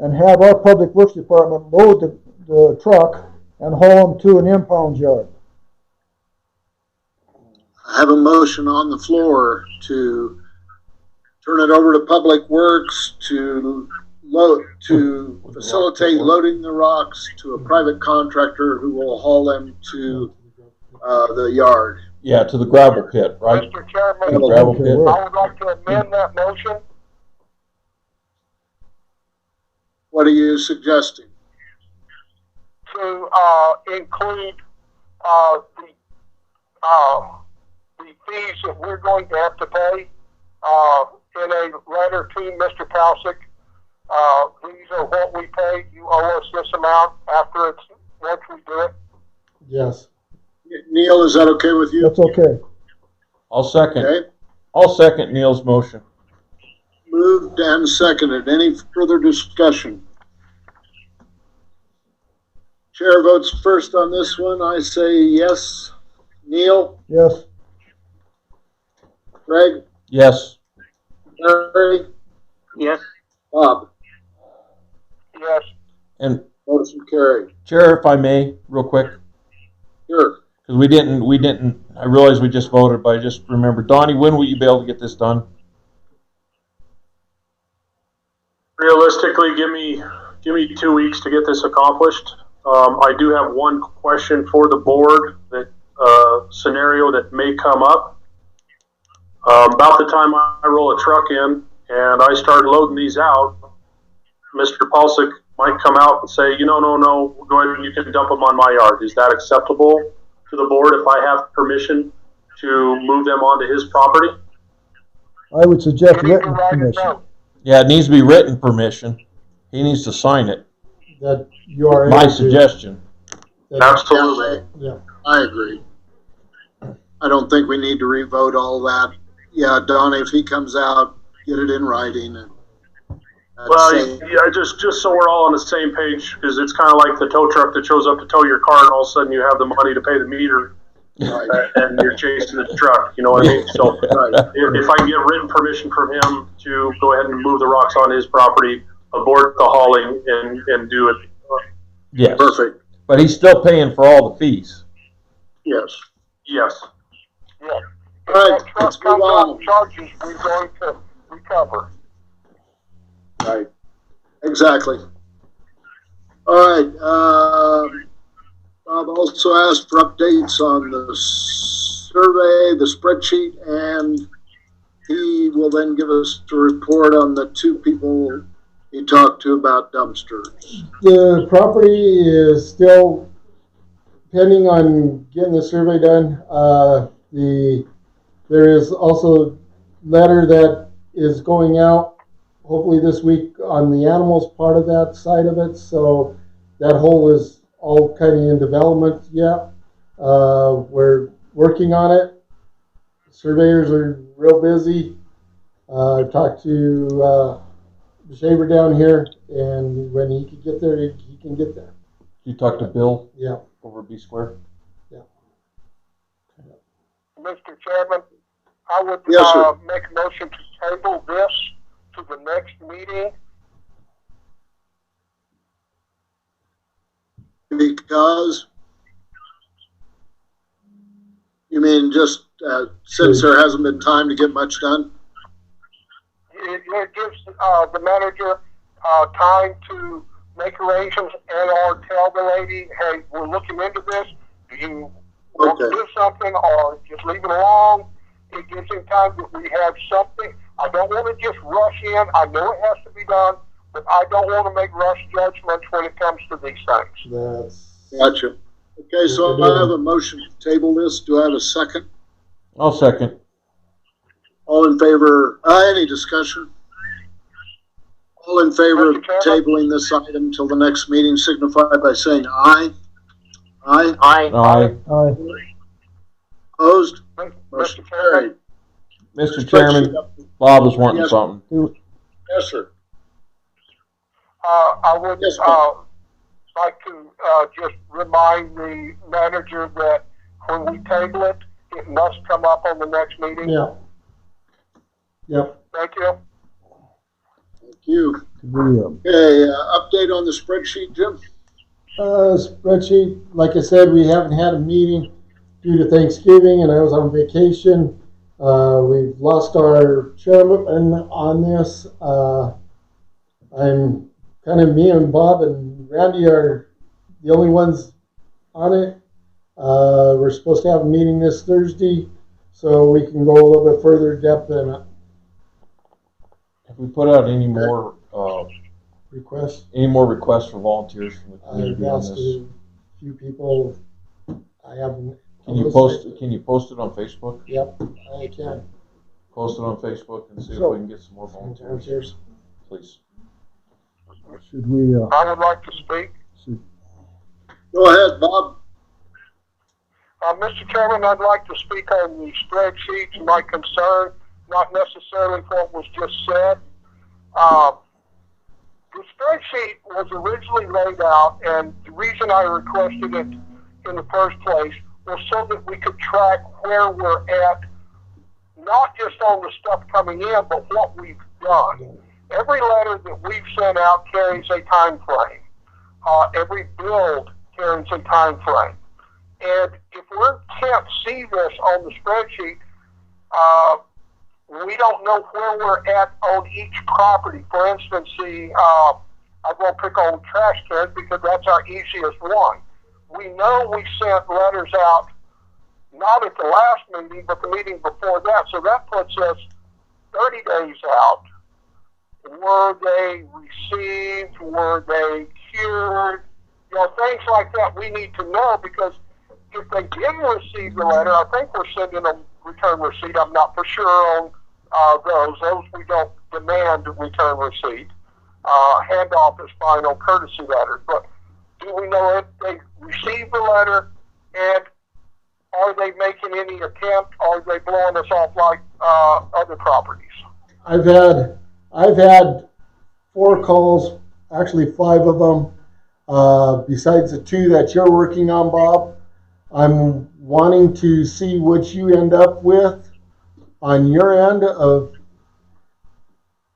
and have our public works department load the truck and haul them to an impound yard. I have a motion on the floor to turn it over to Public Works to facilitate loading the rocks to a private contractor who will haul them to the yard. Yeah, to the gravel pit, right? Mr. Chairman, The gravel pit. I would like to amend that motion What are you suggesting? to include the fees that we're going to have to pay in a letter to Mr. Pausick. These are what we pay. You owe us this amount once we do it. Yes. Neil, is that okay with you? That's okay. I'll second. Okay. I'll second Neil's motion. Moved and seconded. Any further discussion? Chair votes first on this one. I say yes. Neil? Yes. Greg? Yes. Larry, Yes. Bob, Yes. And motion carried. Chair, if I may, real quick, Sure. because we didn't, I realize we just voted, but I just remember, Donnie, when will you be able to get this done? Realistically, give me 2 weeks to get this accomplished. I do have one question for the board, that scenario that may come up. About the time I roll a truck in and I start loading these out, Mr. Paulsick might come out and say, no, go ahead and you can dump them on my yard. Is that acceptable to the board if I have permission to move them onto his property? I would suggest You need to written write it permission. down. Yeah, it needs to be written permission. He needs to sign it. That you are My able to. suggestion. That- Absolutely. Yeah. I agree. I don't think we need to revote all that. Yeah, Donnie, if he comes out, get it in writing. And Well, yeah, just so we're all on the same page, because it's kind of like the tow truck that shows up to tow your car, and all of a sudden you have the money to pay the meter, right, and you're chasing the truck. You know what I mean? So right. if I can get written permission from him to go ahead and move the rocks on his property, abort the hauling, and do it. Yes. Perfect. But he's still paying for all the fees. Yes. Yes. Yeah. If All right, that truck let's move comes out on. and charges, we're going to recover. Right. Exactly. All right. Bob also asked for updates on the survey, the spreadsheet, and he will then give us a report on the two people he talked to about dumpsters. The property is still pending on getting the survey done. There is also a letter that is going out hopefully this week on the animals part of that side of it. So that whole is all kind of in development yet. We're working on it. Surveyors are real busy. I talked to the shaver down here, and when he can get there, he can get there. You talked to Bill Yeah. over B Square? Mr. Chairman, I would Yes, sir. make a motion to table this to the next meeting. Because you mean just since there hasn't been time to get much done? It gives the manager time to make arrangements and or tell the lady, hey, we're looking into this. Do you want to Okay. do something or just leave it alone? It gives him time that we have something. I don't want to just rush in. I know it has to be done, but I don't want to make rush judgments when it comes to these things. That's Gotcha. Okay, so I have a motion to table this. Do I have a second? I'll second. All in favor, any discussion? All in favor of Mr. Chairman? tabling this item till the next meeting signify by saying aye. Aye. Aye. Aye. Aye. Opposed? Mr. Motion Chairman, carried. Mr. Chairman, Bob was wanting Yes. something. Yes, sir. I would Yes, Bob. like to just remind the manager that when we table it, it must come up on the next meeting. yeah. Yep. Thank you. Thank you. Could we, Okay, update on the spreadsheet, Jim? Spreadsheet, like I said, we haven't had a meeting due to Thanksgiving, and I was on vacation. We've lost our chairman on this. I'm kind of, me and Bob and Randy are the only ones on it. We're supposed to have a meeting this Thursday, so we can go a little bit further depth in it. Have we put out any more Request. requests for volunteers from the I've community on asked this? a few people. I haven't. Can you post it on Facebook? Yep, I can. Post it on Facebook and see if So- we can get some more volunteers, Volunteers. please. should we, I would like to speak. Go ahead, Bob. Mr. Chairman, I'd like to speak on the spreadsheets, my concern, not necessarily what was just said. The spreadsheet was originally laid out, and the reason I requested it in the first place was so that we could track where we're at not just on the stuff coming in, but what we've done. Every letter that we've sent out carries a time frame. Every build carries a time frame. And if we can't see this on the spreadsheet, we don't know where we're at on each property. For instance, I won't pick on trash cans because that's our easiest one. We know we sent letters out not at the last meeting, but the meeting before that. So that puts us 30 days out. Were they received? Were they cured? You know, things like that we need to know, because if they didn't receive the letter, I think we're sending a return receipt. I'm not for sure on those. Those we don't demand return receipt. Handoff is fine on courtesy letters. But do we know if they received the letter, and are they making any attempt? Are they blowing us off like other properties? I've had 4 calls, actually 5 of them, besides the 2 that you're working on, Bob. I'm wanting to see what you end up with on your end of,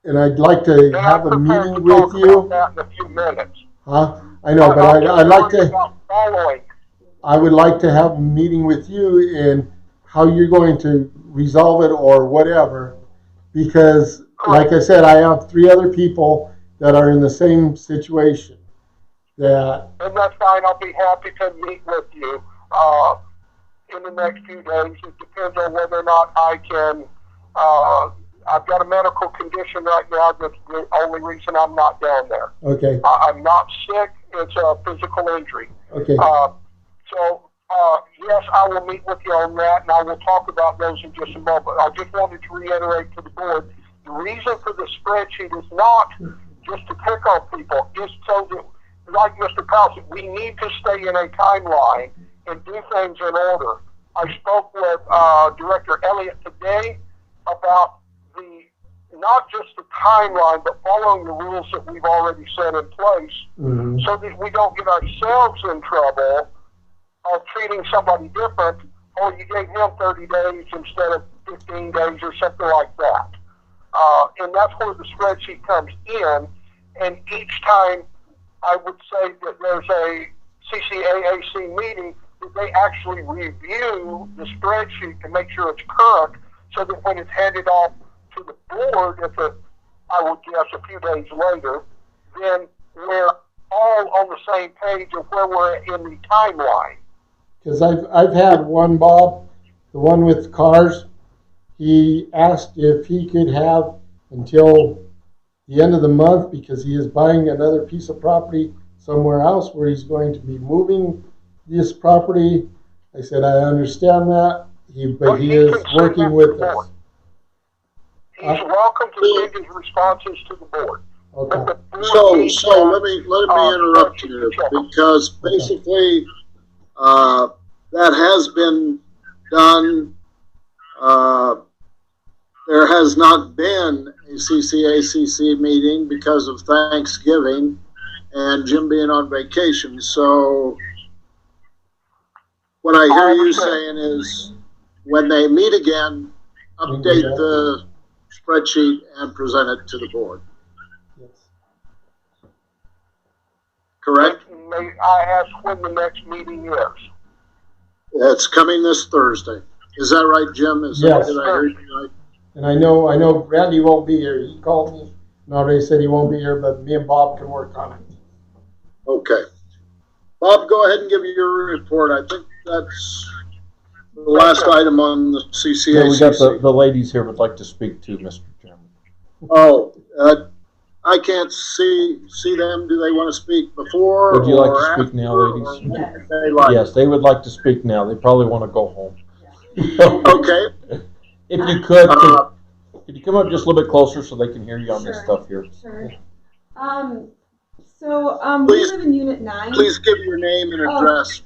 and I'd like to have a meeting with you. That in a few minutes. Huh? I know, but I'd like to. I would like to have a meeting with you and how you're going to resolve it or whatever, because like I said, I have 3 other people that are in the same situation. That. And that's fine. I'll be happy to meet with you in the next few days. It depends on whether or not I can. I've got a medical condition right now. That's the only reason I'm not down there. Okay. I'm not sick. It's a physical injury. Okay. Yes, I will meet with you on that, and I will talk about those in just a moment. I just wanted to reiterate to the board, the reason for the spreadsheet is not just to pick on people. It's so that, like Mr. Powell said, we need to stay in a timeline and do things in order. I spoke with Director Elliott today about not just the timeline, but following the rules that we've already set in place, so that we don't get ourselves in trouble of treating somebody different, or you gave him 30 days instead of 15 days or something like that. And that's where the spreadsheet comes in. And each time I would say that there's a CCAAC meeting, that they actually review the spreadsheet to make sure it's current, so that when it's handed off to the board, I would guess a few days later, then we're all on the same page of where we're in the timeline. Because I've had one, Bob, the one with cars. He asked if he could have until the end of the month, because he is buying another piece of property somewhere else where he's going to be moving this property. I said, I understand that, but he is working with us. He's welcome to send his responses to the board. Okay. So let me interrupt you, because basically that has been done. There has not been a CCACC meeting because of Thanksgiving and Jim being on vacation. So what I hear you saying is, when they meet again, update the spreadsheet and present it to the board. Yes. Correct? May I ask when the next meeting is? It's coming this Thursday. Is that right, Jim? Yes. Did I hear you right? And I know Randy won't be here. He called me and already said he won't be here, but me and Bob can work on it. Okay. Bob, go ahead and give you your report. I think that's the last item on the CCACC. Yeah, we got the ladies here would like to speak to Mr. Chairman. Oh, I can't see them. Do they want to speak before? Would you like to speak now, ladies? Yes, they would like to speak now. They probably want to go home. Okay. If you could you come up just a little bit closer so they can hear you on this stuff here? Sure. We live in Unit 9. Please give your name and address.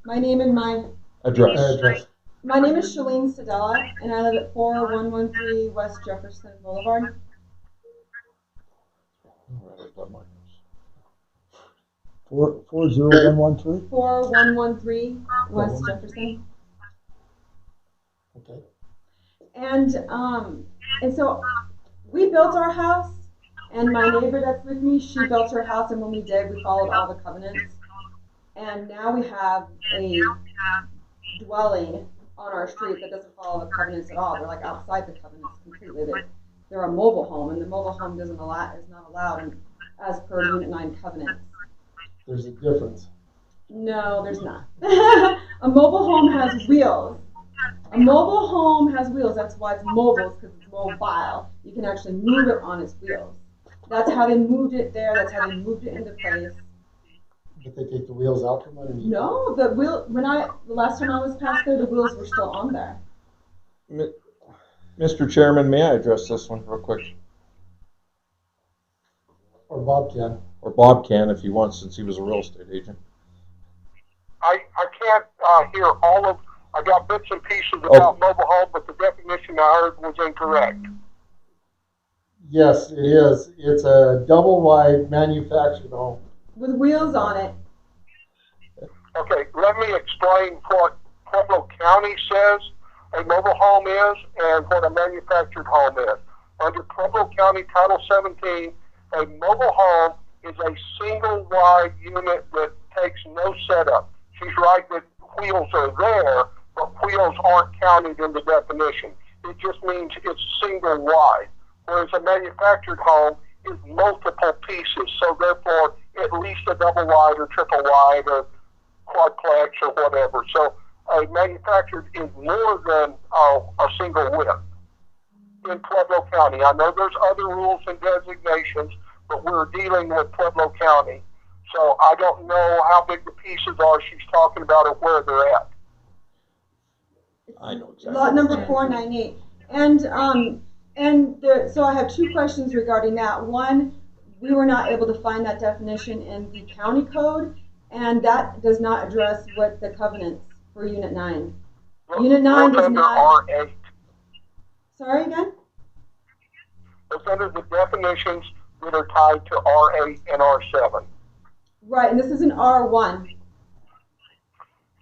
My name and my Address. My name is Shalene Sedella, and I live at 4113 West Jefferson Boulevard. 40113. 4113 West Jefferson. Okay. And so we built our house, and my neighbor that's with me, she built her house, and when we did, we followed all the covenants. And now we have a dwelling on our street that doesn't follow the covenants at all. They're like outside the covenants completely. They're a mobile home, and the mobile home is not allowed as per Unit 9 covenants. There's a difference. No, there's not. A mobile home has wheels. A mobile home has wheels. That's why it's mobile, because it's mobile. You can actually move it on its wheels. That's how they moved it there. That's how they moved it into place. But they take the wheels out from underneath. No, the last time I was past there, the wheels were still on there. Mr. Chairman, may I address this one real quick? Or Bob can. Or Bob can if he wants, since he was a real estate agent. I can't hear all of. I got bits and pieces about mobile home, but the definition I heard was incorrect. Yes, it is. It's a double wide manufactured home. With wheels on it. Okay, let me explain what Pueblo County says a mobile home is and what a manufactured home is. Under Pueblo County Title 17, a mobile home is a single wide unit that takes no setup. She's right that wheels are there, but wheels aren't counted in the definition. It just means it's single wide. Whereas a manufactured home is multiple pieces, so therefore at least a double wide or triple wide or quadplex or whatever. So a manufactured is more than a single width in Pueblo County. I know there's other rules and designations, but we're dealing with Pueblo County. So I don't know how big the pieces are she's talking about or where they're at. I know exactly. Lot number 498. So I have two questions regarding that. One, we were not able to find that definition in the county code, and that does not address what the covenants for Unit 9. Unit 9 does not. R8. Sorry again? It's under the definitions that are tied to R8 and R7. Right, and this is an R1.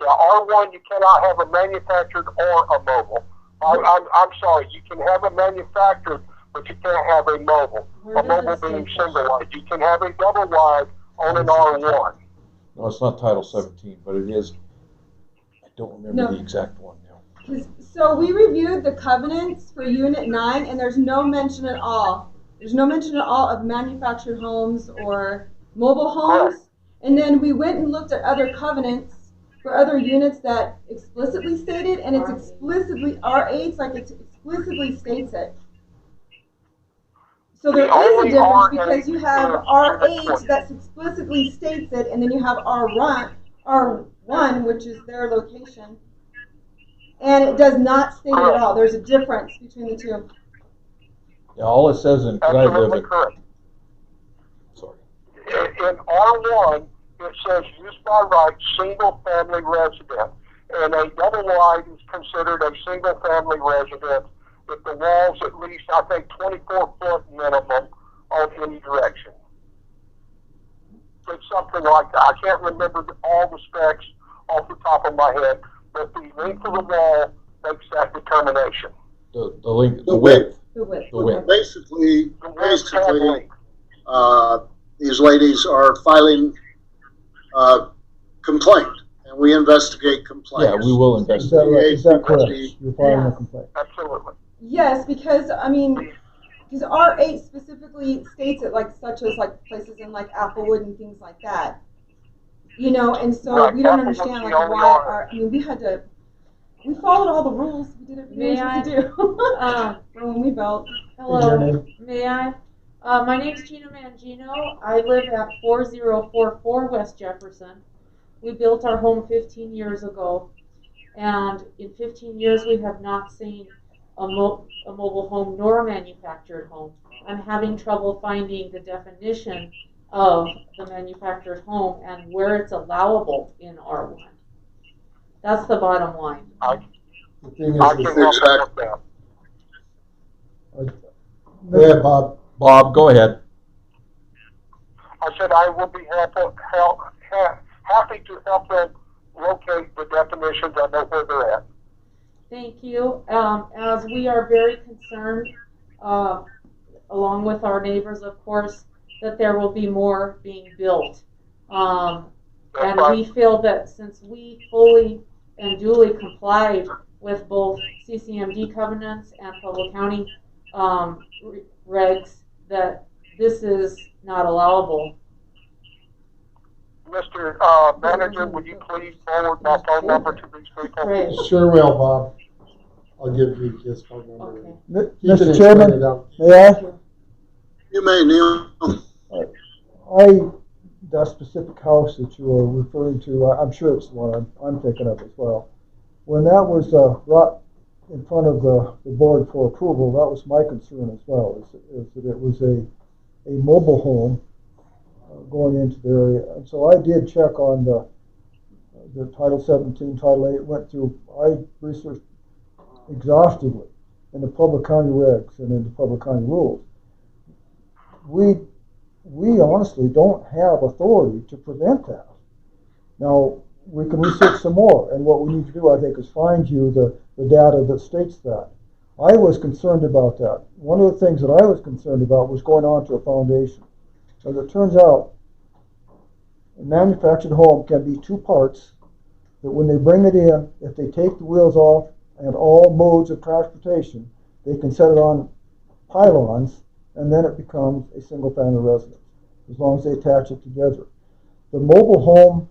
Yeah, R1, you cannot have a manufactured or a mobile. I'm sorry, you can have a manufactured, but you can't have a mobile. A mobile being single wide. You can have a double wide on an R1. No, it's not Title 17, but it is. I don't remember the exact one now. So we reviewed the covenants for Unit 9, and there's no mention at all. There's no mention at all of manufactured homes or mobile homes. And then we went and looked at other covenants for other units that explicitly stated, and it's explicitly R8, like it explicitly states it. So there is a difference because you have R8 that explicitly states it, and then you have R1, which is their location, and it does not state it at all. There's a difference between the two. Yeah, all it says in Absolutely correct. Sorry. In R1, it says used by right single family resident, and a double wide is considered a single family resident if the walls at least, I think, 24 foot minimum on any direction. It's something like that. I can't remember all the specs off the top of my head, but the length of the wall makes that determination. The width. The width. The width. Basically, these ladies are filing complaint, and we investigate complaints. Yeah, we will investigate. Is that correct? You're filing a complaint. Absolutely. Yes, because R8 specifically states it, like such as like places in like Applewood and things like that. You know, and so Right. we don't understand like why we followed all the rules. We did everything we were supposed to do when we built. Hello, may I? My name's Gina Mangino. I live at 4044 West Jefferson. We built our home 15 years ago, and in 15 years we have not seen a mobile home nor a manufactured home. I'm having trouble finding the definition of the manufactured home and where it's allowable in R1. That's the bottom line. The thing is, I can help you with that. go ahead, Bob. Bob, go ahead. I said I will be happy to help them locate the definitions. I know where they're at. Thank you. As we are very concerned, uh, along with our neighbors, of course, that there will be more being built. And we feel that since we fully and duly complied with both CCMD covenants and Pueblo County regs, that this is not allowable. Mr. Manager, would you please forward my phone number to these people? Right. Sure will, Bob. I'll give you his phone number. Okay. He can Mr. Chairman, explain it out. may I? You may, Neil. That specific house that you are referring to, I'm sure it's the one I'm thinking of as well. When that was brought in front of the board for approval, that was my concern as well, is that it was a mobile home going into the area. And so I did check on the Title 17, Title 8, went through, I researched exhaustively in the Pueblo County regs and in the Pueblo County rules. We honestly don't have authority to prevent that. Now, we can research some more, and what we need to do, I think, is find you the data that states that. I was concerned about that. One of the things that I was concerned about was going on to a foundation. As it turns out, a manufactured home can be two parts, that when they bring it in, if they take the wheels off and all modes of transportation, they can set it on pylons, and then it becomes a single-family residence, as long as they attach it together. The mobile home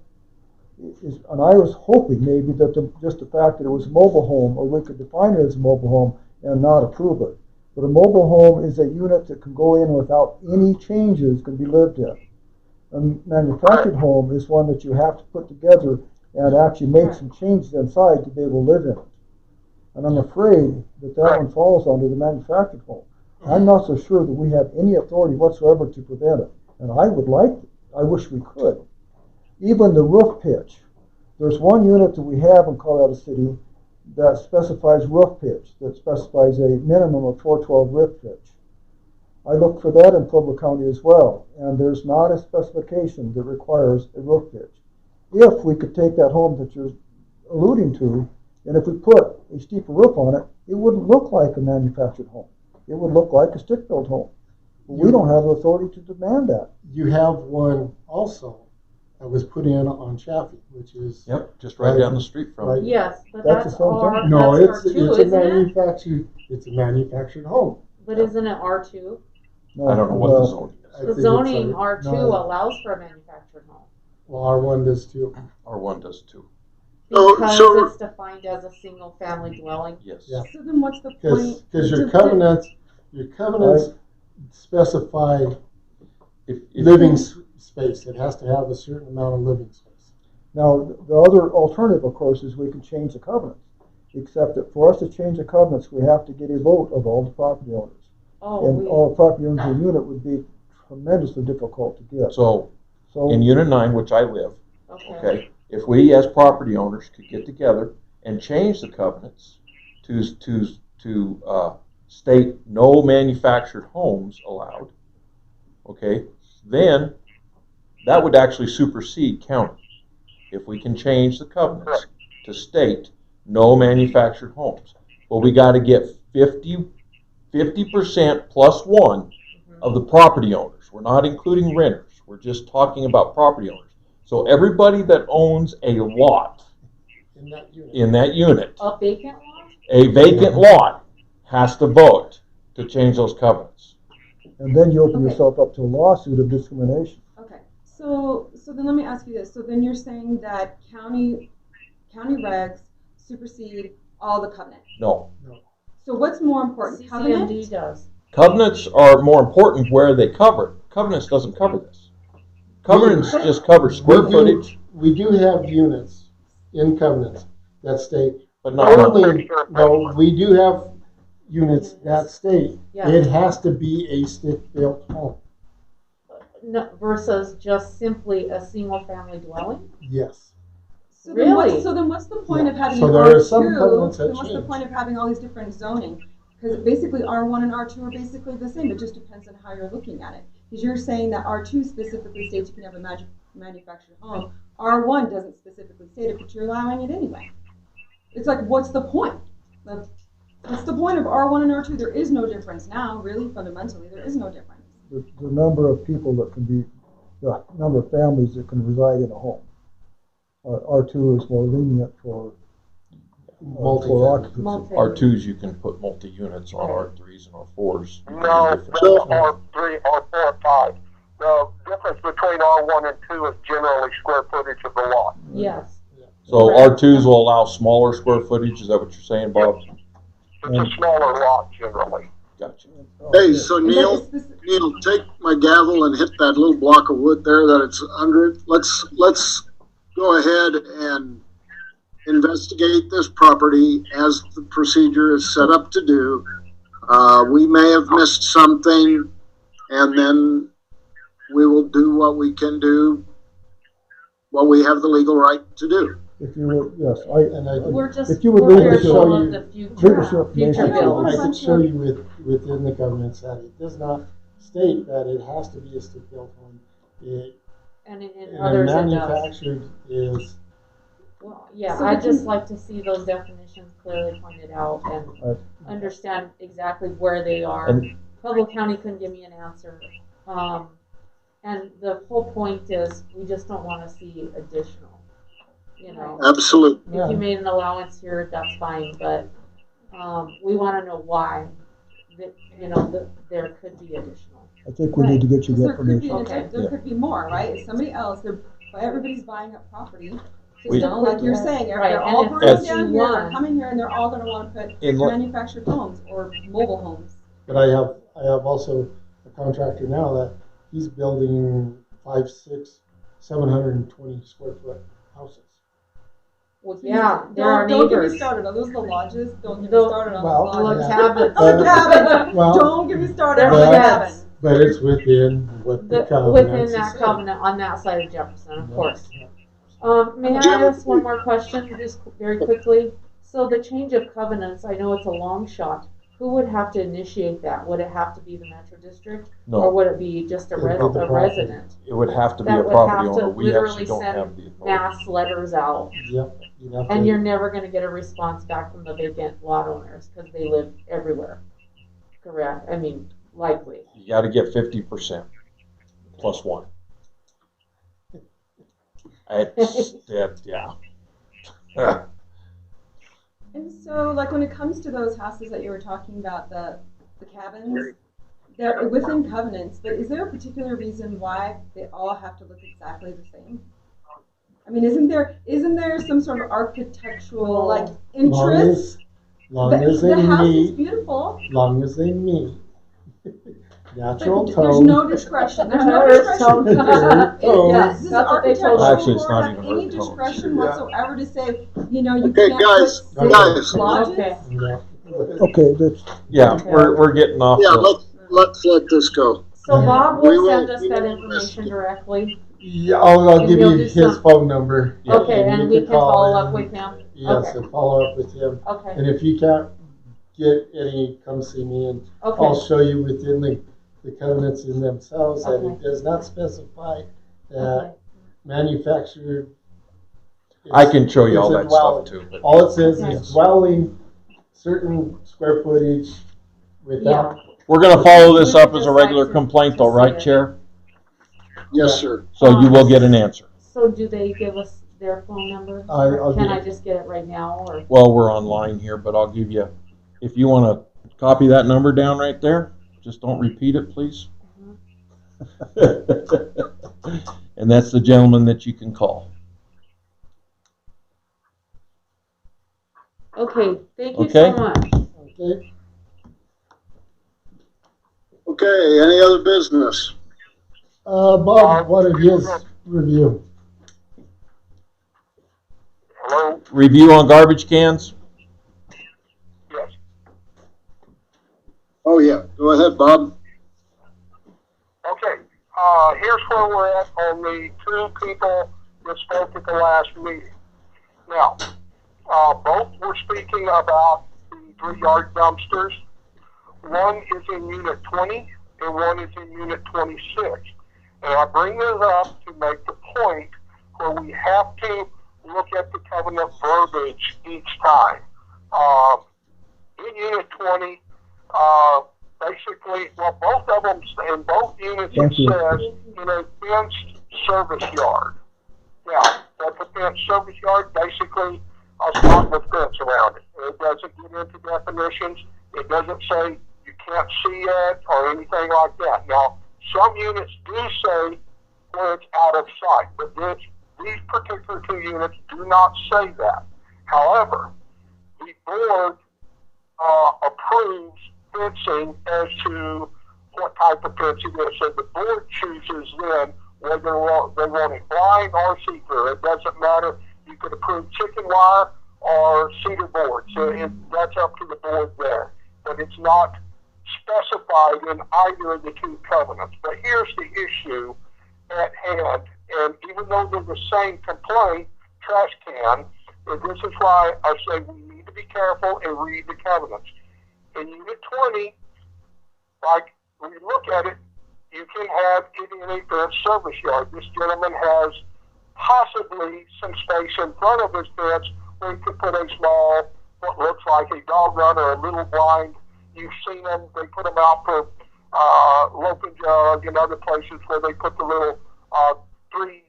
is, and I was hoping maybe that just the fact that it was a mobile home, or we could define it as a mobile home and not approve it. But a mobile home is a unit that can go in without any changes, can be lived in. A manufactured home is one that you have to put together and actually make some changes inside to be able to live in it. And I'm afraid that one falls under the manufactured home. I'm not so sure that we have any authority whatsoever to prevent it. And I wish we could. Even the roof pitch. There's one unit that we have in Colorado City that specifies roof pitch, that specifies a minimum of 412 roof pitch. I looked for that in Pueblo County as well, and there's not a specification that requires a roof pitch. If we could take that home that you're alluding to, and if we put a steeper roof on it, it wouldn't look like a manufactured home. It would look like a stick-built home. But we don't have the authority to demand that. You have one also that was put in on Chaffee, which is just right down the street from it. Yes, but That's that's the same R. thing. no, that's it's R2, a isn't it? manufactured. It's a manufactured home. But isn't it R2? No, I don't know what the zoning I is. think The it's zoning a- R2 no. allows for a manufactured home Well, R1 does too. R1 does too. because it's defined as a single-family dwelling. Yes. Yeah. So then what's the point? Because your covenants specify If living space. It has to have a certain amount of living space. Now, the other alternative, of course, is we can change the covenants. Except that for us to change the covenants, we have to get a vote of all the property owners. And all the property owners in the unit would be tremendously difficult to get. So, in Unit 9, which I live, Okay. if we as property owners could get together and change the covenants to state no manufactured homes allowed, then that would actually supersede county. If we can change the covenants to state no manufactured homes. But we got to get 50% plus one of the property owners. We're not including renters. We're just talking about property owners. So everybody that owns a lot in that unit, A vacant lot? a vacant lot, has to vote to change those covenants. And then you open Okay. yourself up to a lawsuit of discrimination. Okay, so then let me ask you this. So then you're saying that county regs supersede all the covenant. No. So what's more important, covenant? CCMD does. Covenants are more important where they cover. Covenants doesn't cover this. Covenants just cover square footage, We do have units in covenants that state but not only. No, we do have units that state Yeah. it has to be a stick-built home. No, versus just simply a single-family dwelling? Yes. So then Really? what's the point of having So an there R2? are some covenants that Then what's the change. point of having all these different zoning? Because basically R1 and R2 are basically the same. It just depends on how you're looking at it. Because you're saying that R2 specifically states you can have a manufactured home. R1 doesn't specifically state it, but you're allowing it anyway. It's like, what's the point? That's the point of R1 and R2. There is no difference now, really, fundamentally. There is no difference. The number of people that can be, the number of families that can reside in a home. R2 is more lenient for occupancy. R2s you can put multi-units on, R3s and R4s. No, R3, R4, 5. The difference between R1 and 2 is generally square footage of the lot. Yes. So R2s will allow smaller square footage, is that what you're saying, Bob? It's a smaller lot generally. Gotcha. Hey, so Neil, take my gavel and hit that little block of wood there that it's under it. Let's go ahead and investigate this property as the procedure is set up to do. We may have missed something, and then we will do what we can do, what we have the legal right to do. If you would, yes, We're just, if you would we're leave here it to show look you, at the future information. I bills. could show you within the governance that it does not state that it has to be a stick-built home. And in And others it does. manufactured is, Well, yeah, So I'd we just can- like to see those definitions clearly pointed out and understand exactly where they are. And- Pueblo County couldn't give me an answer. And the whole point is, we just don't wanna see additional, you know. Absolutely. If you made an allowance here, that's fine, but, we wanna know why, that, you know, that there could be additional. I think we need to get you the There could be, information. Okay. there could be more, right? If somebody else, everybody's buying up property. We- You know, like you're saying, Right, they're and all if burning it's down here, they're one- coming here, and they're all gonna wanna put In what- manufactured homes or mobile homes. but I have also a contractor now that he's building 5, 6, 720 square foot houses. Well, yeah, there are Don't get me neighbors. started. Are those the lodges? Don't get me Those- started on well, those Little lodges. yeah. cabins. Oh, cabins. Well, Don't get me started They're on the Well, cabin. but it's within what the covenant Within that says. covenant, on that side of Jefferson, of course. May I Jim? ask one more question, just very quickly? So the change of covenants, I know it's a long shot. Who would have to initiate that? Would it have to be the Metro District? Or No, would it be just a It'd be the property. resident? it would have to be a That would property have to owner. We literally actually don't send have the authority. mass letters out. Yep. You'd have And to- you're never gonna get a response back from the vacant lot owners, because they live everywhere. Correct? I mean, likely. You gotta get 50% plus one. Yeah. And so, like, when it comes to those houses that you were talking about, the cabins, they're within covenants, but is there a particular reason why they all have to look exactly the same? I mean, isn't there some sort of architectural, like, interest? Long But as they the house is meet, beautiful, long as they meet natural but tone. there's no discretion. There's no Earth discretion. tone. Tone. Yes, Does the that's what they told architectural us. Actually, it's board not have even any earth tones. discretion Yeah. whatsoever to say, you know, you Okay, can't guys, put guys. lodges? Okay. Yeah. Okay, that's, Yeah, we're getting off Yeah, the, let's let this go. So Bob We will will- send us we that will information investigate. directly. Yeah, I'll And give you'll you do his some- phone number. Yeah. Okay, and you we can call follow him. up with him. Yes, Okay. and follow up with him. Okay, And if you can't get any, come see me and I'll okay, show you within the covenants in themselves that Okay. it does not specify that okay. manufactured. I can show you all it's a that stuff dwelling. too, but All it says Okay. is dwelling, certain square footage without. we're gonna follow this We up would as a just regular like to- complaint to though, see right, it. Chair? Yes, sir. So you will get an answer. So do they give us their phone number? I'll Can get I it. just get it right now, or? Well, we're online here, but I'll give you, if you wanna copy that number down right there, just don't repeat it, please. And that's the gentleman that you can call. Okay, thank you so Okay. much. Okay, Okay, any other business? Bob wanted his review. Hello? Review on garbage cans? Yes. Oh, yeah, go ahead, Bob. Okay, here's where we're at on the two people that spoke at the last meeting. Now, both were speaking about the 3-yard dumpsters. One is in Unit 20 and one is in Unit 26. And I bring this up to make the point where we have to look at the covenant verbiage each time. unit 20, basically, well, both of them, in both units, Thank it you. says in a fenced service yard. Now, what's a fenced service yard? Basically, a spot with fence around it. It doesn't get into definitions. It doesn't say you can't see it or anything like that. Now, some units do say where it's out of sight, but these particular two units do not say that. However, the board approves fencing as to what type of fence it is. So the board chooses then whether they want it blind or see-through. It doesn't matter. You could approve chicken wire or cedar board. So that's up to the board there. But it's not specified in either of the two covenants. But here's the issue at hand. And even though they're the same complaint, trash can, and this is why I say we need to be careful and read the covenants. In Unit 20, like when you look at it, you can have it in a fenced service yard. This gentleman has possibly some space in front of his fence where he could put a small, what looks like a dog run or a little blind. You've seen them, they put them out for Local Jug and other places where they put the little three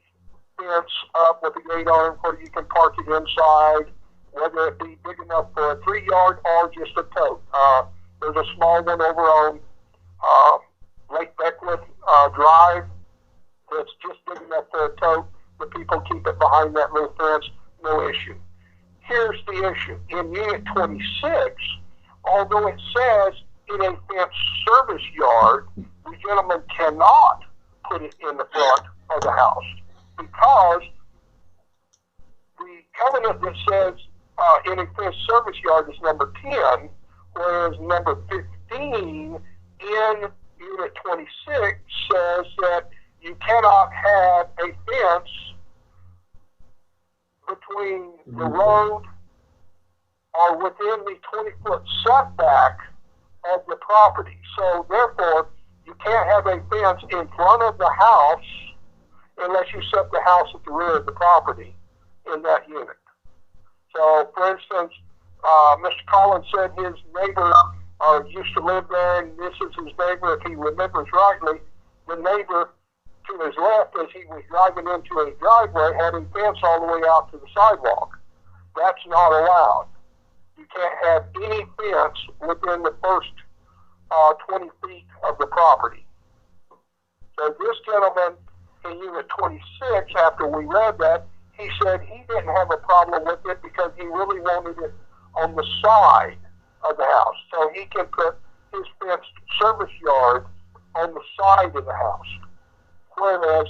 fence up with a gate on it where you can park it inside, whether it be big enough for a 3-yard or just a tote. There's a small one over on Lake Beckwith Drive that's just big enough for a tote. The people keep it behind that little fence, no issue. Here's the issue. In Unit 26, although it says in a fenced service yard, the gentleman cannot put it in the front of the house because the covenant that says in a fenced service yard is number 10, whereas number 15 in Unit 26 says that you cannot have a fence between the road or within the 20-foot setback of the property. So therefore, you can't have a fence in front of the house unless you set the house at the rear of the property in that unit. So, for instance, Mr. Collins said his neighbor used to live there, and this is his neighbor, if he remembers rightly. The neighbor to his left, as he was driving into a driveway, had a fence all the way out to the sidewalk. That's not allowed. You can't have any fence within the first 20 feet of the property. So this gentleman in Unit 26, after we read that, he said he didn't have a problem with it because he really wanted it on the side of the house. So he can put his fenced service yard on the side of the house. Whereas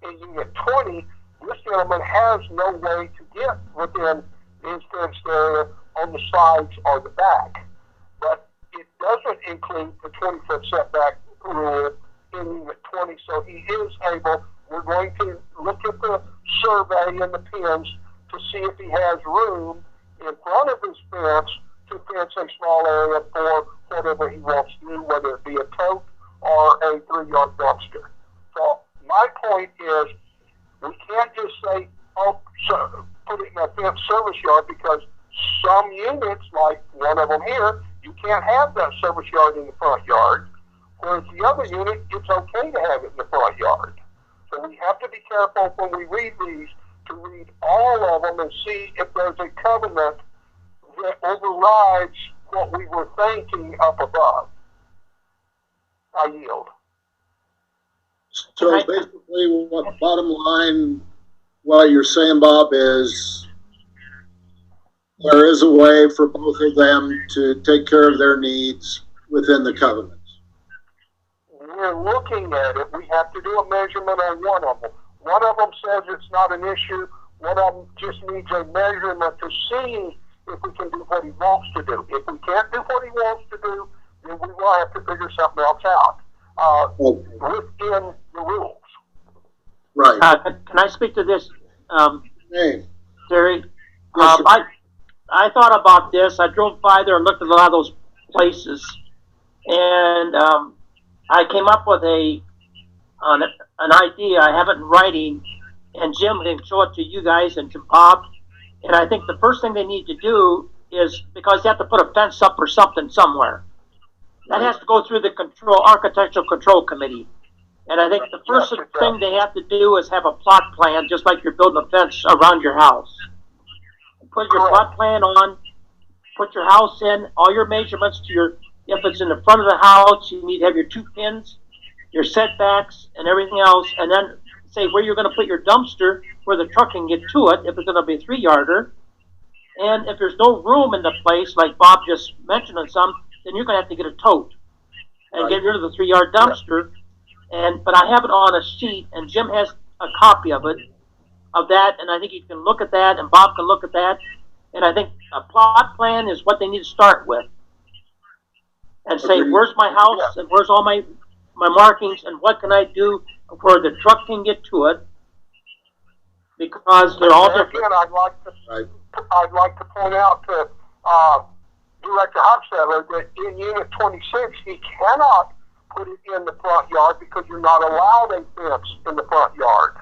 in Unit 20, this gentleman has no way to get within his fenced area on the sides or the back. But it doesn't include the 20-foot setback rule in Unit 20, so he is able. We're going to look at the survey and the pins to see if he has room in front of his fence to fence a small area for whatever he wants to do, whether it be a tote or a 3-yard dumpster. So my point is, we can't just say, oh, so put it in a fenced service yard, because some units, like one of them here, you can't have that service yard in the front yard, whereas the other unit, it's okay to have it in the front yard. So we have to be careful when we read these to read all of them and see if there's a covenant that overrides what we were thinking up above. I yield. So basically, what bottom line, what you're saying, Bob, is there is a way for both of them to take care of their needs within the covenants. We're looking at it. We have to do a measurement on one of them. One of them says it's not an issue. One of them just needs a measurement to see if we can do what he wants to do. If we can't do what he wants to do, then we will have to figure something else out within the rules. Right. Can I speak to this, Hey. Terry? Yes, sir. I thought about this. I drove by there and looked at a lot of those places, and I came up with an idea. I have it in writing, and Jim can show it to you guys and to Bob. And I think the first thing they need to do is because you have to put a fence up or something somewhere. That has to go through the architectural control committee. And I think the first thing they have to do is have a plot plan, just like you're building a fence around your house. Put your plot plan on, put your house in, all your measurements to your, if it's in the front of the house, you need to have your 2 pins, your setbacks, and everything else, and then say where you're going to put your dumpster, where the truck can get to it, if it's going to be a 3-yarder. And if there's no room in the place, like Bob just mentioned on some, then you're going to have to get a tote and get rid of the 3-yard dumpster. But I have it on a sheet, and Jim has a copy of it, of that, and I think you can look at that, and Bob can look at that. And I think a plot plan is what they need to start with. And say, where's my house, and where's all my markings, and what can I do where the truck can get to it? Because they're all different. Again, I'd like to point out to Director Hofstetter that in Unit 26, he cannot put it in the front yard because you're not allowed a fence in the front yard.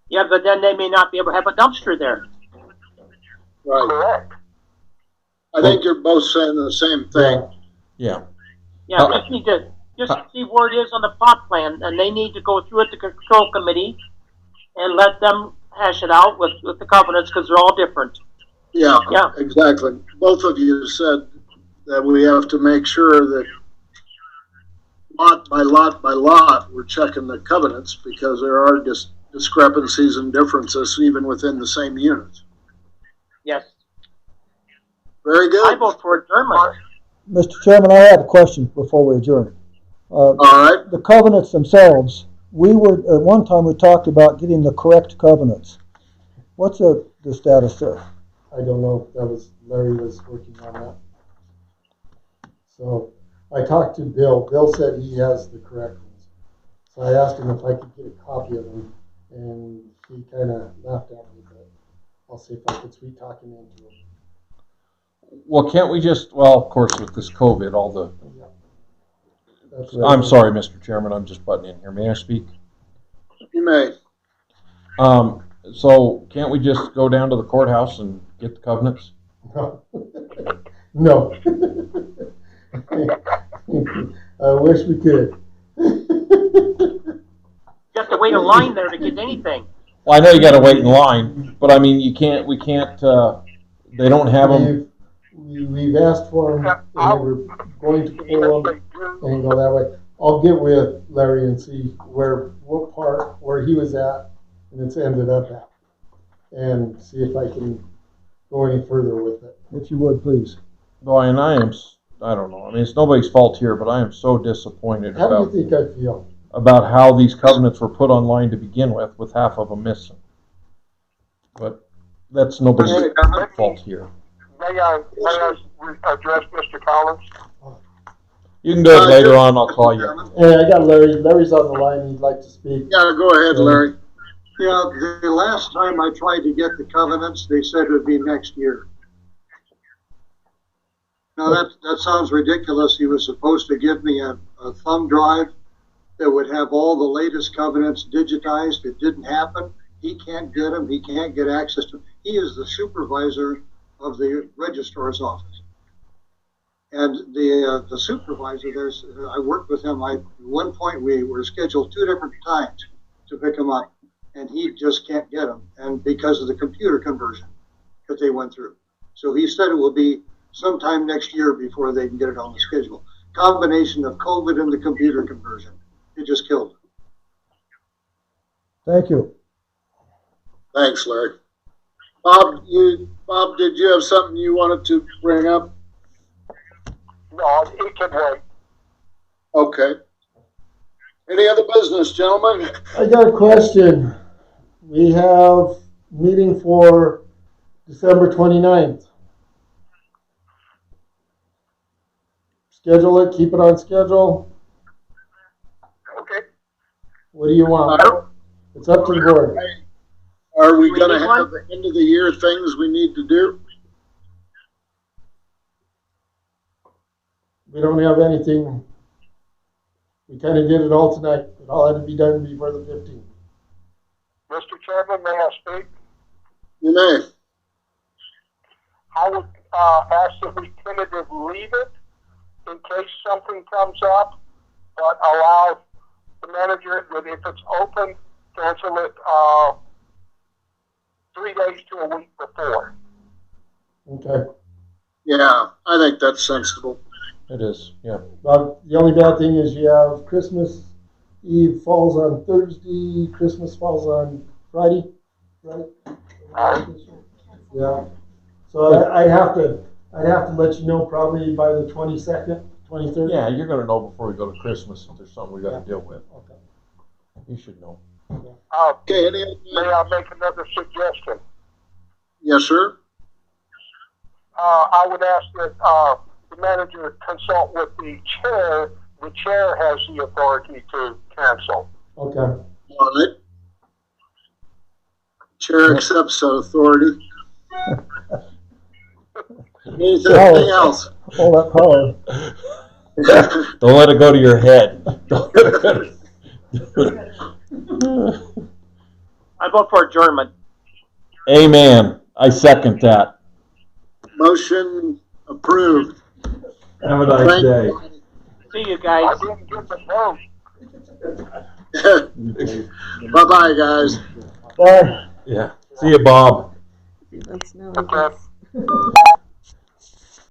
Yeah, but then they may not be able to have a dumpster there. Right. Correct. I think you're both saying the same thing. Yeah. Yeah, we just need to see where it is on the plot plan, and they need to go through it to control committee and let them hash it out with the covenants, because they're all different. Yeah, exactly. Both of you said that we have to make sure that lot by lot by lot, we're checking the covenants, because there are discrepancies and differences even within the same units. Yes. Very good. I vote for adjournment. Mr. Chairman, I have a question before we adjourn. All right. The covenants themselves, at one time we talked about getting the correct covenants. What's the status there? I don't know if that was, Larry was working on that. So I talked to Bill. Bill said he has the correct ones. So I asked him if I could get a copy of them, and he kind of laughed at me, but I'll see if I could sweet talk him into them. Well, can't we just, well, of course, with this COVID, all the, That's I'm sorry, Mr. Chairman, I'm just butting in here. May I speak? You may. So can't we just go down to the courthouse and get the covenants? No. I wish we could. You have to wait in line there to get anything. Well, I know you gotta wait in line, but I mean, we can't, they don't have them. We've asked for them, and they were going to pull them and go that way. I'll get with Larry and see what part, where he was at, and it's ended up at, and see if I can go any further with it. If you would, please. Boy, and I don't know, I mean, it's nobody's fault here, but I am so disappointed How do you think I feel? about how these covenants were put online to begin with half of them missing. But that's nobody's fault here. May I address Mr. Collins? You can do it later on, I'll call you. Hey, I got Larry. Larry's on the line. He'd like to speak. Yeah, go ahead, Larry. Yeah, the last time I tried to get the covenants, they said it would be next year. Now that sounds ridiculous. He was supposed to give me a thumb drive that would have all the latest covenants digitized. It didn't happen. He can't get them. He can't get access to them. He is the supervisor of the registrar's office. And the supervisor, I worked with him. At one point we were scheduled 2 different times to pick him up, and he just can't get them. And because of the computer conversion that they went through. So he said it will be sometime next year before they can get it on the schedule. Combination of COVID and the computer conversion. It just killed him. Thank you. Thanks, Larry. Bob, did you have something you wanted to bring up? No, it can wait. Okay. Any other business, gentlemen? I got a question. We have meeting for December 29th. Schedule it, keep it on schedule. Okay. What do you want? It's up to the board. Are we going to have the end of the year things we need to do? We don't have anything. We kind of did it all tonight. It all had to be done before the 15th. Mr. Chairman, may I speak? You may. I would ask that we tentatively leave it in case something comes up, but allow the manager that if it's open, cancel it 3 days to a week before. Okay. Yeah, I think that's sensible. It is, yeah. The only bad thing is you have Christmas Eve falls on Thursday, Christmas falls on Friday, right? Yeah. So I'd have to let you know probably by the 22nd, 23rd. Yeah, you're gonna know before we go to Christmas if there's something we gotta deal with. Okay. You should know. Okay, any May I make another suggestion? Yes, sir. I would ask that the manager consult with the chair. The chair has the authority to cancel. Okay. All right. Chair accepts that authority. Anything else? All that power. Don't let it go to your head. Don't let it go to- I vote for adjournment. Amen. I second that. Motion approved. Have a nice day. See you I guys. didn't get the vote. Bye-bye, guys. Bye. Yeah. See you, Bob. See, that's now Okay. I guess.